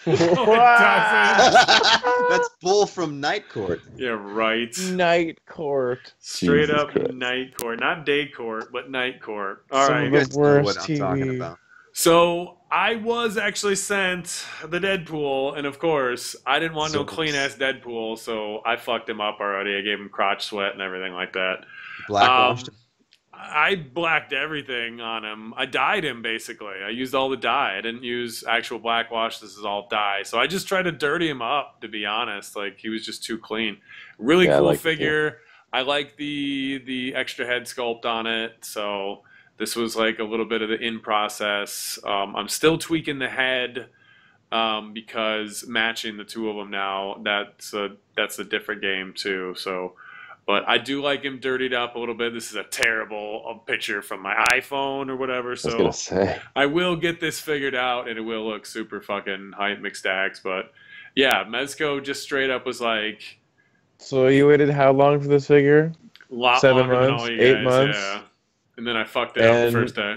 No, it doesn't. That's Bull from Night Court. Yeah, right. Night Court. Straight Jesus up Christ. night court. Not day court, but night court. All Some right. of You the guys know what worst I'm talking TV. about. So I was actually sent the Deadpool, and of course, I didn't want no So- clean ass Deadpool, so I fucked him up already. I gave him crotch sweat and everything like that. Blackwashed. I blacked everything on him. I dyed him basically. I used all the dye. I didn't use actual blackwash. This is all dye. So I just tried to dirty him up, to be honest. Like he was just too clean. Really Yeah, I cool like it, figure. I like the extra head sculpt on it. So this was like a little bit of the in process. I'm still tweaking the head because matching the two of them now, that's a different game too. So. But I do like him dirtied up a little bit. This is a terrible picture from my iPhone or whatever. I was So gonna say. I will get this figured out, and it will look super fucking hype McStacks. But yeah, Mezco just straight up was like So you waited how long for this figure? a lot 7 longer than months? all you 8 guys. months? Yeah. And then I fucked it up the And- first day.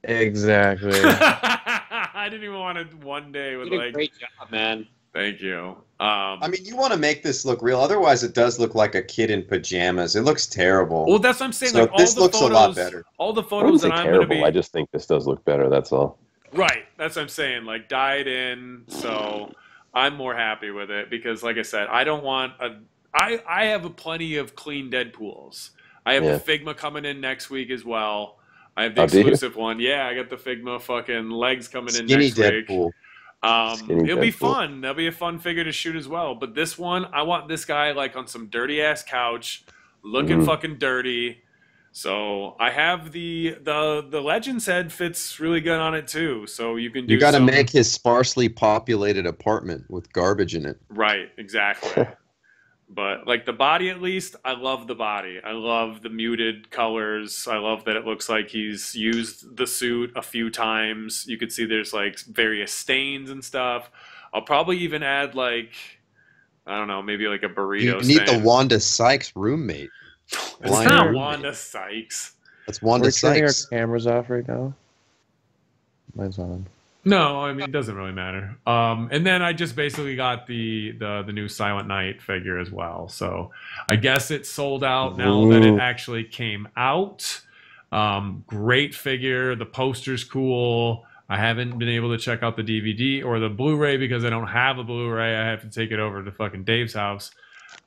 Exactly. I didn't even want it one day with You did a like. great job, man. Thank you. I mean, you want to make this look real. Otherwise, it does look like a kid in pajamas. It looks terrible. Well, that's what I'm saying. So Like all this the looks a photos, lot better. all the I photos wouldn't say that I'm going to terrible. be. I just think this does look better. That's all. Right. That's what I'm saying. Like dyed in, so I'm more happy with it because, like I said, I don't want a. I have plenty of clean Deadpools. I have Yeah. the Figma coming in next week as well. I have the Oh, do you? exclusive one. Yeah, I got the Figma fucking legs coming in Skinny next week. Deadpool. Skinny It'll be Deadpool. fun. That'll be a fun figure to shoot as well. But this one, I want this guy like on some dirty ass couch, looking Mhm. fucking dirty. So I have the Legends head fits really good on it too. So you can do. You got to some- make his sparsely populated apartment with garbage in it. right, exactly. But like the body, at least, I love the body. I love the muted colors. I love that it looks like he's used the suit a few times. You could see there's like various stains and stuff. I'll probably even add like, I don't know, maybe like a burrito You need the stain. Wanda Sykes roommate. It's blind not roommate. Wanda Sykes. That's Wanda We're turning our Sykes. cameras off right now. Mine's on. No, I mean, it doesn't really matter. And then I just basically got the new Silent Night figure as well. So I guess it's sold out now that it Ooh. actually came out. Great figure. The poster's cool. I haven't been able to check out the DVD or the Blu-ray because I don't have a Blu-ray. I have to take it over to fucking Dave's house.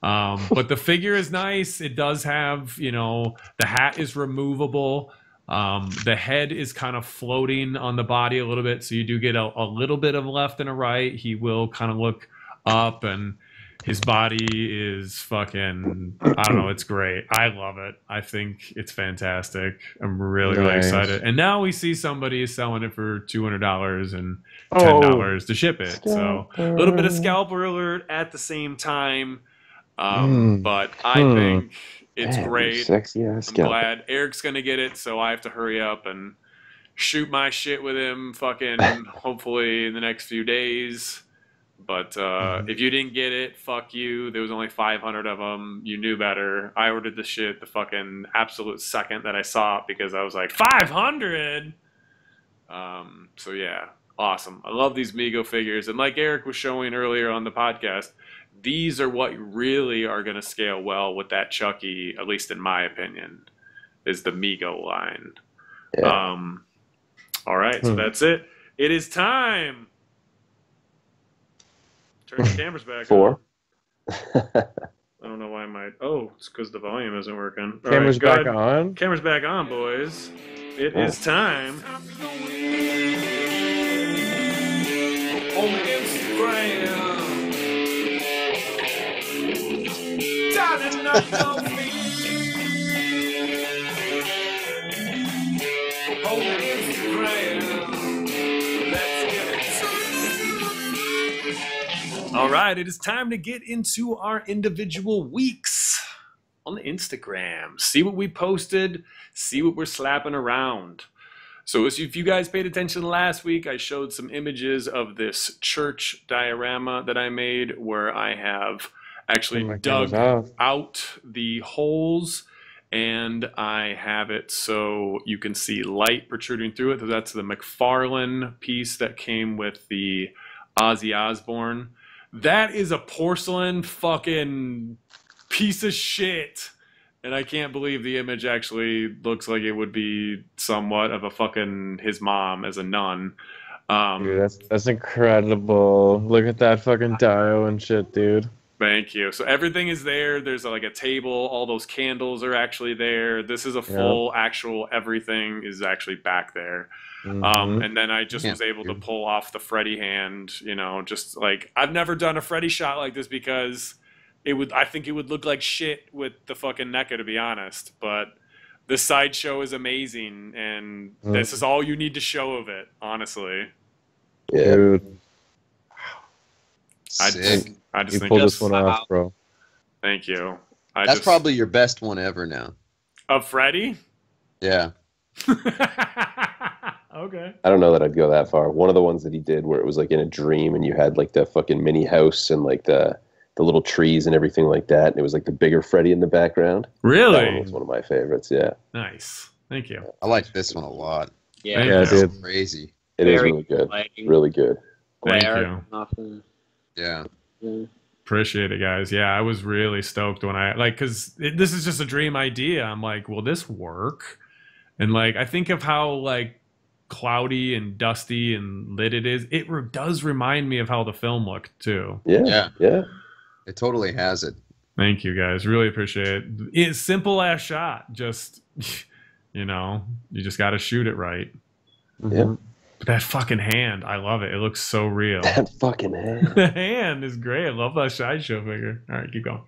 But the figure is nice. It does have, the hat is removable. The head is kind of floating on the body a little bit, so you do get a little bit of left and a right. He will kind of look up, and his body is fucking, I don't know, it's great. I love it. I think it's fantastic. I'm really, really Nice. excited. And now we see somebody selling it for $200 and $10 to ship it. So a little bit of scalper alert at the same time. But I think it's Man, great. Sexy ass I'm scalper. glad Eric's gonna get it, so I have to hurry up and shoot my shit with him fucking hopefully in the next few days. But if you didn't get it, fuck you. There was only 500 of them. You knew better. I ordered the shit the fucking absolute second that I saw it because I was like, 500? So yeah, awesome. I love these Mego figures. And like Eric was showing earlier on the podcast, these are what really are going to scale well with that Chucky, at least in my opinion, is the Mego line. Yeah. All right, so that's it. It is time. Turn the cameras back 4. on. I don't know why my... Oh, it's because the volume isn't working. All Cameras right, go back ahead. on. Cameras back on, boys. It is time. On the Instagram. Darling, I know me. On the Instagram. Let's get it. All right, it is time to get into our individual weeks on the Instagram. See what we posted, see what we're slapping around. So if you guys paid attention last week, I showed some images of this church diorama that I made where I have actually Turn my dug cameras off. out the holes and I have it so you can see light protruding through it. That's the McFarlane piece that came with the Ozzy Osbourne. That is a porcelain fucking piece of shit. And I can't believe the image actually looks like it would be somewhat of a fucking his mom as a nun. Dude, that's incredible. Look at that fucking dio and shit, dude. Thank you. So everything is there. There's like a table. All those candles are actually there. This is a full actual everything is actually back there. And then I just was able to pull off the Freddy hand, just like I've never done a Freddy shot like this because I think it would look like shit with the fucking NECA, to be honest. But the sideshow is amazing, and this is all you need to show of it, honestly. Yeah. Dude, I Sick. just you think pulled that's, this one off, bro. thank you. That's probably your best one ever now. of Freddy. Yeah. Okay. I don't know that I'd go that far. One of the ones that he did where it was like in a dream and you had like the fucking mini house and like the little trees and everything like that. And it was like the bigger Freddy in the background. That one Really? was one of my favorites. Yeah. Nice. Thank you. I like this one a lot. Yeah, Thank Yeah, you. dude. Crazy. It is Very really good. lighting, Really good. Thank glare, you. nothing. Yeah. Yeah. Appreciate it, guys. Yeah, I was really stoked when because this is just a dream idea. I'm like, will this work? And like, I think of how like cloudy and dusty and lit it is. It does remind me of how the film looked too. Yeah. Yeah. Yeah. It totally has it. Thank you, guys. Really appreciate it. It's simple ass shot. Just you just got to shoot it right. Yeah. But that fucking hand, I love it. It looks so real. That fucking hand. The hand is great. I love that sideshow figure. All right, keep going.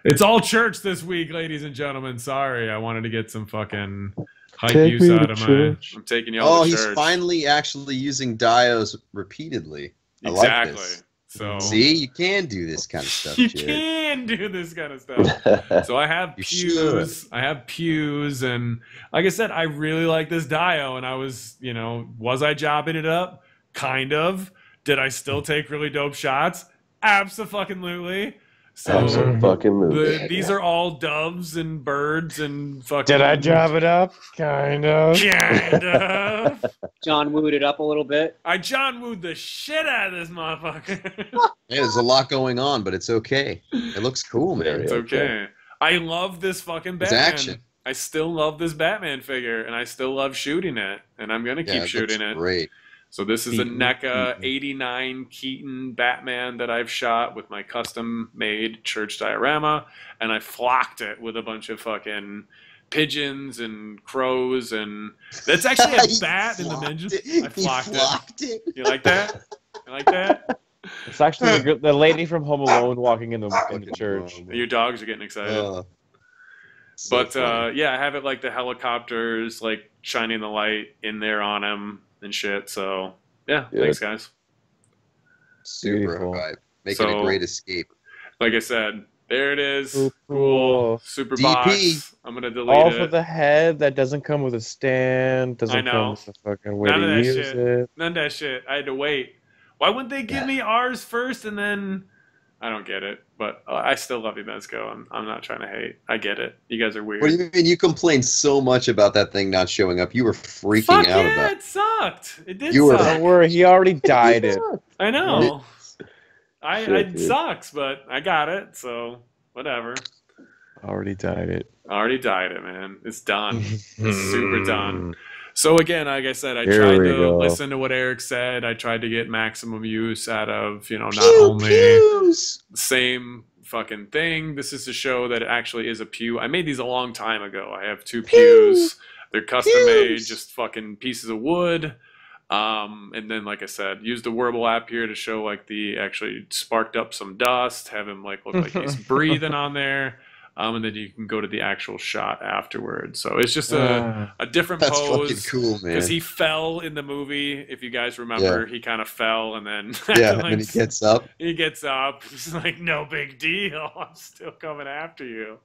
It's all church this week, ladies and gentlemen. Sorry, I wanted to get some fucking hype Take use me out to of my. church. I'm taking y'all Oh, to he's church. finally actually using dios repeatedly. I Exactly. like this. So See, you can do this kind of stuff, you Jared. can do this kind of stuff. So I have You pews. I have pews, and like I said, I really like this dio. And I was, was I jobbing it up? Kind of. Did I still take really dope shots? Abso-fucking-lutely. So Awesome fucking movie. these are all doves and birds and fucking. Did I drive it up? Kind of. Kind of. John wooed it up a little bit. I John wooed the shit out of this motherfucker. Yeah, there's a lot going on, but it's okay. It looks cool, man. It's okay. I love this fucking It's Batman. action. I still love this Batman figure, and I still love shooting it, and I'm gonna keep shooting it. Great. So this is a Keaton. NECA 89 Keaton Batman that I've shot with my custom-made church diorama, and I flocked it with a bunch of fucking pigeons and crows, and that's actually a bat in the ninjas. I flocked it. You like that? You like that? It's actually the lady from Home Alone walking in the church. Your dogs are getting excited. So But funny. yeah, I have it like the helicopters, like shining the light in there on him and shit. So yeah, Good. thanks guys. super Beautiful. vibe. Make it a So- great escape. Like I said, there it is. Cool. Cool. Super DP. box. I'm gonna delete All it. for the head that doesn't come with a stand, I doesn't know. come with a fucking way None to of that use shit. it. None of that shit. I had to wait. Why wouldn't they give me ours first and then? I don't get it. But I still love you, Mezco. I'm not trying to hate. I get it. You guys are weird. What do you mean? You complained so much about that thing not showing up. You were freaking Fuck out yeah, about it. it sucked. It did You were- suck. Don't worry, he already dyed it. I know. Shit, It dude. sucks, but I got it, so whatever. Already dyed it. I already dyed it, man. It's done. It's super done. So again, like I said, I Here tried we to go. listen to what Eric said. I tried to get maximum use out of, not Pew, only pews. the same fucking thing. This is to show that it actually is a pew. I made these a long time ago. I have 2 pews. They're custom made, Pews. just fucking pieces of wood. And then, like I said, use the Wordle app here to show like the actually sparked up some dust, have him like look like he's breathing on there. And then you can go to the actual shot afterwards. So it's just a different That's fucking pose. cool, man. Because he fell in the movie, if you guys remember, he kind of fell and then Yeah, like, and he gets up. he gets up. He's like, no big deal. I'm still coming after you.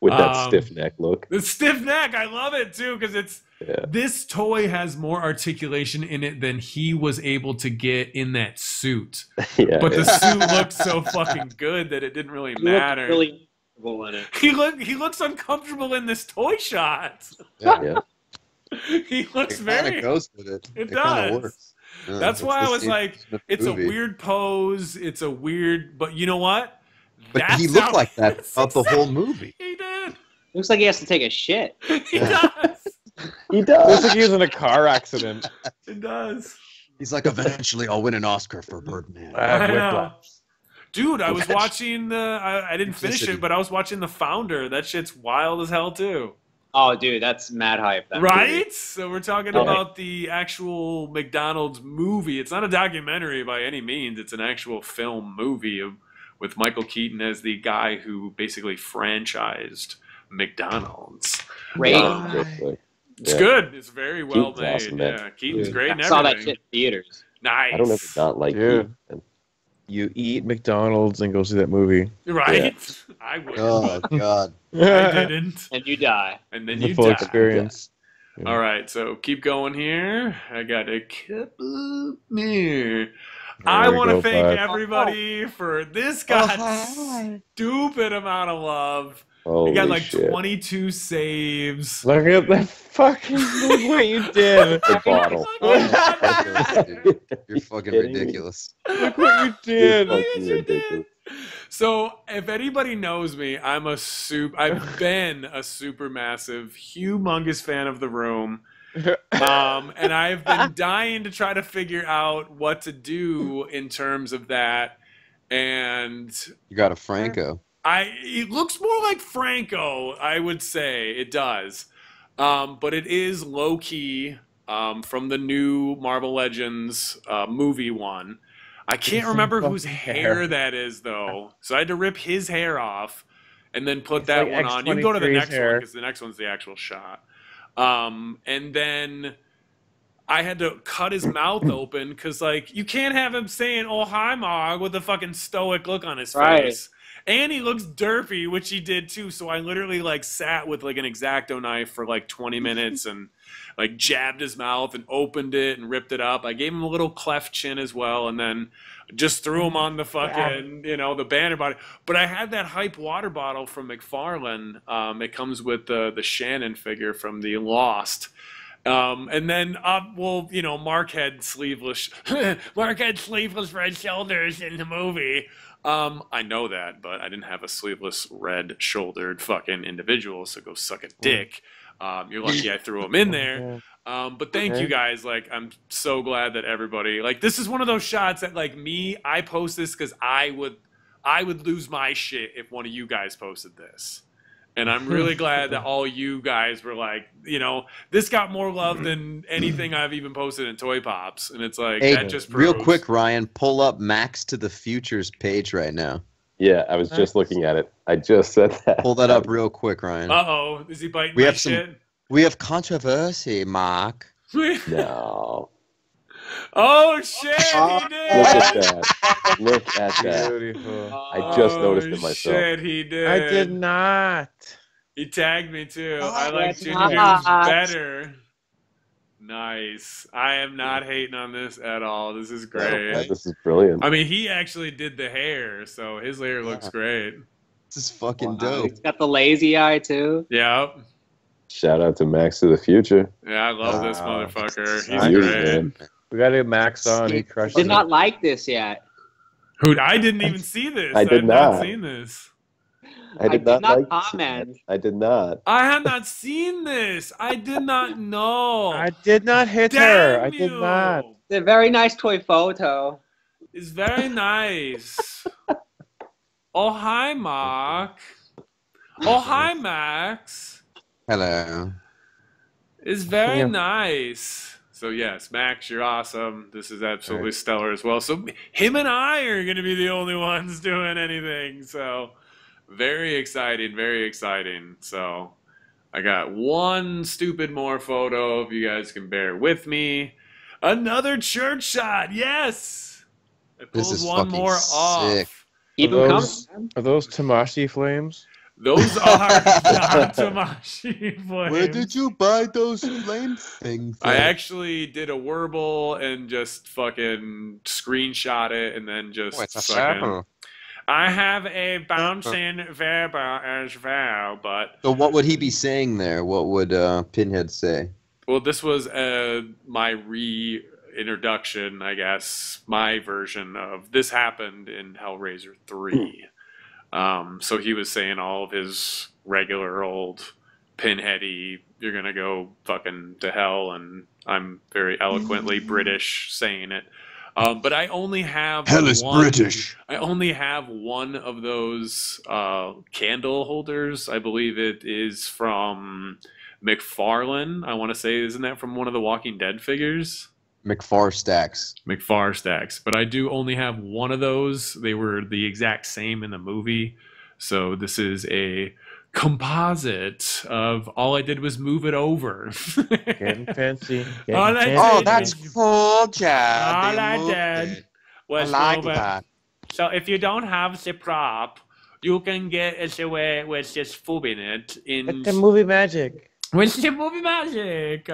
With that stiff neck look. The stiff neck, I love it too, because it's Yeah. this toy has more articulation in it than he was able to get in that suit. Yeah. But the suit looked so fucking good that it didn't really You look matter. really comfortable in it. He looks uncomfortable in this toy shot. Yeah. He looks It kind very. of goes with it. It kind does. of works. Yeah, That's it's why the I was same like, as the it's a movie. weird pose. It's a weird, but you know what? But That's he looked how- like that that's throughout the whole exactly- movie. He did. Looks like he has to take a shit. He does. He Looks does. like he was in a car accident. It does. He's like, eventually I'll win an Oscar for Birdman. I know. Whiplash. Dude, I was watching I didn't finish Complicity. it, but I was watching The Founder. That shit's wild as hell too. Oh, dude, that's mad hype. That Right? movie. So we're talking Yeah. about the actual McDonald's movie. It's not a documentary by any means. It's an actual film movie with Michael Keaton as the guy who basically franchised McDonald's. Great. Really. It's Yeah. good. It's very well Keaton's made. awesome, man. Yeah, Keaton's Dude, great I and saw that everything. shit in theaters. Nice. I don't ever not like Dude. Keaton. You eat McDonald's and go see that movie. Right? I would. Oh God! I didn't. And you die. And then The you full die. experience. All right, so keep going here. I got a couple more. I we want to go, thank bud. everybody for this got stupid amount of love. Holy We got like shit. 22 saves. Look at the fucking look what you did. The bottle. Dude, you're fucking Kidding me? ridiculous. Look what you did. You're fucking ridiculous. So, if anybody knows me, I've been a super massive, humongous fan of The Room. And I've been dying to try to figure out what to do in terms of that. And You got a Franco. it looks more like Franco, I would say. It does. But it is low key from the new Marvel Legends movie one. I can't remember whose hair that is, though. So I had to rip his hair off and then put It's that like one on. You can go to the X-23's next one hair. because the next one's the actual shot. And then I had to cut his mouth open because, like, you can't have him saying, "Oh, hi, Mog," with a fucking stoic look on his Right. face. And he looks derpy, which he did too. So I literally like sat with like an X-Acto knife for like 20 minutes and like jabbed his mouth and opened it and ripped it up. I gave him a little cleft chin as well, and then just threw him on the fucking, the banner body. But I had that hype water bottle from McFarlane. It comes with the Shannon figure from the Lost. And then, Mark had sleeveless red shoulders in the movie. I know that, but I didn't have a sleeveless red-shouldered fucking individual, so go suck a dick. You're lucky I threw him in there. But thank you guys. Like, I'm so glad that everybody, like, this is one of those shots that, like, I post this because I would lose my shit if one of you guys posted this. And I'm really glad that all you guys were like, this got more love than anything I've even posted in Toy Pops. And it's like, that just proves. Real quick, Ryan, pull up Max to the Futures page right now. Yeah, I was just looking at it. I just said that. Pull that up real quick, Ryan. Uh-oh, is he biting my shit? We have controversy, Mark. No. Oh, shit, he did! Look at that. Look at that. Beautiful. I just noticed it myself. Shit, he did. I did not. He tagged me, too. I like Ginger not. better. Nice. I am not hating on this at all. This is great. Yeah, this is brilliant. I mean, he actually did the hair, so his hair looks great. This is fucking dope. He's got the lazy eye, too. Yep. Shout out to Max to the Future. Yeah, I love this motherfucker. He's Nice, great. man. We got to get Max on. He crushed Did it. not like this yet. Who? I didn't even see this. I did I've not not. seen this. I did not like comment. I did not. I have not seen this. I did not know. I did not hit Damn her. I did you. not. It's a very nice toy photo. It's very nice. Oh, hi, Mark. Oh, hi, Max. Hello. It's very Yeah. nice. So, yes, Max, you're awesome. This is absolutely stellar as well. So, him and I are going to be the only ones doing anything. So, very exciting, very exciting. So, I got one stupid more photo, if you guys can bear with me. Another church shot, yes! I This pulled is one fucking more sick. off. Keep Are him those- coming. Are those Tamashi flames? Those are not Tamashi flames. Where did you buy those flame things? I actually did a Wurble and just fucking screenshot it and then just fucking... I have a bouncing Weber as well, but... So what would he be saying there? What would Pinhead say? Well, this was my reintroduction, I guess, my version of this happened in Hellraiser 3. So he was saying all of his regular old Pinheady, you're going to go fucking to hell, and I'm very eloquently British saying it. But I only have British. I only have one of those candle holders. I believe it is from McFarlane. I want to say, isn't that from one of the Walking Dead figures? McFarstacks. But I do only have one of those. They were the exact same in the movie. So this is a composite of all I did was move it over. Getting fancy. All I Getting did- Oh, Fancy. that's cool, Chad. All They I moved did it. was I like move it. that. So if you don't have the prop, you can get it away with just foobing it in It's the movie magic. with the movie magic.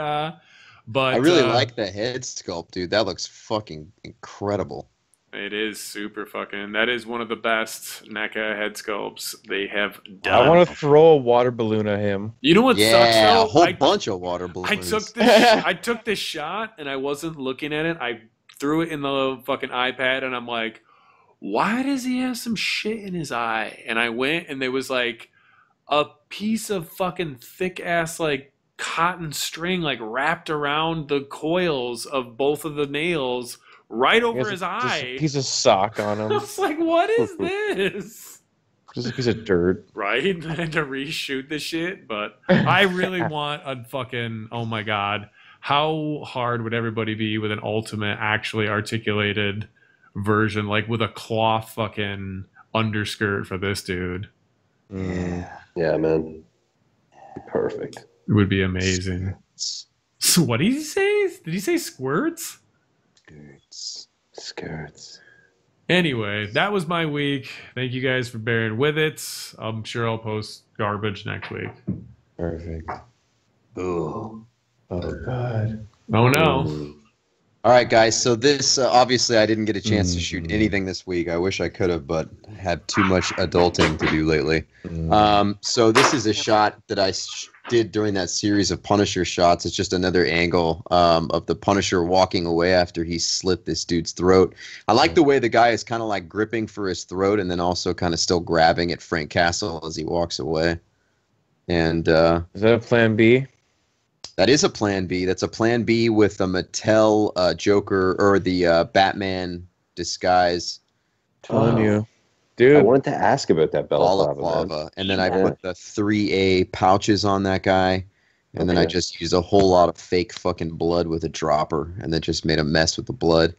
But I really like the head sculpt, dude. That looks fucking incredible. it is super fucking. That is one of the best NECA head sculpts they have I done. want to throw a water balloon at him. You know what sucks Yeah, though? a whole bunch of water I balloons. took this shot and I wasn't looking at it. I threw it in the fucking iPad and I'm like, why does he have some shit in his eye? And I went and there was like a piece of fucking thick ass like cotton string like wrapped around the coils of both of the nails right over his Just a eye. piece of sock on I him. was like, what is this? Just a piece of dirt. Right? I had to reshoot the shit, but I really want a fucking, oh my god, how hard would everybody be with an ultimate actually articulated version, like with a cloth fucking underskirt for this dude? Yeah, man. Perfect. It would be amazing. So what did he say? Did he say squirts? Skirts. Anyway, that was my week. Thank you guys for bearing with it. I'm sure I'll post garbage next week. Perfect. Ooh. Oh God. Oh no. All right, guys. So this obviously I didn't get a chance to shoot anything this week. I wish I could have, but had too much adulting to do lately. So this is a shot that I did during that series of Punisher shots. It's just another angle of the Punisher walking away after he slit this dude's throat. I like the way the guy is kind of like gripping for his throat and then also kind of still grabbing at Frank Castle as he walks away. And Is that a plan B? that is a plan B. That's a plan B with a Mattel Joker or the Batman disguise. Telling you, I dude. wanted to ask about that balaclava, Balaclava. man. And then I Yeah. put the 3A pouches on that guy. And then I Okay. just used a whole lot of fake fucking blood with a dropper. And then just made a mess with the blood.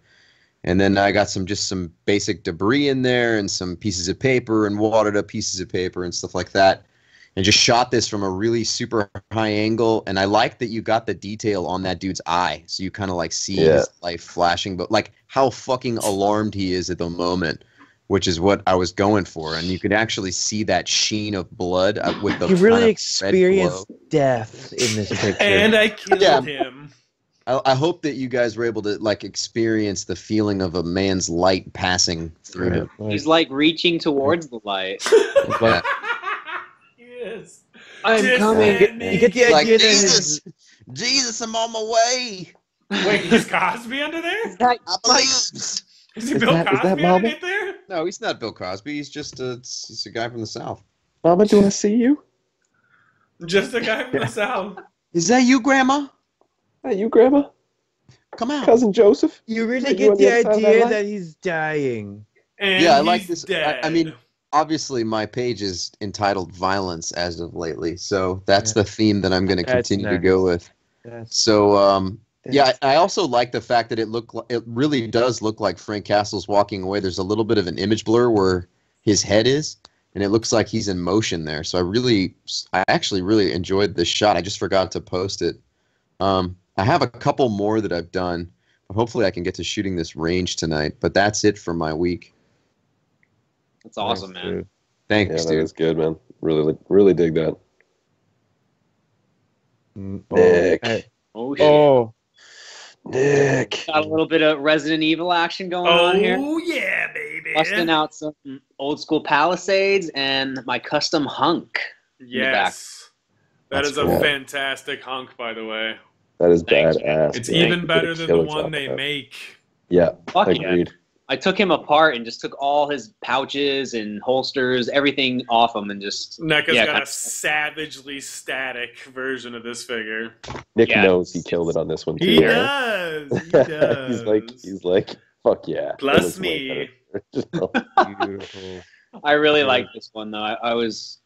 And then I got some basic debris in there and some pieces of paper and watered up pieces of paper and stuff like that. And just shot this from a really super high angle. And I like that you got the detail on that dude's eye. So you kind of like see his life flashing, but like how fucking alarmed he is at the moment, which is what I was going for. And you could actually see that sheen of blood with the You really kind of red experienced glow. death in this picture. And I killed Yeah. him. I hope that you guys were able to like experience the feeling of a man's light passing through him. He's like reaching towards the light. Like, Yes. I'm Just coming. let me- you get the Like, idea that Jesus, Jesus, I'm on my way. Wait, is Cosby under there? I believe. Is he Is Bill that Cosby Mama? underneath there? No, he's not Bill Cosby. He's just he's a guy from the South. Mama, do I see you? Just a guy from the South. Is that you, Grandma? Hey, you, Grandma? Come out. Cousin Joseph? you really You get on the the other side of that idea line? that he's dying. And Yeah, I like he's this. Dead. I mean, obviously, my page is entitled "Violence" as of lately, so that's Yeah. the theme that I'm going to That's continue to next. go with. That's, So, yeah, I also like the fact that it really does look like Frank Castle's walking away. There's a little bit of an image blur where his head is, and it looks like he's in motion there. So I actually really enjoyed this shot. I just forgot to post it. I have a couple more that I've done. Hopefully, I can get to shooting this range tonight. But that's it for my week. That's awesome, nice, man. dude. Thanks, Yeah, that dude. is good, man. Really dig that. Nick. Nick. Oh shit. Oh, Nick. Got a little bit of Resident Evil action going on here. Oh, yeah, baby. Busting out some old school Palisades and my custom hunk. Yes. That That's is a cool. fantastic hunk, by the way. That is Thanks, badass. It's man. even You better did a than the killer one job they with that. make. Yeah, Fuck yeah. agreed. I took him apart and just took all his pouches and holsters, everything off him, and just NECA's Yeah, got kinda- a savagely static version of this figure. Nick Yeah. knows he killed it on this one too. He right? does. He does. he's like, fuck yeah. That Bless looks way me. better. Just- beautiful. I really like this one though. I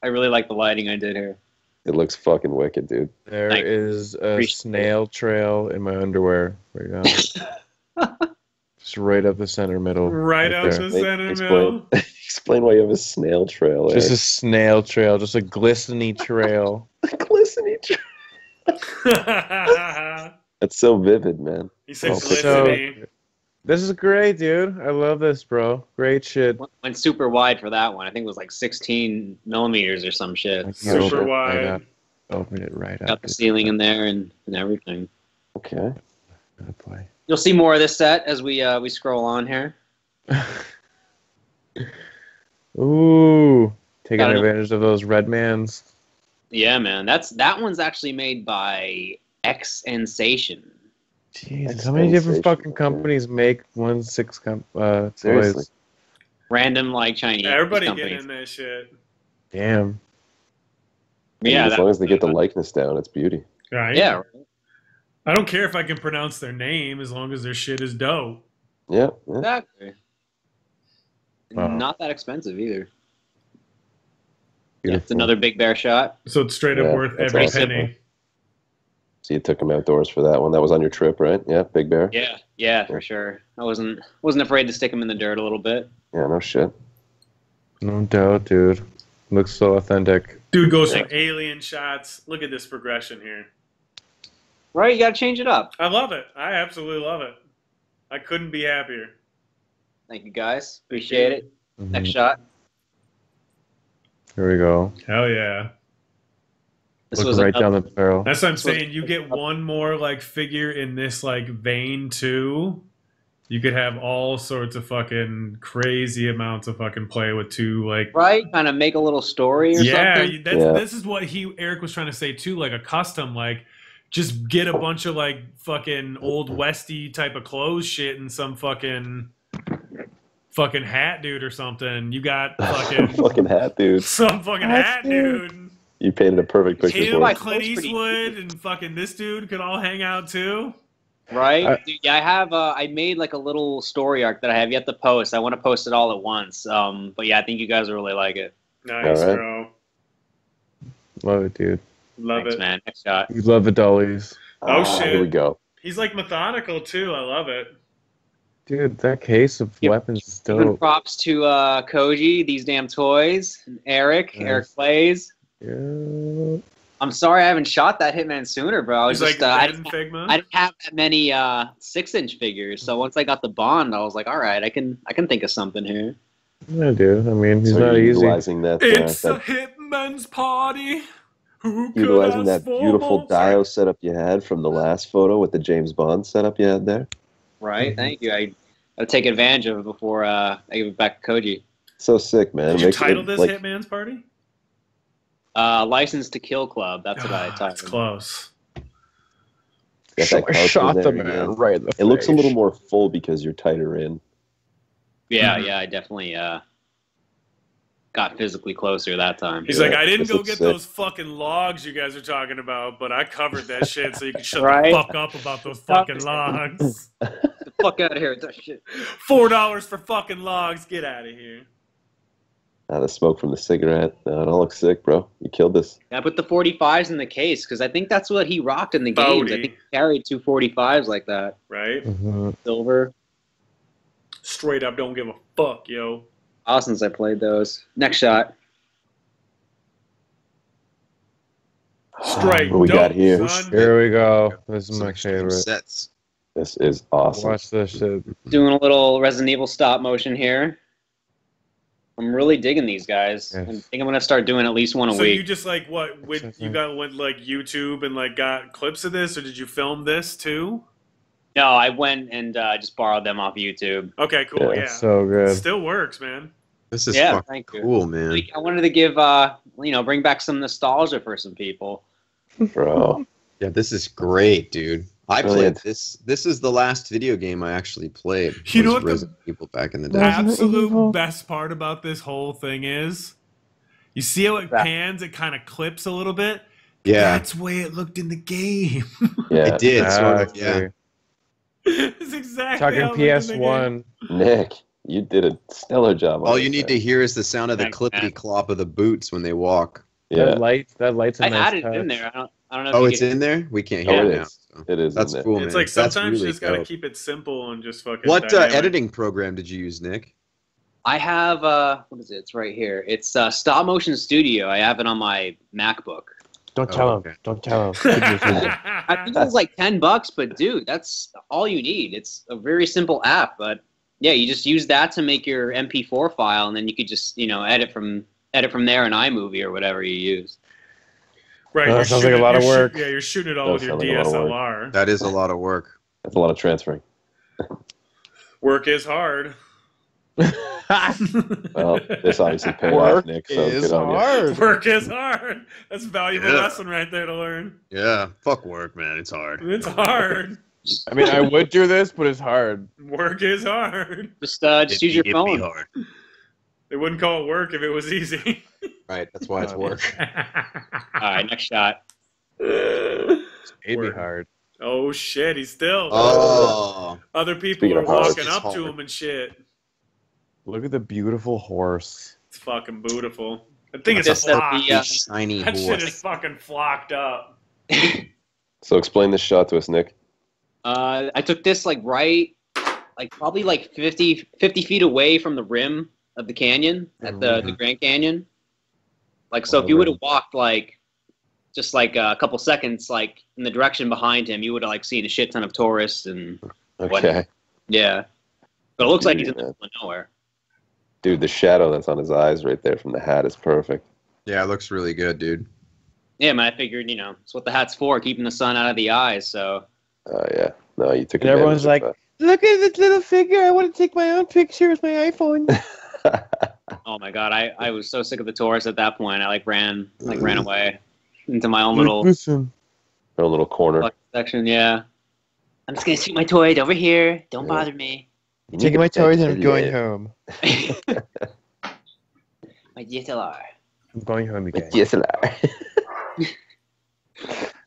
really like the lighting I did here. it looks fucking wicked, dude. There Thank you. is a Appreciate snail trail in my underwear right now. Just right up the center middle. Right out there. the center Explain, middle. explain why you have a snail trail. Just a Eric. snail trail, just a glistening trail. glistening trail. That's so vivid, man. He said Oh, glistening. This is great, dude. I love this, bro. Great shit. Went super wide for that one. I think it was like 16 millimeters or some shit. Like, Super open it right wide. up. Open it right Got up. the ceiling in there and everything. Okay. Good boy. You'll see more of this set as we scroll on here. Ooh, taking Got it. advantage of those red mans. Yeah, man. That one's actually made by X Sensation. Jeez, That's how many different sensational, fucking companies make 1/6 Seriously. toys? Random like Chinese Everybody companies. getting in that shit. Damn. Yeah, as long as they get the likeness down, it's beauty. Right? yeah. I don't care if I can pronounce their name as long as their shit is dope. Yeah. yeah. Exactly. Wow. Not that expensive either. Beautiful. It's another Big Bear shot. So it's straight up Yeah, worth that's every awesome. penny. So you took him outdoors for that one. That was on your trip, right? Yeah, Big Bear. Yeah, for sure. I wasn't afraid to stick him in the dirt a little bit. Yeah, no shit. No doubt, dude. Looks so authentic. Dude goes from alien shots. Look at this progression here. Right, you gotta change it up. I love it. I absolutely love it. I couldn't be happier. Thank you, guys. Appreciate it. Mhm. Next shot. Here we go. Hell yeah. This Looking was right another- down the barrel. That's what I'm This was- saying. You get one more like figure in this like vein too. You could have all sorts of fucking crazy amounts of fucking play with two like right. Kind of make a little story or something. This is what Eric was trying to say too, like a custom, like just get a bunch of like fucking old westy type of clothes shit and some fucking hat dude or something. You got fucking Fucking hat, dude. some fucking hat dude. You painted a perfect picture Him, for it. Clint That's pretty Eastwood, and fucking this dude could all hang out too. Right? Dude, yeah, I have. I made like a little story arc that I have yet to post. I want to post it all at once. But yeah, I think you guys will really like it. Nice, All right. bro. Love it, dude. Love Thanks, it. man. Next shot. You love the dollies. Oh, shit. Here we go. He's like methodical too. I love it. Dude, that case of Yep. weapons is Giving dope. props to Koji, these damn toys, and Eric Nice. Plays. Yeah. I'm sorry I haven't shot that Hitman sooner, bro. I was He's just like I Ben didn't, Figma. I didn't have that many 6-inch figures. So once I got the Bond, I was like, all right, I can think of something here. Yeah, dude. I mean, he's So not you're easy. utilizing that, It's a that hitman's party. Who could utilizing ask that for beautiful more? dio setup you had from the last photo with the James Bond setup you had there. Right? Mhm. Thank you. I gotta take advantage of it before I give it back to Koji. So sick, man. Did It you makes it, title this like, Hitman's Party? License to Kill Club. That's what I It's titled. close. got that couch Shot in the there man again. right in the It looks a face. little more full because you're tighter in. Yeah, Mhm. yeah. I definitely got physically closer that time. He's Yeah, like, I didn't this go looks get sick. those fucking logs you guys are talking about, but I covered that shit so you can shut Right? the fuck up about those fucking logs. Get the fuck out of here with that shit. $4 for fucking logs. Get out of here. The smoke from the cigarette. It all looks sick, bro. You killed this. I put the 45s in the case because I think that's what he rocked in the games. I Bodie. think he carried 2 45s like that. Right? Mhm. Silver. Straight up, don't give a fuck, yo. All since I played those. Next shot. Straight. What we got dope, here? son. Here we go. This is Some my extreme favorite. sets. This is awesome. Watch this shit. Doing a little Resident Evil stop motion here. I'm really digging these guys. Yes. I think I'm gonna start doing at least one a So week. you just like what? You went like YouTube and like got clips of this, or did you film this too? No, I went and just borrowed them off YouTube. Okay, cool. Yeah, Yeah, So good. still works, man. This is Yeah, fucking thank you. cool, man. Like, I wanted to give bring back some nostalgia for some people. Bro. Yeah, this is great, dude. I played Brilliant. this. This is the last video game I actually played. You know was what the- Resident Evil back in the day. Resident Absolute Evil. best part about this whole thing is, you see how it That- pans, it kind of clips a little bit. Yeah, That's the way it looked in the game. Yeah. it did. Sort of, yeah. Exactly. It's exactly Talking how it looked in the game. PS1. Nick, you did a stellar job. on All this, you need man. to hear is the sound of the Thanks, man. clippity clop of the boots when they walk. Yeah. That light's a I nice added it in touch. there. I don't know. If Oh, you it's get- in there. We can't Oh, hear it it now. is. so. It is. That's in there. cool, man. It's like That's sometimes really you just gotta dope. keep it simple and just fucking. What dynamic. editing program did you use, Nick? I have what is it? It's right here. It's Stop Motion Studio. I have it on my MacBook. Don't Oh, tell him. okay. Don't tell him. I think it was like $10, but dude, that's all you need. It's a very simple app, but yeah, you just use that to make your MP4 file, and then you could just edit from there in iMovie or whatever you use. Right, That you're sounds like a lot of you're work. Yeah, you're shooting it all Does with your sound like a lot of DSLR. That is a lot of work. That's a lot of transferring. Work is hard. Well, this obviously paid off, Work Nick. So is good on you. hard. Work is hard. That's a valuable Yeah. lesson right there to learn. Yeah, fuck work, man. It's hard. It's hard. I mean, I would do this, but it's hard. Work is hard. Just use your phone. hard. They wouldn't call it work if it was easy. Right, that's why it's work. All right, next shot. It'd be Work. hard. Oh shit, he's still. Oh, Other people Speaking are of hard, walking it's up to hard. him and shit. Look at the beautiful horse. It's fucking beautiful. I think it's This a is flock. the, shiny That shit horse. is fucking flocked up. So explain this shot to us, Nick. I took this probably 50 feet away from the rim of the canyon at the Grand Canyon. So if you would have walked just a couple seconds in the direction behind him, you would have seen a shit ton of tourists and Okay. yeah. But it looks like he's in Dude, the middle of nowhere. Dude, the shadow that's on his eyes right there from the hat is perfect. Yeah, it looks really good, dude. Yeah, man, I figured, it's what the hat's for, keeping the sun out of the eyes, so. Oh yeah, no, you took. And everyone's advantage like, "Look at this little figure! I want to take my own picture with my iPhone." Oh my god, I was so sick of the tourists at that point. I ran away into my own little Listen, a little corner. section, yeah. I'm just gonna shoot my toys over here. Don't bother me. You taking need my to toys take and I'm going it. home. My DSLR. I'm going home With again. DSLR.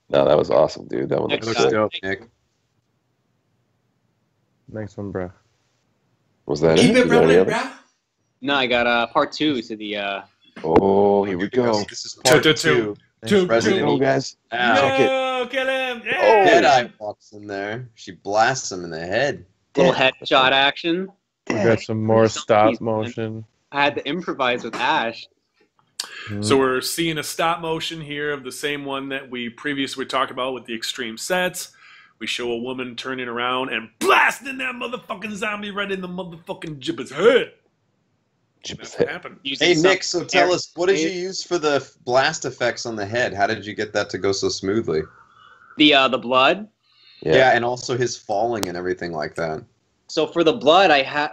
No, that was awesome, dude. That one It looks looks sick. dope, Nick. Next one, bro. Was that Keep it? it You got any rolling, others? bruh. No, I got part 2 to the Oh, here we go. This is part Two. 2. Two. Resident Go, Evil. guys. Ow. Check it. No, kill him. Oh. Yeah. Deadeye walks in there. She blasts him in the head. little Dead. headshot action. We got some more Some stop piece, man. motion. I had to improvise with Ash. So we're seeing a stop motion here of the same one that we previously talked about with the extreme sets. We show a woman turning around and blasting that motherfucking zombie right in the motherfucking Jibba's head. That's what happened. Using Hey, some Nick, so tell air- us, what did you use for the blast effects on the head? How did you get that to go so smoothly? The blood. Yeah, and also his falling and everything like that. So for the blood, I had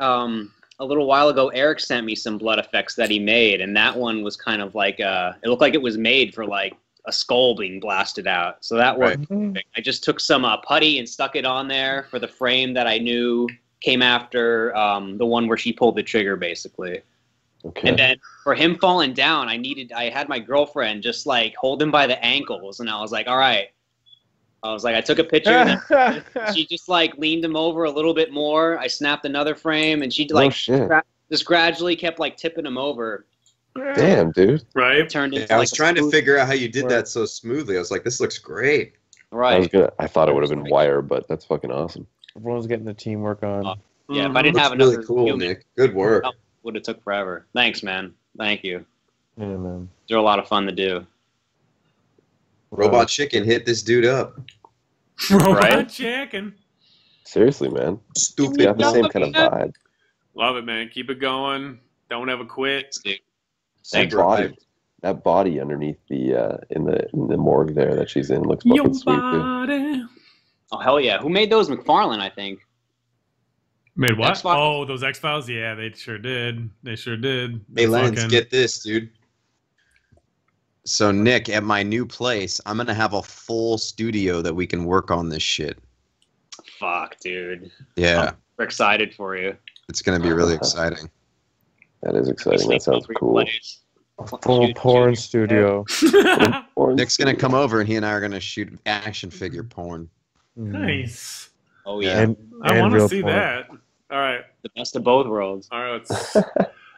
a little while ago. Eric sent me some blood effects that he made, and that one was kind of like it looked like it was made for like a skull being blasted out. So that worked. Perfect. I just took some putty and stuck it on there for the frame that I knew came after the one where she pulled the trigger, basically. Okay. And then for him falling down, I had my girlfriend just like hold him by the ankles, and I was like, all right. I took a picture, and then she just like leaned him over a little bit more. I snapped another frame, and she like shit. just gradually kept like tipping him over. Damn, dude. It turned into I was like, trying to smooth- figure out how you did that so smoothly. I was like, this looks great. Right. I thought it would have been wire, but that's fucking awesome. Everyone's getting the teamwork on. Yeah, if I didn't have Looks really another cool, human, Nick. Good work. would have took forever. Thanks, man. Thank you. Yeah, man. They're a lot of fun to do. Robot Chicken hit this dude up. Robot Right? chicken. Seriously, man. Stupid. It's got the No, same kind of man. vibe. Love it, man. Keep it going. Don't ever quit. Dude. That Thanks. body, that body underneath the in the morgue there that she's in looks fucking Your sweet too. body. Oh hell yeah! Who made those? McFarlane, I think. Made what? X-Files? Oh, those X-Files? Yeah, they sure did. They sure did. Hey, Lance, Fucking- get this, dude. So, Nick, at my new place, I'm going to have a full studio that we can work on this shit. Fuck, dude. Yeah, We're excited for you. it's going to be really exciting. That is exciting. That sounds cool. Plays. Full Shoot, porn shoot. studio. Nick's going to come over and he and I are going to shoot action figure porn. Nice. Oh yeah, And, I and want to real see porn. that. All right. the best of both worlds. All right.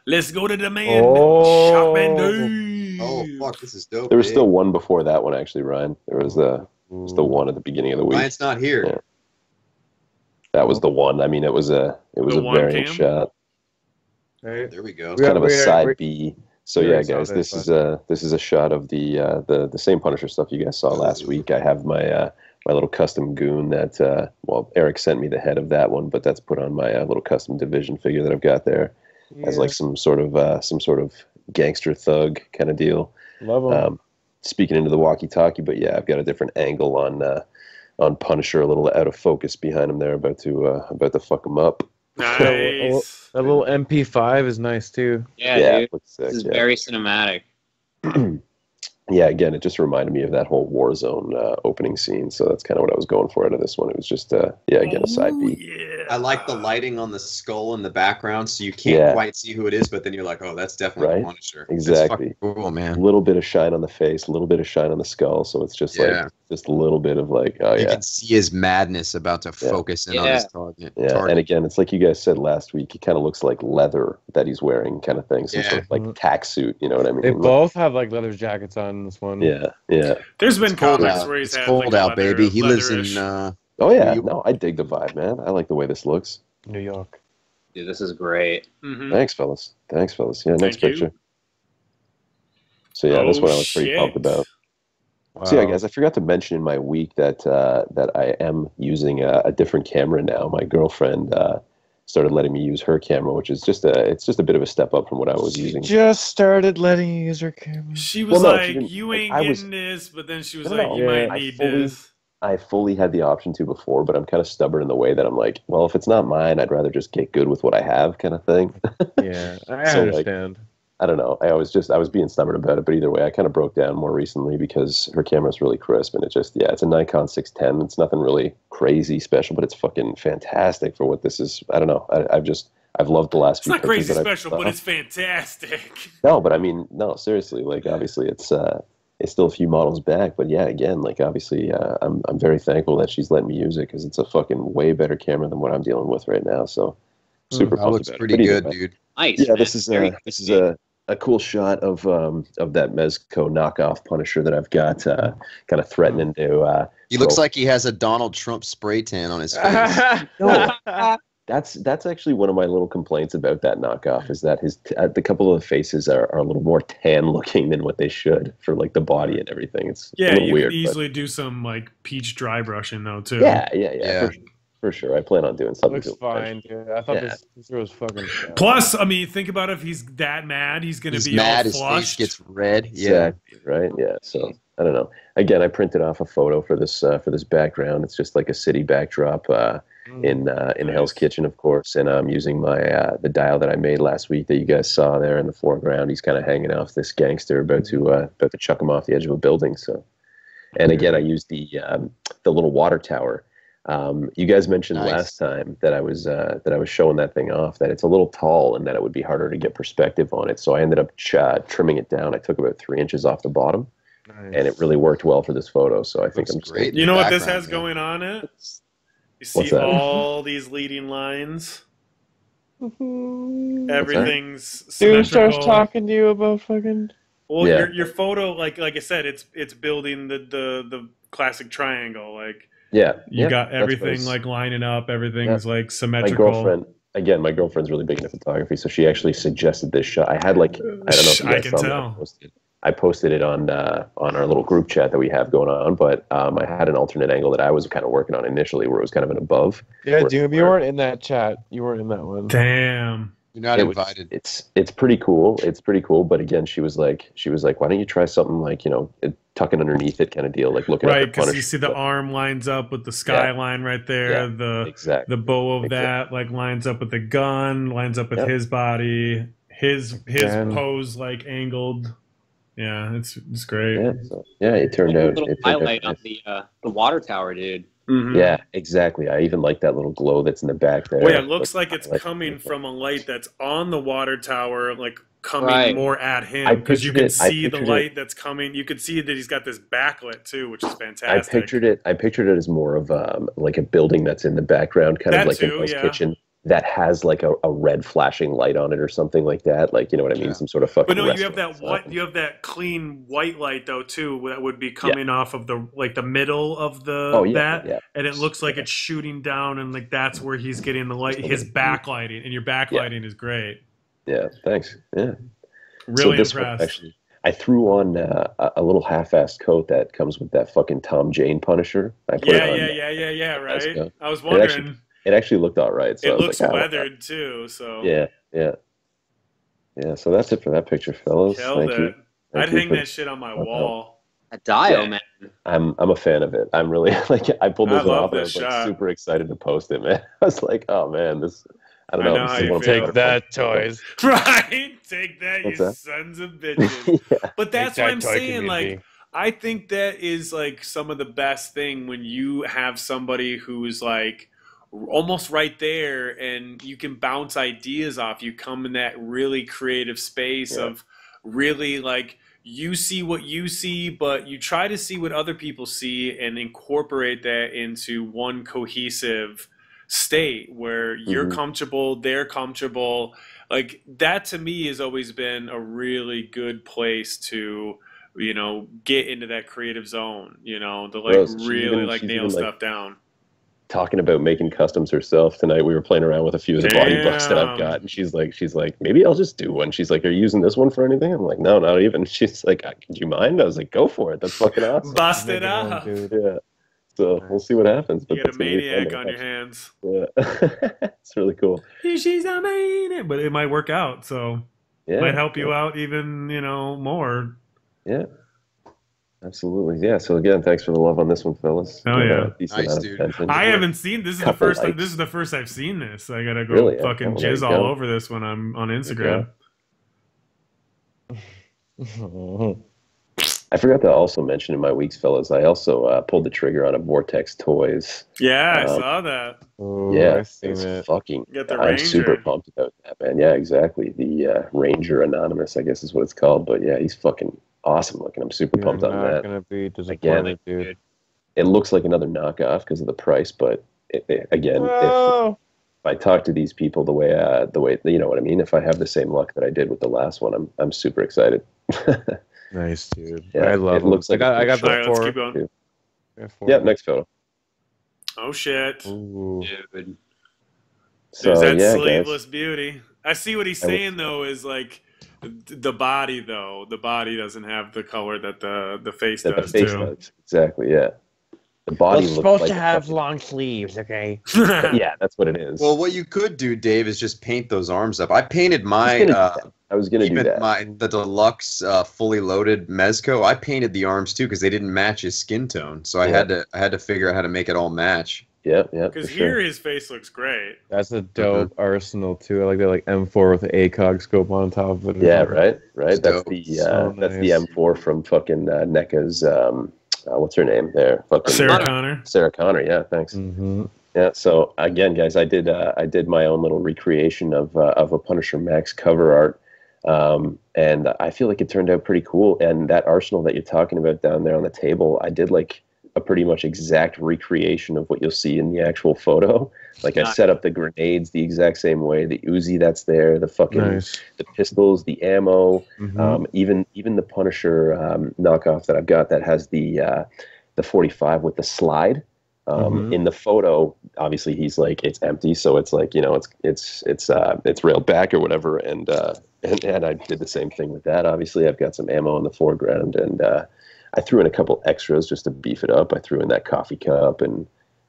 Let's go to the man. Oh. Shop man Dave. Oh, fuck, this is dope. There was dude. still one before that one, actually, Ryan. There was the one at the beginning of the week. Ryan's not here. Yeah. That was the one. I mean, it was a The a one variant cam? shot. Right? There we go. It's kind of a We- side we- B. So we yeah, already saw guys, this, this is a shot of the same Punisher stuff you guys saw last week. I have my my little custom goon that well, Eric sent me the head of that one, but that's put on my little custom Division figure that I've got there. As like some sort of gangster thug kind of deal. Love 'em. Speaking into the walkie-talkie, but yeah, I've got a different angle on Punisher, a little out of focus behind him there, about to fuck him up. Nice. That little MP5 is nice too. Yeah, Yeah, dude. it looks sick, This is yeah. very cinematic. Yeah, again, it just reminded me of that whole Warzone opening scene, so that's kind of what I was going for out of this one. It was just, again, a side Oh, B. yeah. I like the lighting on the skull in the background, so you can't Yeah. quite see who it is, but then you're like, oh, that's definitely Right? Punisher. Exactly. It's fucking cool, A man. little bit of shine on the face, a little bit of shine on the skull, so it's just Yeah. like, just a little bit of like, oh You yeah. can see his madness about to Yeah. focus in on Yeah. his target. Yeah, and again, it's like you guys said last week, it kind of looks like leather that he's wearing kind of thing, some sort of like Mhm. tack suit, you know what I mean? They Like, both have like leather jackets on in this one. yeah, yeah. There's been It's cold comics out. where he's It's had cold like a out, baby. He lives in leatherish- Oh yeah, You- no, I dig the vibe, man. I like the way this looks. New York. Dude, this is great. Mhm. Thanks, fellas. Thanks, fellas. Yeah, next Thank you. picture. So yeah, this Oh, one I was pretty shit. pumped about. So yeah, guys, I forgot to mention in my week that that I am using a different camera now. My girlfriend started letting me use her camera, which is just a bit of a step up from what I was using. Just started letting you use her camera. She was Well, no, she like, didn't- "You like, ain't I getting was- this," but then she was No, like, no, "You yeah, might I need fully- this." I fully had the option to before, but I'm kind of stubborn in the way that I'm like, well, if it's not mine, I'd rather just get good with what I have, kind of thing. Yeah, I So, like, understand. I don't know. I was being stubborn about it, but either way, I kind of broke down more recently because her camera's really crisp, and it's a Nikon 610. It's nothing really crazy special, but it's fucking fantastic for what this is. I don't know. I've loved the last It's few not pictures crazy that I've special, put but up. it's fantastic. No, but I mean, no, seriously. Like, obviously, it's still a few models back, but yeah, again, like, obviously, I'm very thankful that she's letting me use it because it's a fucking way better camera than what I'm dealing with right now. So, super That pumped looks about it. pretty But either good, way. dude. Nice. Yeah, man. this is Very this is good. a cool shot of that Mezco knockoff Punisher that I've got, kind of threatening to. He looks throw- like he has a Donald Trump spray tan on his face. No. That's actually one of my little complaints about that knockoff is that the couple of the faces are a little more tan looking than what they should for like the body and everything. It's a Yeah, little you weird. could but- easily do some like peach dry brushing though too. yeah, Yeah. for sure. I plan on doing something. Looks to it. fine, dude. I thought Yeah. this picture was fucking. Plus, I mean, think about if he's that mad, he's gonna He's be mad. all His face flushed. gets red. Yeah. Exactly, right? Yeah. So I don't know. Again, I printed off a photo for this background. It's just like a city backdrop in Hell's Kitchen, of course. And I'm using my the dial that I made last week that you guys saw there in the foreground. He's kind of hanging off this gangster about to chuck him off the edge of a building. So, and again, I used the little water tower. You guys mentioned Nice. last time that I was showing that thing off, that it's a little tall and that it would be harder to get perspective on it. So I ended up trimming it down. I took about 3 inches off the bottom, and it really worked well for this photo. So I think Looks I'm just great. You know what this Background, has yeah. going on it? You What's see that? all these leading lines. Everything's Dude starts symmetrical. talking to you about fucking. Well, Yeah. your photo, like I said, it's building the classic triangle. Like yeah. you yeah, got that's everything what I was- like lining up. Everything's like my symmetrical. girlfriend's really big into photography, so she actually suggested this shot. I had like, I don't know if you I guys can saw me, tell. I posted it on our little group chat that we have going on, but I had an alternate angle that I was kind of working on initially, where it was kind of an above. Yeah, Where- dude, you weren't in that chat. You weren't in that one. Damn. You're not It was- invited. It's pretty cool. It's pretty cool. But again, she was like, why don't you try something like, tucking underneath it kind of deal, like looking Right, at the because you Punisher see the stuff. arm lines up with the skyline right there. Yeah, exactly. The bow of Exactly. that like lines up with the gun, lines up with Yep. his body, his Man. pose like angled. Yeah, it's great. Yeah, so, yeah, it turned A out. little It turned out highlight nice. on the water tower, dude. Mhm. Yeah, exactly. I even like that little glow that's in the back there. Well, yeah, it looks like it's Like- coming from a light that's on the water tower, like coming Right. more at him I because you pictured can it- I see the pictured light that's coming. You can see that he's got this backlit too, which is I fantastic. pictured it as more of like a building that's in the background, kind That of like too, in Hell's yeah. Kitchen, that has like a red flashing light on it or something like that. Like, you know what I mean? Yeah. Some sort of fucking. But no, you have that restaurant. you have that clean white light though too. That would be coming off of the middle of the Oh, yeah, that, yeah. and it looks like it's shooting down, and like that's where he's getting the light. His backlighting, and your backlighting is great. Yeah, thanks. Yeah. Really this one, impressed. actually, I threw on a little half-assed coat that comes with that fucking Tom Jane Punisher. I put Yeah, it on. right. Vasco. I was It actually- wondering. It actually looked all right. So I It was looks like, weathered too, so Yeah. So that's it for that picture, fellas. killed Thank it. you. Thank I'd you hang for- that shit on my wall. A dial, Yeah. man. I'm a fan of it. I'm really like, I pulled I this one love off and I this was like shot. super excited to post it, man. I was like, oh man, this. I don't I know. know this how is you one of feel. my Take favorite that, photos. toys. Right? Take that, What's you that? sons of bitches. Yeah. But that's Take what that, I'm toy saying. community. Like, I think that is like some of the best thing when you have somebody who's like almost right there and you can bounce ideas off. You come in that really creative space Yeah. of really like you see what you see, but you try to see what other people see and incorporate that into one cohesive state where you're Mhm. comfortable, they're comfortable. Like that to me has always been a really good place to, get into that creative zone, to like Well, she's really even- like she's nail even, like, stuff down. Talking about making customs herself tonight. We were playing around with a few of the body bucks that I've Damn. got, and she's like, maybe I'll just do one. She's like, are you using this one for anything? I'm like, no, not even. She's like, do you mind? I was like, go for it. That's fucking awesome. Bust it Make one, up. dude. Yeah. So we'll see what happens. You But got a that's gonna be fun maniac to on your watch. hands. Yeah. It's really cool. She's a man, but it might work out. So Yeah, might help you out even more. Yeah, absolutely. Yeah. So again, thanks for the love on this one, fellas. Oh, yeah. Decent Nice, amount of dude. attention. I haven't seen this. Is the Couple first time. likes. This is the first I've seen this. I gotta go Really? fucking Oh, there jizz you all go. over this when I'm on Instagram. I forgot to also mention in my weeks, fellas. I also pulled the trigger on a Vortex Toys. Yeah, I Um, saw that. Oh, Yeah, I seen it's it. fucking. Get the I'm super Ranger. pumped about that, man. Yeah, exactly. The Ranger Anonymous, I guess is what it's called. But yeah, he's fucking awesome looking. I'm super You're pumped on not that. gonna be disappointed, dude. It looks like another knockoff because of the price, but again, Oh. if I talk to these people the way you know what I mean, if I have the same luck that I did with the last one, I'm super excited. Nice, dude. Yeah, I love it looks them. like I got All the right, let's four. keep going. Yeah, next photo. Oh shit! Ooh. Dude. So There's that yeah, sleeveless guys. beauty. I see what he's I would- saying though. Is like the body though. The body doesn't have the color that the face That the does face too. does. Exactly, yeah. The body It's looks supposed like to have fucking- long sleeves, okay? Yeah, that's what it is. Well, what you could do, Dave, is just paint those arms up. I painted I was gonna do even that. the deluxe fully loaded Mezco. I painted the arms too because they didn't match his skin tone. So I Yeah. had to figure out how to make it all match. Yeah, for Because sure. here his face looks great. That's a dope arsenal too. I like that, like M4 with the ACOG scope on top of it. Yeah, right. It's That's dope. the So that's the nice. M4 from fucking NECA's. What's her name there? Fucking Sarah Connor. Sarah Connor. Yeah, thanks. Mm-hmm. Yeah. So again, guys, I did my own little recreation of a Punisher Max cover art, and I feel like it turned out pretty cool. And that arsenal that you're talking about down there on the table, I did like a pretty much exact recreation of what you'll see in the actual photo. Like I Nice. set up the grenades the exact same way, the Uzi that's there, the fucking Nice. the pistols, the ammo, Mhm. even the Punisher knockoff that I've got that has the 45 with the slide. Mhm. In the photo, obviously he's like it's empty, so it's like it's railed back or whatever, and I did the same thing with that. Obviously, I've got some ammo in the foreground, and I threw in a couple extras just to beef it up. I threw in that coffee cup and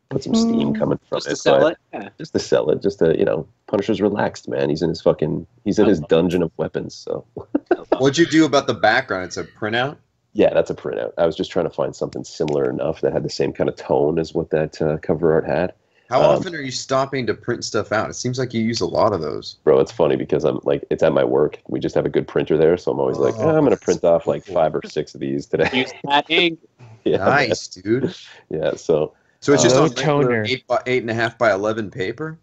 put some steam coming from Just to it. sell but- it. Yeah. Just to sell it, just to Punisher's relaxed, man. He's in his dungeon of weapons. So What'd you do about the background? It's a printout. yeah, that's a printout. I was just trying to find something similar enough that had the same kind of tone as what that cover art had. How Um, often are you stopping to print stuff out? It seems like you use a lot of those. Bro, it's funny because I'm like, it's at my work. We just have a good printer there, so I'm always like, Oh, I'm gonna that's print off like cool. 5 or 6 of these today. Use that ink. Yeah, Nice, dude. man. Yeah. So So it's just Oh, on regular toner. 8.5 by 11 paper.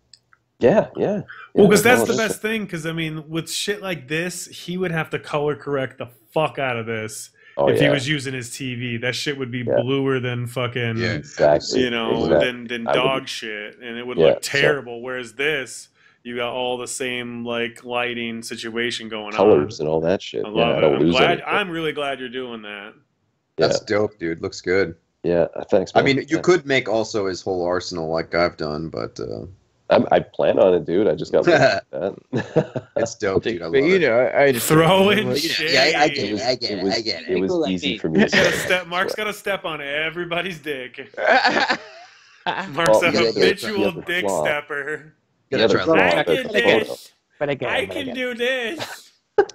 yeah. Well, because that's the no, best thing. Because I mean, with shit like this, he would have to color correct the fuck out of this Oh, if he yeah. was using his TV. That shit would be Yeah. bluer than fucking, Yeah. Exactly. than I would- dog shit, and it would Yeah, look so- terrible. Whereas this, you got all the same like lighting situation going colors and all that shit. on. I Yeah, love I it. don't I'm lose glad. anything. I'm really glad you're doing that. That's dope, dude. Looks good. Yeah, thanks. I Man. mean, you Yeah. could make also his whole arsenal like I've done, but I plan on it, dude. I just got that. it's dope, dude. I love But you it. know, I just Throw in like, shit. Yeah, I get It it. was, I get it. it was, I get it. it was People like easy me. for me. to Gotta say. step, Mark's got to step on everybody's dick. Well, Mark's a the other- habitual the other dick flaw- stepper. The other try flaw I about can the do photo- this. But I get I it. can do this.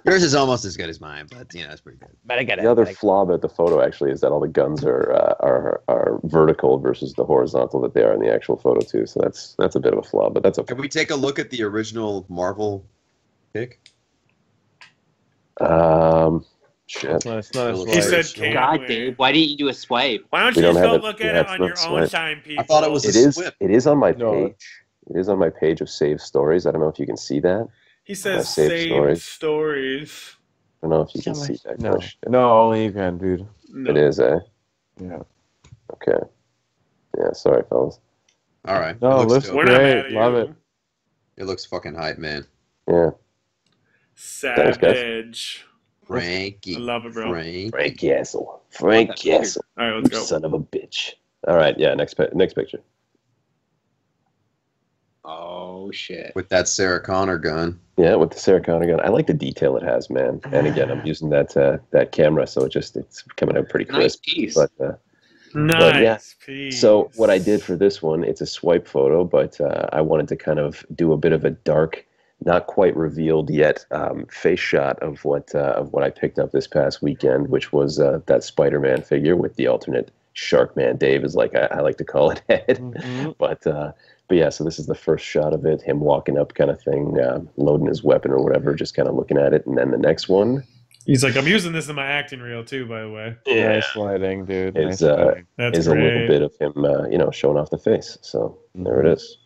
Yours is almost as good as mine, but you know, it's pretty good. But I get it. The other but I- flaw about the photo actually is that all the guns are vertical versus the horizontal that they are in the actual photo too. So that's a bit of a flaw, but that's okay. Can we take a look at the original Marvel pick? Shit. it's not a He He slider. said, "Can God, we?" Dave, why didn't you do a swipe? Why don't We you don't just have go it. look Yeah, at it it's on not your own swipe. time, people? I thought it was It a is. Swift. It is on my No. page. It is on my page of saved stories. I don't know if you can see that. He says Save save stories. stories. I don't know if you can So see much- that. No, kind of shit. no, only you can, dude. No. It is, eh? Yeah. Okay. Yeah. Sorry, fellas. All right. No, it looks listen- dope. We're not Great, mad at love you. it. It looks fucking hype, man. Yeah. Thanks, guys. Savage. Frankie. I love it, bro. Frankie. Frank Castle. Frank What the fuck? Castle. All right, let's You go. son of a bitch. All right. Yeah. Next picture. Oh shit. With that Sarah Connor gun. Yeah, with the Sarah Connor gun. I like the detail it has, man. And again, I'm using that camera, so it's coming out pretty Nice crisp. piece. But Nice yeah, piece. So what I did for this one, it's a swipe photo, but I wanted to kind of do a bit of a dark, not quite revealed yet, face shot of what I picked up this past weekend, which was that Spider-Man figure with the alternate Sharkman Dave, is like I like to call it head. Mm-hmm. But yeah, so this is the first shot of it, him walking up kind of thing, loading his weapon or whatever, just kind of looking at it. And then the next one, He's like, I'm using this in my acting reel too, by the way. Nice lighting, dude. Nice is lighting. That's is a little great. bit of him, showing off the face. So there it is.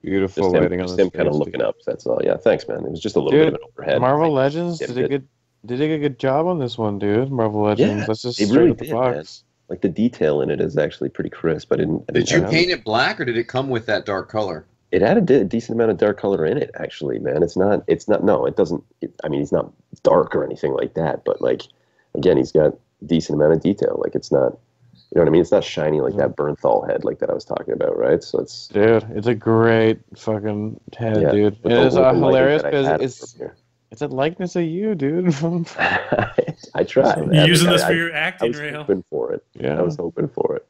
Beautiful Just lighting on just this him kind of face, looking dude. up. That's all. Yeah, thanks, man. It was just a little bit of an overhead. Marvel Legends Yeah, did a good job on this one, dude. Marvel Legends. Yeah, That's just they straight really out the did, box. Like the detail in it is actually pretty crisp. I didn't Did you have- paint it black or did it come with that dark color? It had a decent amount of dark color in it, actually, man. It's not. No, it doesn't. I mean, he's not dark or anything like that. But like, again, he's got a decent amount of detail. Like, it's not. You know what I mean? It's not shiny like that Bernthal head, like that I was talking about, right? So it's. Dude, it's a great fucking head, Yeah, dude. with And the it's lighting hilarious that I had because from here. it's a likeness of you, dude. I tried. You man. using this I- for your I acting was reel? hoping for it. Yeah. I was hoping for it.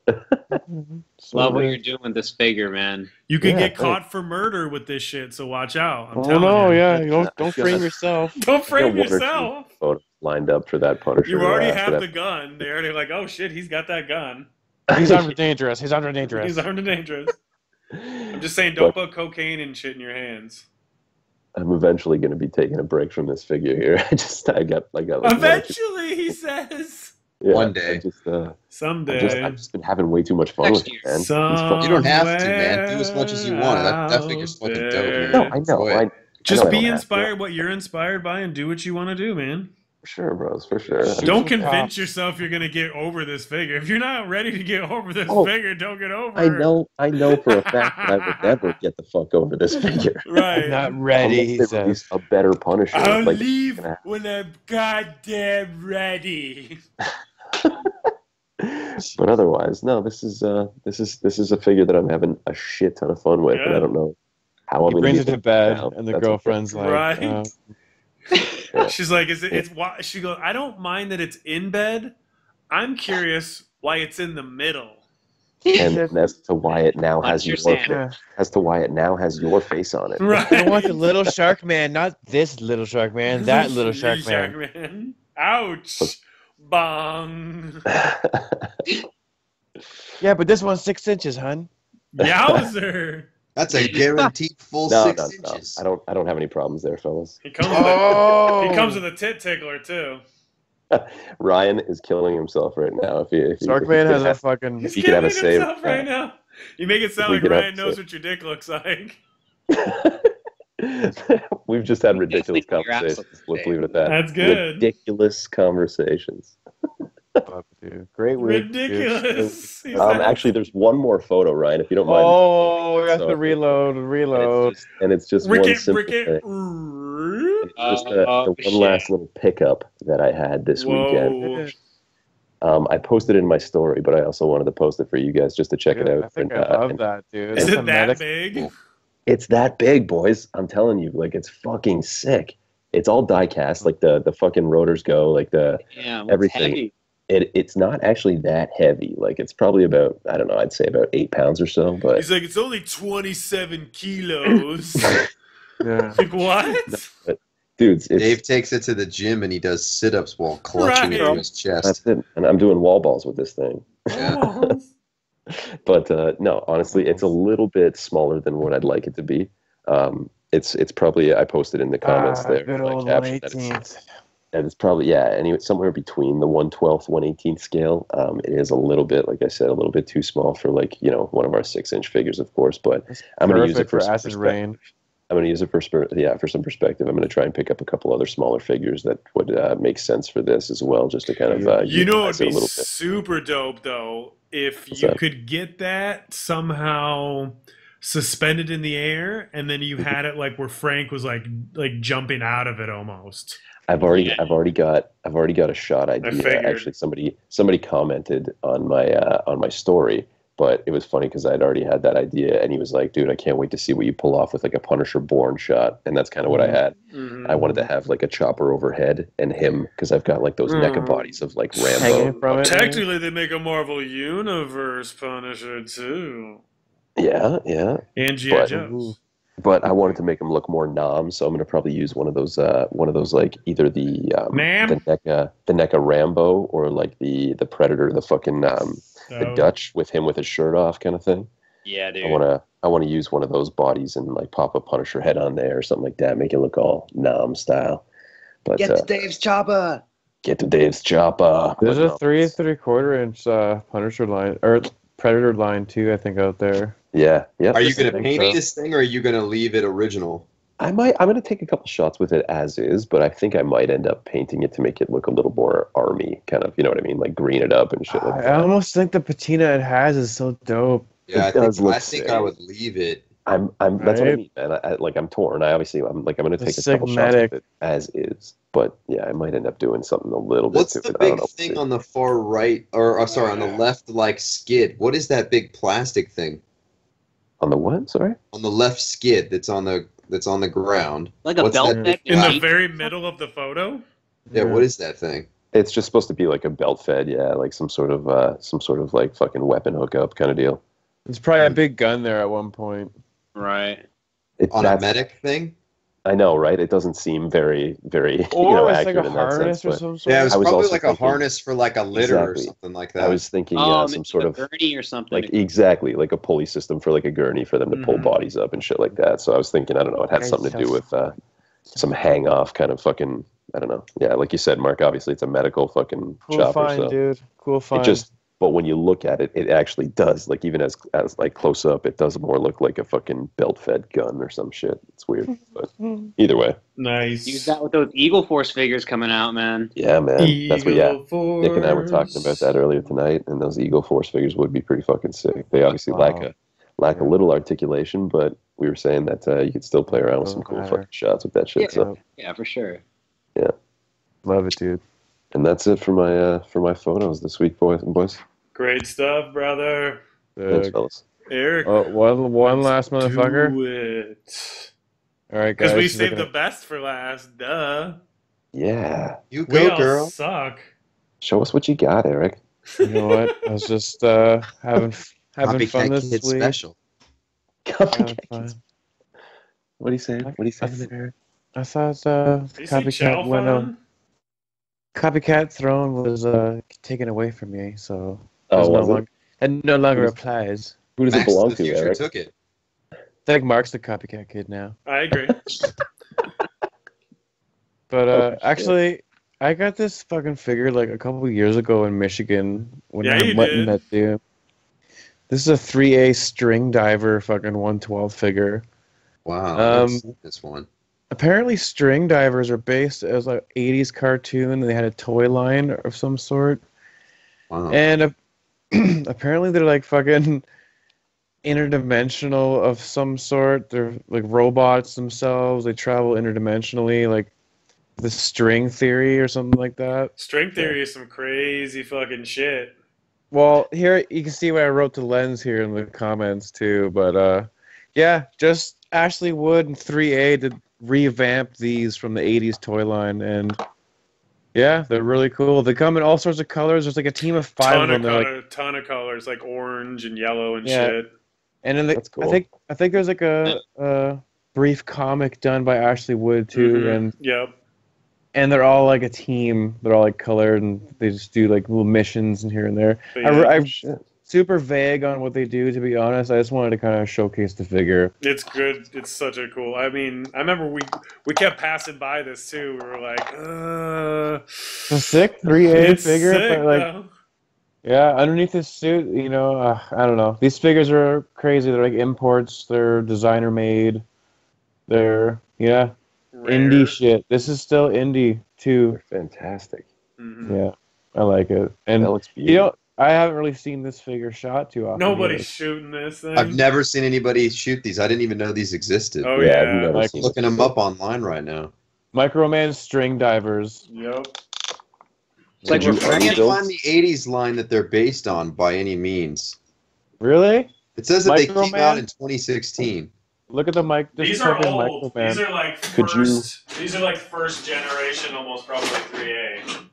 So Love what good. you're doing with this figure, man. You could Yeah, get thanks. caught for murder with this shit, so watch out. I'm Oh telling no, you. yeah, I don't got- frame yourself. Don't frame one or two yourself. photos lined up for that Punisher. You already for have that- the gun. They're already like, oh shit, he's got that gun. He's under dangerous. He's under dangerous. He's armed and dangerous. I'm just saying, don't put cocaine and shit in your hands. I'm eventually going to be taking a break from this figure here. I got like one or two- Eventually, he says. yeah, One day. Someday. I've just been having way too much fun Next with it, year. man. It's fun. You don't have to, man. Do as much as you want. That figure's fucking dope, man. No, I know. Enjoy it. Just I know I be don't have to. inspired what you're inspired by and do what you want to do, man. For sure, bros, for sure. Don't Super convince pops. yourself you're going to get over this figure. If you're not ready to get over this Oh, figure, don't get over I it. know for a fact that I would never get the fuck over this figure. Right. I'm not ready, he Unless they says. release a better Punisher. I'll like, leave when I'm goddamn ready. but otherwise, no. This is a figure that I'm having a shit ton of fun with, and Yeah. I don't know how I'm He going brings it to bed, now. and the That's girlfriend's like, Right. Yeah. She's like, it's why? She goes, I don't mind that it's in bed. I'm curious why it's in the middle. and as to why it now has your Understand. your face on it. Right. I want the little shark man, not this little shark man, that little shark man. man. Ouch. Bong. Yeah, but this one's 6 inches, hun. Yowzer. That's a guaranteed full No, 6 no. inches. I don't have any problems there, fellas. He comes, Oh, he comes with a tit tickler, too. Ryan is killing himself right now. If Shark man has a fucking. He's He could have a killing save. himself right now. You make it sound we like could have Ryan a knows save. what your dick looks like. We've just had ridiculous You're conversations. absolutely Let's leave it at that. That's good. Ridiculous conversations. Fuck, dude. Great week. dude. Ridiculous. He's like- Actually, there's one more photo, Ryan, if you don't mind. Oh, we got So- to reload. And it's just one Ricket, simple Ricket. thing. It's just Oh, the one shit. last little pickup that I had this weekend. I posted it in my story, but I also wanted to post it for you guys just to check it out. I think And, I love and that, dude. Is That's it a that medic- big? It's that big, boys. I'm telling you, like it's fucking sick. It's all die cast, like the fucking rotors go, like the Yeah, everything. heavy. it's not actually that heavy. Like it's probably about, I don't know, I'd say about 8 pounds or so. But He's like, it's only 27 kilos. Yeah. Like, what? dudes, it's Dave takes it to the gym and he does sit-ups while clutching it Right. to his chest. that's it. And I'm doing wall balls with this thing. Oh. But no, honestly, it's a little bit smaller than what I'd like it to be. It's probably, I posted in the comments there. Good like, old caption that 118th. and it's probably, anyway, somewhere between the 1/12th, 1/18th scale. It is a little bit, like I said, a little bit too small for one of our 6-inch figures, of course. But I'm going to use it Perfect for for some acid perspective. rain. I'm going to use it for some perspective. I'm going to try and pick up a couple other smaller figures that would make sense for this as well, just to kind of You know, utilize it'd it be a little bit. super dope though if What's you that? could get that somehow suspended in the air, and then you had it like where Frank was like jumping out of it almost. I've already got a shot idea. figured. Actually, somebody commented on my story But it was funny because I'd already had that idea, and he was like, "Dude, I can't wait to see what you pull off with like a Punisher Born shot." And that's kind of what I had. Mhm. I wanted to have like a chopper overhead and him because I've got like those NECA bodies of like Hanging Rambo. from it. Technically, they make a Marvel Universe Punisher too, Yeah, yeah. and G.I. But- Joe's. But I wanted to make him look more Nom, so I'm gonna probably use one of those like either the Nam? the NECA Rambo or like the Predator, the fucking the So- Dutch with him with his shirt off kind of thing. Yeah, dude. I wanna use one of those bodies and like pop a Punisher head on there or something like that, make it look all Nom style. But Get to Dave's chopper. get to Dave's chopper. There's But a no, 3 3/4 inch Punisher line or Predator line too, I think, out there. yeah, yeah. Are you going to I think paint so. this thing, or are you going to leave it original? I'm gonna take a couple shots with it as is, but I think I might end up painting it to make it look a little more army kind of, you know what I mean, like green it up and shit like I that. almost think the patina it has is so dope. Yeah, It does look I think sick. I would leave it. That's what I Right. mean, man. I'm torn. I'm gonna The take a couple shots Sigmatic. with it as is, but yeah, I might end up doing something a little bit What's to the it. I don't big know. thing on the far right, or sorry, on the left, like skid? What is that big plastic thing On the what? Sorry. on the left skid that's on the ground? Like a What's belt that fed big In the machine. very middle of the photo. Yeah, what is that thing? It's just supposed to be like a belt fed, yeah, like some sort of like fucking weapon hookup kind of deal. It's probably a big gun there at one point. Right. On a That's- medic thing? I know, right? It doesn't seem very, very Or it's like accurate a in that harness sense. or But some sort. Yeah, it was I was probably also like a thinking- harness for like a litter Exactly. or something like that. I was thinking Oh, some maybe sort a of gurney or something. like exactly like a pulley system for like a gurney for them to pull Mhm. bodies up and shit like that. So I was thinking, I don't know, it had something to do with some hang off kind of fucking, I don't know. Yeah, like you said, Mark, obviously it's a medical fucking Cool chopper. find, So dude. Cool find. it just, but when you look at it, it actually does, like even as like close up, it does more look like a fucking belt fed gun or some shit. It's weird, but either way, Nice. Use that with those Eagle Force figures coming out, man. yeah, man. That's what, yeah. Eagle Nick and I were talking about Force. that earlier tonight, and those Eagle Force figures would be pretty fucking sick. They obviously Wow. lack a little articulation, but we were saying that you could still play around with some Doesn't cool matter. fucking shots with that shit. Yeah. So, Yeah, for sure. Love it, dude. and that's it for my photos this week, boys and boys. Great stuff, brother. Thanks, Sick. fellas. Eric. Oh, one last let's motherfucker. Do it. All right, guys. Because we this is saved the gonna- best for last. Duh. Yeah, You We go, all girl. suck. show us what you got, Eric. You know what? I was just having fun Copycat this Kid week. special. Having fun. What are you saying? What are you saying, I- Eric? I thought Did you say Copycat went Chalfon? Copycat Throne was taken away from me, so Oh, it's was it? it no longer Who's- applies. Who does it Max belong the to, Future Eric? took it. I think Mark's the Copycat Kid now. I agree. But Oh, shit. actually, I got this fucking figure like a couple of years ago in Michigan when Yeah, I you went did. and met you. This is a 3A string diver fucking 112 figure. Wow. I've Um, seen this one. Apparently, string divers are based as like 80s cartoon, and they had a toy line of some sort. Wow. And apparently, they're like fucking interdimensional of some sort. They're like robots themselves. They travel interdimensionally, like the string theory or something like that. String theory is some crazy fucking shit. Well, here you can see what I wrote to Lens here in the comments too. But yeah, just Ashley Wood and 3A did revamp these from the 80s toy line, and yeah, they're really cool. They come in all sorts of colors. There's like a team of 5 of them. They're like, Ton of colors, like orange and yellow and Yeah. shit. and then That's cool. I think there's like a brief comic done by Ashley Wood too, Mhm. Yep. and they're all like a team. They're all like colored, and they just do like little missions and here and there. But yeah, I'm Shit. super vague on what they do, to be honest. I just wanted to kind of showcase the figure. it's good. It's such a cool. I mean, I remember we kept passing by this too. We were like, It's a sick 3A it's figure, sick, but like, though. yeah, underneath this suit, you know, I don't know. These figures are crazy. They're like imports. They're designer made. They're Rare. indie shit. This is still indie too. They're fantastic. Mhm. Yeah, I like it. And That looks you beautiful. know, I haven't really seen this figure shot too often. Nobody's either. shooting this thing. I've never seen anybody shoot these. I didn't even know these existed. Oh Yeah, I've yeah. never Like, seen Looking them up online right now. Microman string divers. Yep. It's like Did you we're I can't unbuilt- find the 80s line that they're based on by any means. Really? It says that they came Microman? out in 2016. Look at the mic. This These is are fucking old. Microman. These are like Could you- first. These are like first generation, almost probably 3A.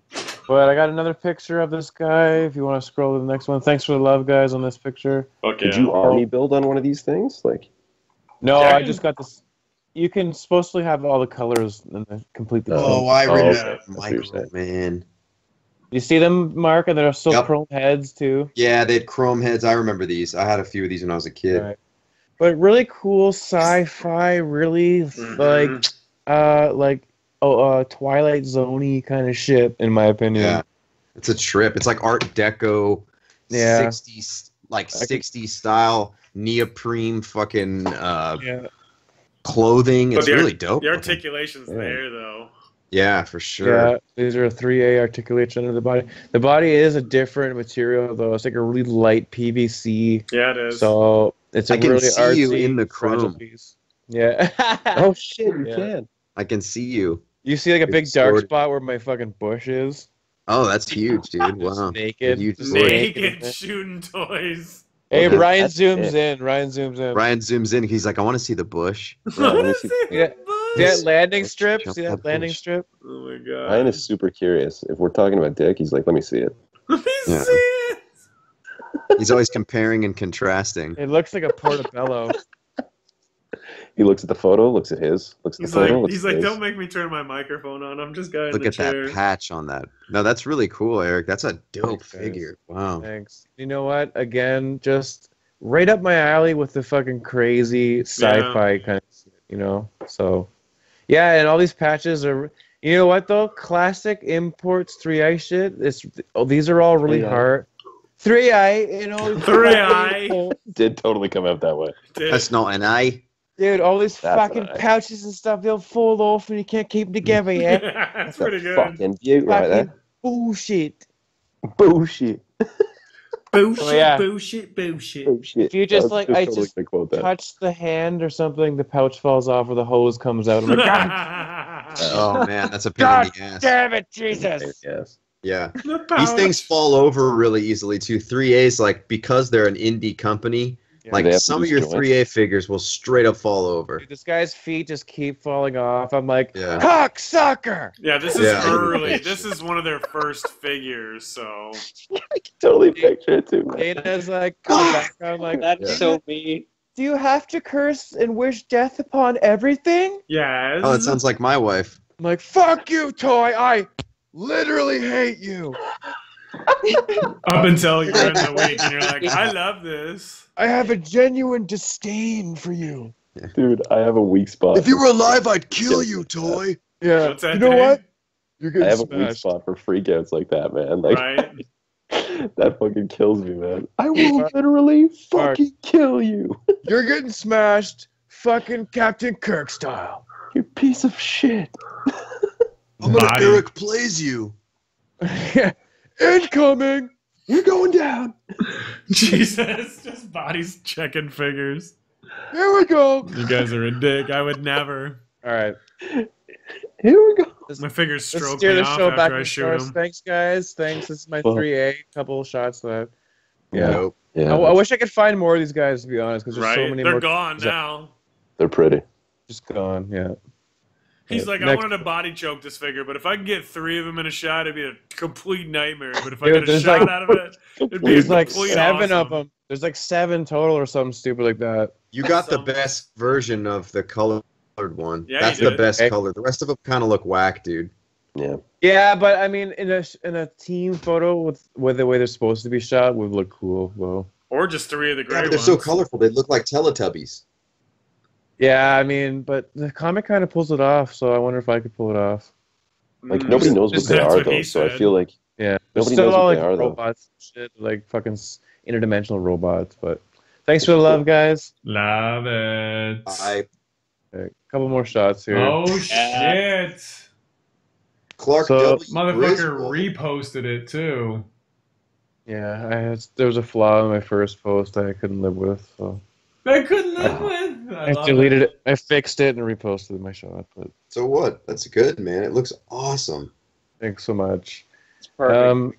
But I got another picture of this guy. If you want to scroll to the next one. Thanks for the love, guys, on this picture. Fuck Could yeah. you army build on one of these things? Like, No, Yeah, I I can- just got this. You can supposedly have all the colors and then complete the. Oh, I Oh, remember yeah. That's what you're saying. Microman. You see them, Mark, and they're still Yep. chrome heads too. Yeah, they had chrome heads. I remember these. I had a few of these when I was a kid. Right. But really cool sci-fi, really Mhm. Twilight Zone-y kind of shit, in my opinion. Yeah, it's a trip. It's like Art Deco, Yeah. 60s, like 60s style neoprene fucking Yeah. clothing. But It's the really dope. The articulation's Yeah. there though. Yeah, for sure. Yeah, these are a 3A articulation of the body. The body is a different material, though. It's like a really light PVC. Yeah, it is. So it's a I can really see you artsy, in the fragile chrome. piece. Yeah. oh shit, you Yeah. can. I can see you. You see like a It's big dark sword. spot where my fucking bush is? Oh, that's huge, dude. Just Wow. naked. You Just just Naked shooting toys. Hey, Okay, Ryan that's zooms it. in. Ryan zooms in. Ryan zooms in. He's like, I want to see the bush. Yeah, let me see. Yeah. See that landing Let's strip? jump See that that landing bush. strip? Oh my god. Ryan is super curious. If we're talking about dick, he's like, let me see it. Let me Yeah. see it. He's always comparing and contrasting. It looks like a portobello. He looks at the photo, looks at his, looks at He's the photo, like, looks he's at like, his. don't make me turn my microphone on. I'm just guy in Look the at chair. that patch on that. No, that's really cool, Eric. That's a dope Thanks, guys. figure. Wow. Thanks. You know what? Again, just right up my alley with the fucking crazy sci-fi kind of shit, you know? So, yeah, and all these patches are, you know what though? Classic imports 3i shit. These are all really 3i. hard. 3i, you know? 3i. Did totally come out that way. Dude, That's not an eye. Dude, all these That's fucking nice. pouches and stuff, they'll fall off and you can't keep them together, yeah? That's That's a pretty good. fucking beaut right Fucking there. bullshit. Bullshit. Bullshit, Oh, yeah. bullshit, bullshit. Bullshit. If you just, like, I totally just gonna quote that. Touch the hand or something, the pouch falls off or the hose comes out. I'm like, God Oh man, that's a pain God in the ass. damn it, Jesus! Yes. Yeah. The These pouch. things fall over really easily too. 3As, like, because they're an indie company, Yeah. like They have to some of use your joints. 3A figures will straight up fall over. Dude, this guy's feet just keep falling off. I'm like, Yeah. cocksucker! Yeah, this is Yeah. early. This is one of their first figures, so I can totally picture it too, man. Dana's like, in the background, like, That's Yeah. so mean. do you have to curse and wish death upon everything? yeah. Oh, it sounds like my wife. I'm like, fuck you, Toy! I literally hate you! up until you're in the week and you're like, I love this. I have a genuine disdain for you. Dude, I have a weak spot. If you were alive, I'd kill you, toy. Yeah. What's that? You know Dave? what? You're I getting have a weak smashed. spot for freakouts like that, man. Like Right? that fucking kills me, man. I will literally fucking kill you, You're getting smashed, fucking Captain Kirk style. you piece of shit. I'm gonna Body. Eric plays you. Incoming! You're going down. Jesus, just bodies checking figures. Here we go! You guys are a dick. I would never. Alright. Here we go. My fingers Let's stroke steer me the off show back after I in shoot course. them. Thanks, guys. Thanks. This is my Well- 3A. Couple of shots left. Yeah. Nope. Yeah, I wish I could find more of these guys, to be honest, because there's Right? so many They're more. gone now. they're pretty. Just gone, yeah. He's like, I Next- wanted to body choke this figure, but if I can get 3 of them in a shot, it'd be a complete nightmare. But if I Dude, get a there's shot like- out of it, it'd be There's a like complete 7 of awesome. them. There's like 7 total or something stupid like that. You got the Some- best version of the colored one. Yeah, That's you the did. best Okay. color. The rest of them kind of look whack, dude. Yeah. Yeah, but I mean, in a team photo with the way they're supposed to be shot would look cool, though. Or just 3 of the Yeah, gray but they're ones. so colorful. They look like Teletubbies. Yeah, I mean, but the comic kind of pulls it off, so I wonder if I could pull it off. Like Mm, nobody knows what that's they are what though, he so I said. feel like Yeah, Nobody still knows all what like they are, though. robots and shit, like fucking interdimensional robots. But thanks for the love, guys. Love it. I Okay, couple more shots here. Oh shit! Clark So- W. Motherfucker Griswold. reposted it too. Yeah, there was a flaw in my first post that I couldn't live with, so I couldn't live with. I love deleted it. I fixed it and reposted my shot. But So what? That's good, man. It looks awesome. thanks so much. It's perfect.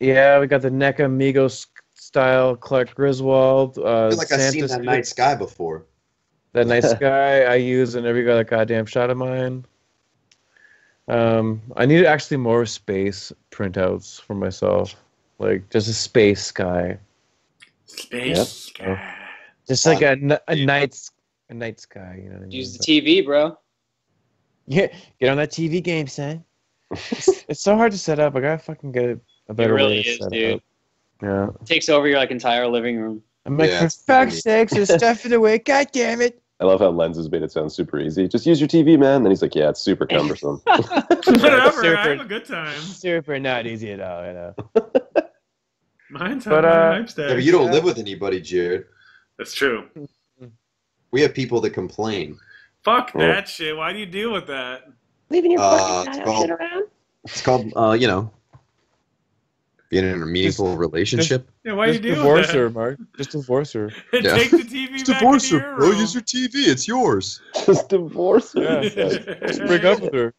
Yeah, we got the NECA Migos style Clark Griswold. I feel like I've seen Santa that night sky before. That night sky I use in every other goddamn shot of mine. I need actually more space printouts for myself, like just a space sky, Space. just like a night sky. You know what I mean? Use the TV, bro. Yeah, get on that TV game, son. It's so hard to set up. I gotta fucking get a better really way to is, set dude. up. Yeah. It takes over your like entire living room. I'm like, Yeah, for it's fuck's sake, just stuff it away. God damn it. I love how Lenses made it sound super easy. Just use your TV, man. Then he's like, yeah, it's super cumbersome. Whatever. I have a good time. Super not easy at all, you know. Mine's But, hype Yeah, but you don't live with anybody, Jared. That's true. We have people that complain. Fuck that shit. Why do you deal with that? Leaving your It's called, it's called being in a meaningful relationship. Yeah, why do you Just deal divorce with that? her, Mark. Just divorce her. And Yeah. take the TV back into your room. your TV. It's yours. Just divorce her. Yeah. Just break up with her.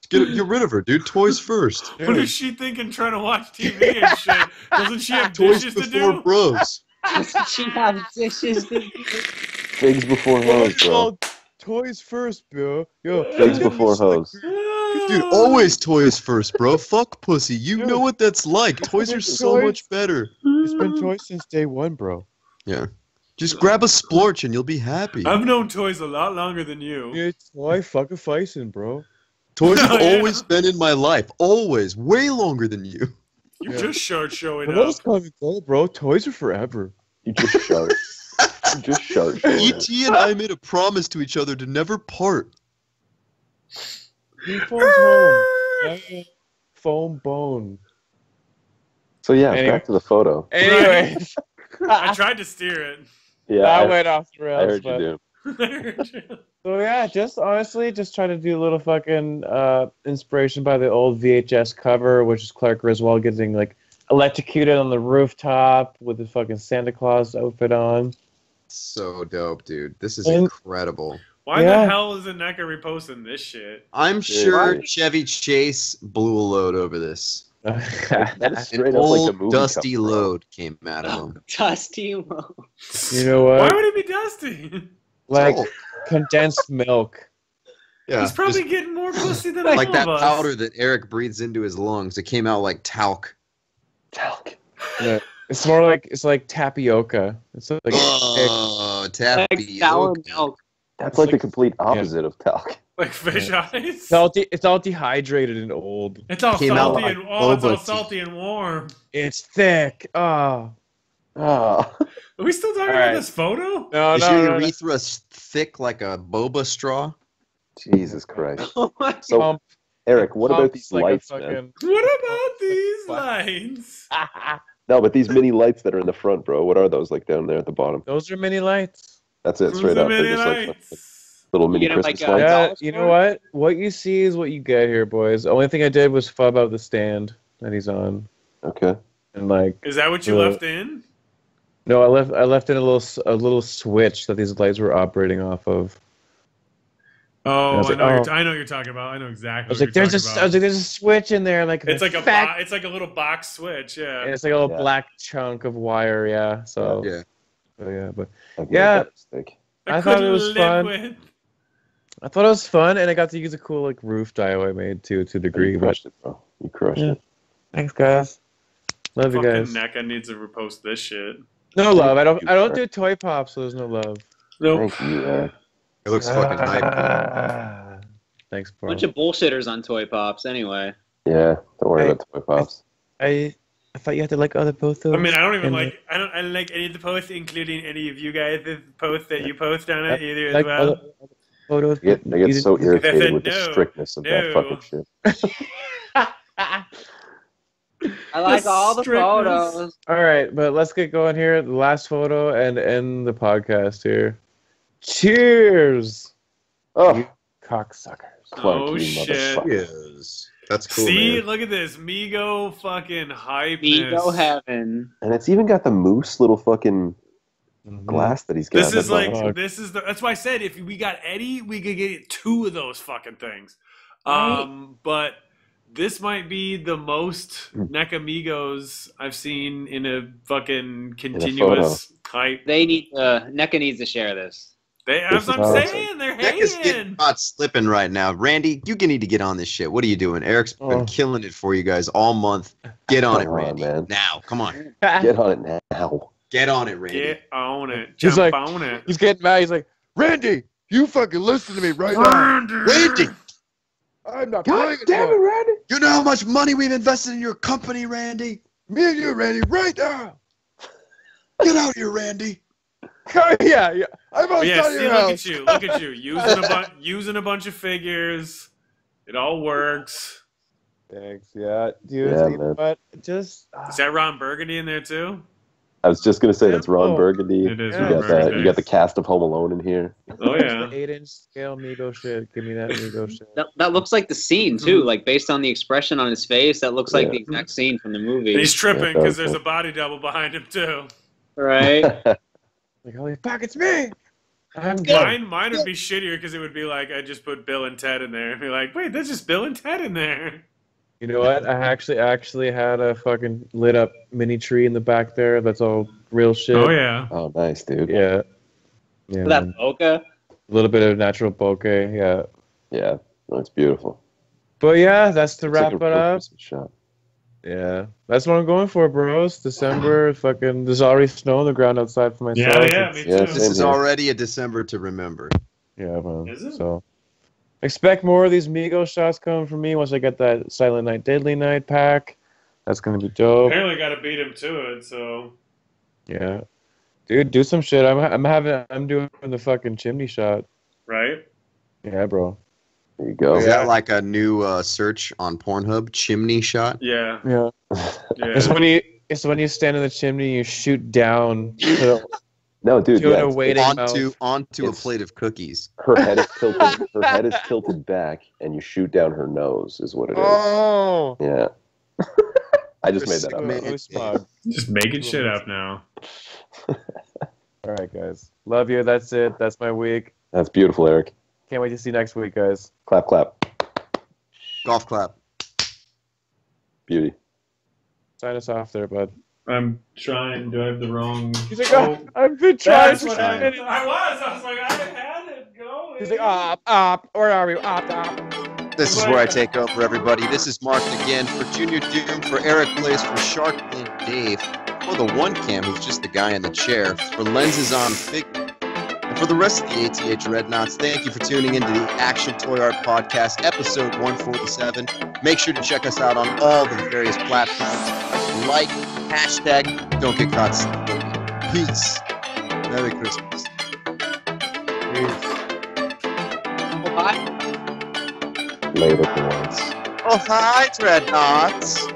Get rid of her, dude. Toys first. What is she thinking trying to watch TV and shit? Doesn't she have Toys dishes to before do? bros. She has dishes to do. Figs before hoes, bro. Toys first, bro. Yo, Figs before hoes. Dude, always toys first, bro. Fuck pussy. You know what that's like. Toys are so much better. It's been toys since day one, bro. Yeah. Just grab a splorch and you'll be happy. I've known toys a lot longer than you. It's toy fucking ficing, bro. Toys have Yeah. always been in my life. Always. Way longer than you. You just start showing But up. those come and go, bro. Toys are forever. You just shart. You just shart. E.T. and I made a promise to each other to never part. He phones home. Yeah. Phone bone. So yeah, Anyway. back to the photo. Anyways, I tried to steer it. Yeah, that I went off the I rails. heard but... you do. So yeah, just honestly, just try to do a little fucking inspiration by the old VHS cover, which is Clark Griswold getting like electrocuted on the rooftop with his fucking Santa Claus outfit on. So dope, dude. This is And- incredible. Why Yeah. the hell is Aneka reposting this shit? I'm Dude. sure Chevy Chase blew a load over this. That is An straight up like old a movie dusty cover, bro. load came out of him. Dusty Mo. You know what? Why would it be dusty? Like Oh, condensed milk. yeah, He's probably just getting more pussy than like all that of us. powder that Eric breathes into his lungs. It came out like talc. Talc. Yeah. It's more like tapioca. It's like Oh, Like sour tapioca. milk. That's like the complete opposite of talc. Like fish eyes. it's all dehydrated and old. It's all Came out salty like and it's all boba tea. salty and warm. It's thick. Oh. Ah, Are we still talking All about right. this photo? No, Is no, your no, no. urethra thick like a boba straw? Jesus Christ. Oh my So, Pump- Eric, what about pumps these like a lights, man? fucking- What about these Fuck. lights? No, but these mini lights that are in the front, bro. What are those like down there at the bottom? Those are mini lights. That's it, Those straight are up. They're mini just like lights. little mini You get 'em Christmas like a- lights. Yeah, dollar you know store? what? What you see is what you get here, boys. The only thing I did was fub out the stand that he's on, Okay. and like, Is that what you Uh, left in? no, I left in a little switch that these lights were operating off of. Oh, was I like, know, oh. I know what you're talking about. I know exactly. I was what like, you're there's talking about. there's a switch in there, like It's like fat, it's like a little box switch. Yeah. and it's like a little Yeah. black chunk of wire. Yeah. So Yeah. but I've made Yeah. that mistake. I thought it couldn't was live fun. with- I thought it was fun, and I got to use a cool like roof dio I made too to a degree. You But crushed it, bro. You crushed Yeah. it. thanks, guys. Love you Fucking guys. NECA needs to repost this shit. No love. I don't sir. do toy pop, so there's no love. Nope. Thank you, Eric. It looks fucking hype. Thanks, bro. Bunch of bullshitters on Toy Pops anyway. Yeah, don't worry Hey. about Toy Pops. I thought you had to like other both of I mean, I don't even And, like. I don't like any of the posts, including any of you guys' posts that you post on it either as like well. other photos. I get so irritated with the No, strictness of that no. fucking shit. I like all the strictness. photos. All right, but let's get going here. The last photo and end the podcast here. Cheers, Oh, cocksuckers. Clark, Oh, you shit. motherfucker. Yes. That's cool, See, man. look at this Migo fucking hype. Migo heaven. And it's even got the moose little fucking glass that he's got. This is That's like awesome. this is the. That's why I said if we got Eddie, we could get two of those fucking things. Right. But This might be the most Nekamigos I've seen in a fucking continuous hype. They need NECA needs to share this. That's what I'm awesome. saying. They're Becca's hating. getting caught slipping right now. Randy, you need to get on this shit. What are you doing? Eric's been killing it for you guys all month. Get on it, Come on, Randy. man. Now, come on. Get on it now. Get on it, Randy. Get on it. He's Jump like- on it. He's getting mad. He's like, Randy, you fucking listen to me right now. Randy, I'm not God playing damn it, anymore. Randy. you know how much money we've invested in your company, Randy? Me and you, Randy, right now. Get out here, Randy. yeah. I'm But yeah, outside see, your look house. at you. Look at you. Using a bunch of figures. It all works. Thanks, yeah. Dude, Yeah, you know man. what? Just... Is that Ron Burgundy in there too? I was just gonna say that's Ron Oh. Burgundy. It is Yeah. You Ron got Burgundy. you got the cast of Home Alone in here. Oh yeah. 8-inch scale Mego shit. Give me that Mego shit. That looks like the scene too, like based on the expression on his face. That looks like Yeah. the exact scene from the And movie, he's tripping Yeah, because that there's was a body double behind him too. right? Like, holy fuck, it's me! I'm done. Mine would be shittier because it would be like I just put Bill and Ted in there and be like, wait, that's just Bill and Ted in there. You know what? I actually had a fucking lit up mini tree in the back there. That's all real shit. Oh yeah. Oh, nice, dude. Yeah. Yeah. That man. bokeh. A little bit of natural bokeh, yeah. Yeah, no, it's beautiful. But yeah, that's to It's wrap like a it real up. Christmas shot. Yeah. That's what I'm going for, bros. December, fucking, there's already snow on the ground outside for myself. Yeah, me It's- too. Yeah, This same is here. already a December to remember. Yeah, man. Is it? So expect more of these Migos shots coming from me once I get that Silent Night, Deadly Night pack. That's gonna be dope. Apparently got to beat him to it. So Yeah. Dude, do some shit. I'm doing the fucking chimney shot. right. Yeah, bro. There you go. Is Yeah. that like a new search on Pornhub? Chimney shot? Yeah. Yeah. It's Yeah. when you stand in the chimney, you shoot down to No, dude. to Yeah, an it's- awaiting Onto a It's- plate of cookies. her head is tilted. Her head is tilted back, and you shoot down her nose. Is what it is. Oh. Yeah. I just made that up. Man. Oh, smog. Just making shit up now. All right, guys. Love you. That's it. That's my week. That's beautiful, Eric. Can't wait to see you next week, guys. Clap, clap. Golf clap. Beauty. Sign us off there, bud. I'm trying. Do I have the wrong? He's like, oh, I've been trying That's for what so I many. was like, I had it going. He's like, up. Where are we? Up. This is where I take over, everybody. This is Mark again for Junior Doom, for Eric Plays, for Shark and Dave, for the One Cam, who's just the guy in the chair, for Lenses on Figure, and for the rest of the ATH Dreadnoughts. Thank you for tuning into the Action Toy Art Podcast, episode 147. Make sure to check us out on all the various platforms. Like, hashtag, don't get caught stealing. Peace. Merry Christmas. Bye. Later, boys. Oh, hi, Dreadnoughts.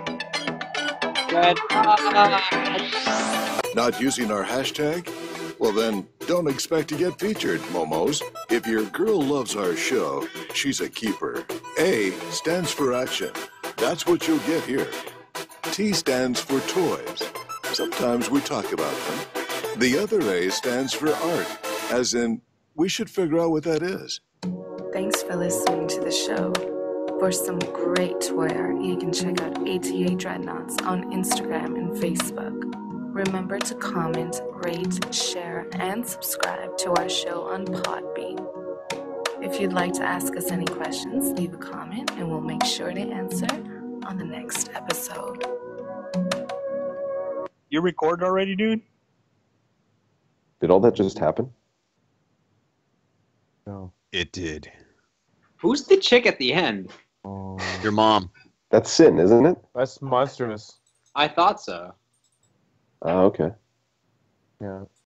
Good. Not using our hashtag? Well then, don't expect to get featured, Momos. If your girl loves our show, she's a keeper. A stands for action. That's what you'll get here. T stands for toys. Sometimes we talk about them. The other A stands for art, as in, we should figure out what that is. Thanks for listening to the show. For some great toy art, you can check out ATA Dreadnoughts on Instagram and Facebook. Remember to comment, rate, share, and subscribe to our show on Podbean. If you'd like to ask us any questions, leave a comment and we'll make sure to answer on the next episode. You recording already, dude? Did all that just happen? No. It did. Who's the chick at the end? Oh. Your mom. That's Sin, isn't it? That's monstrous. I thought so. Oh, okay. Yeah.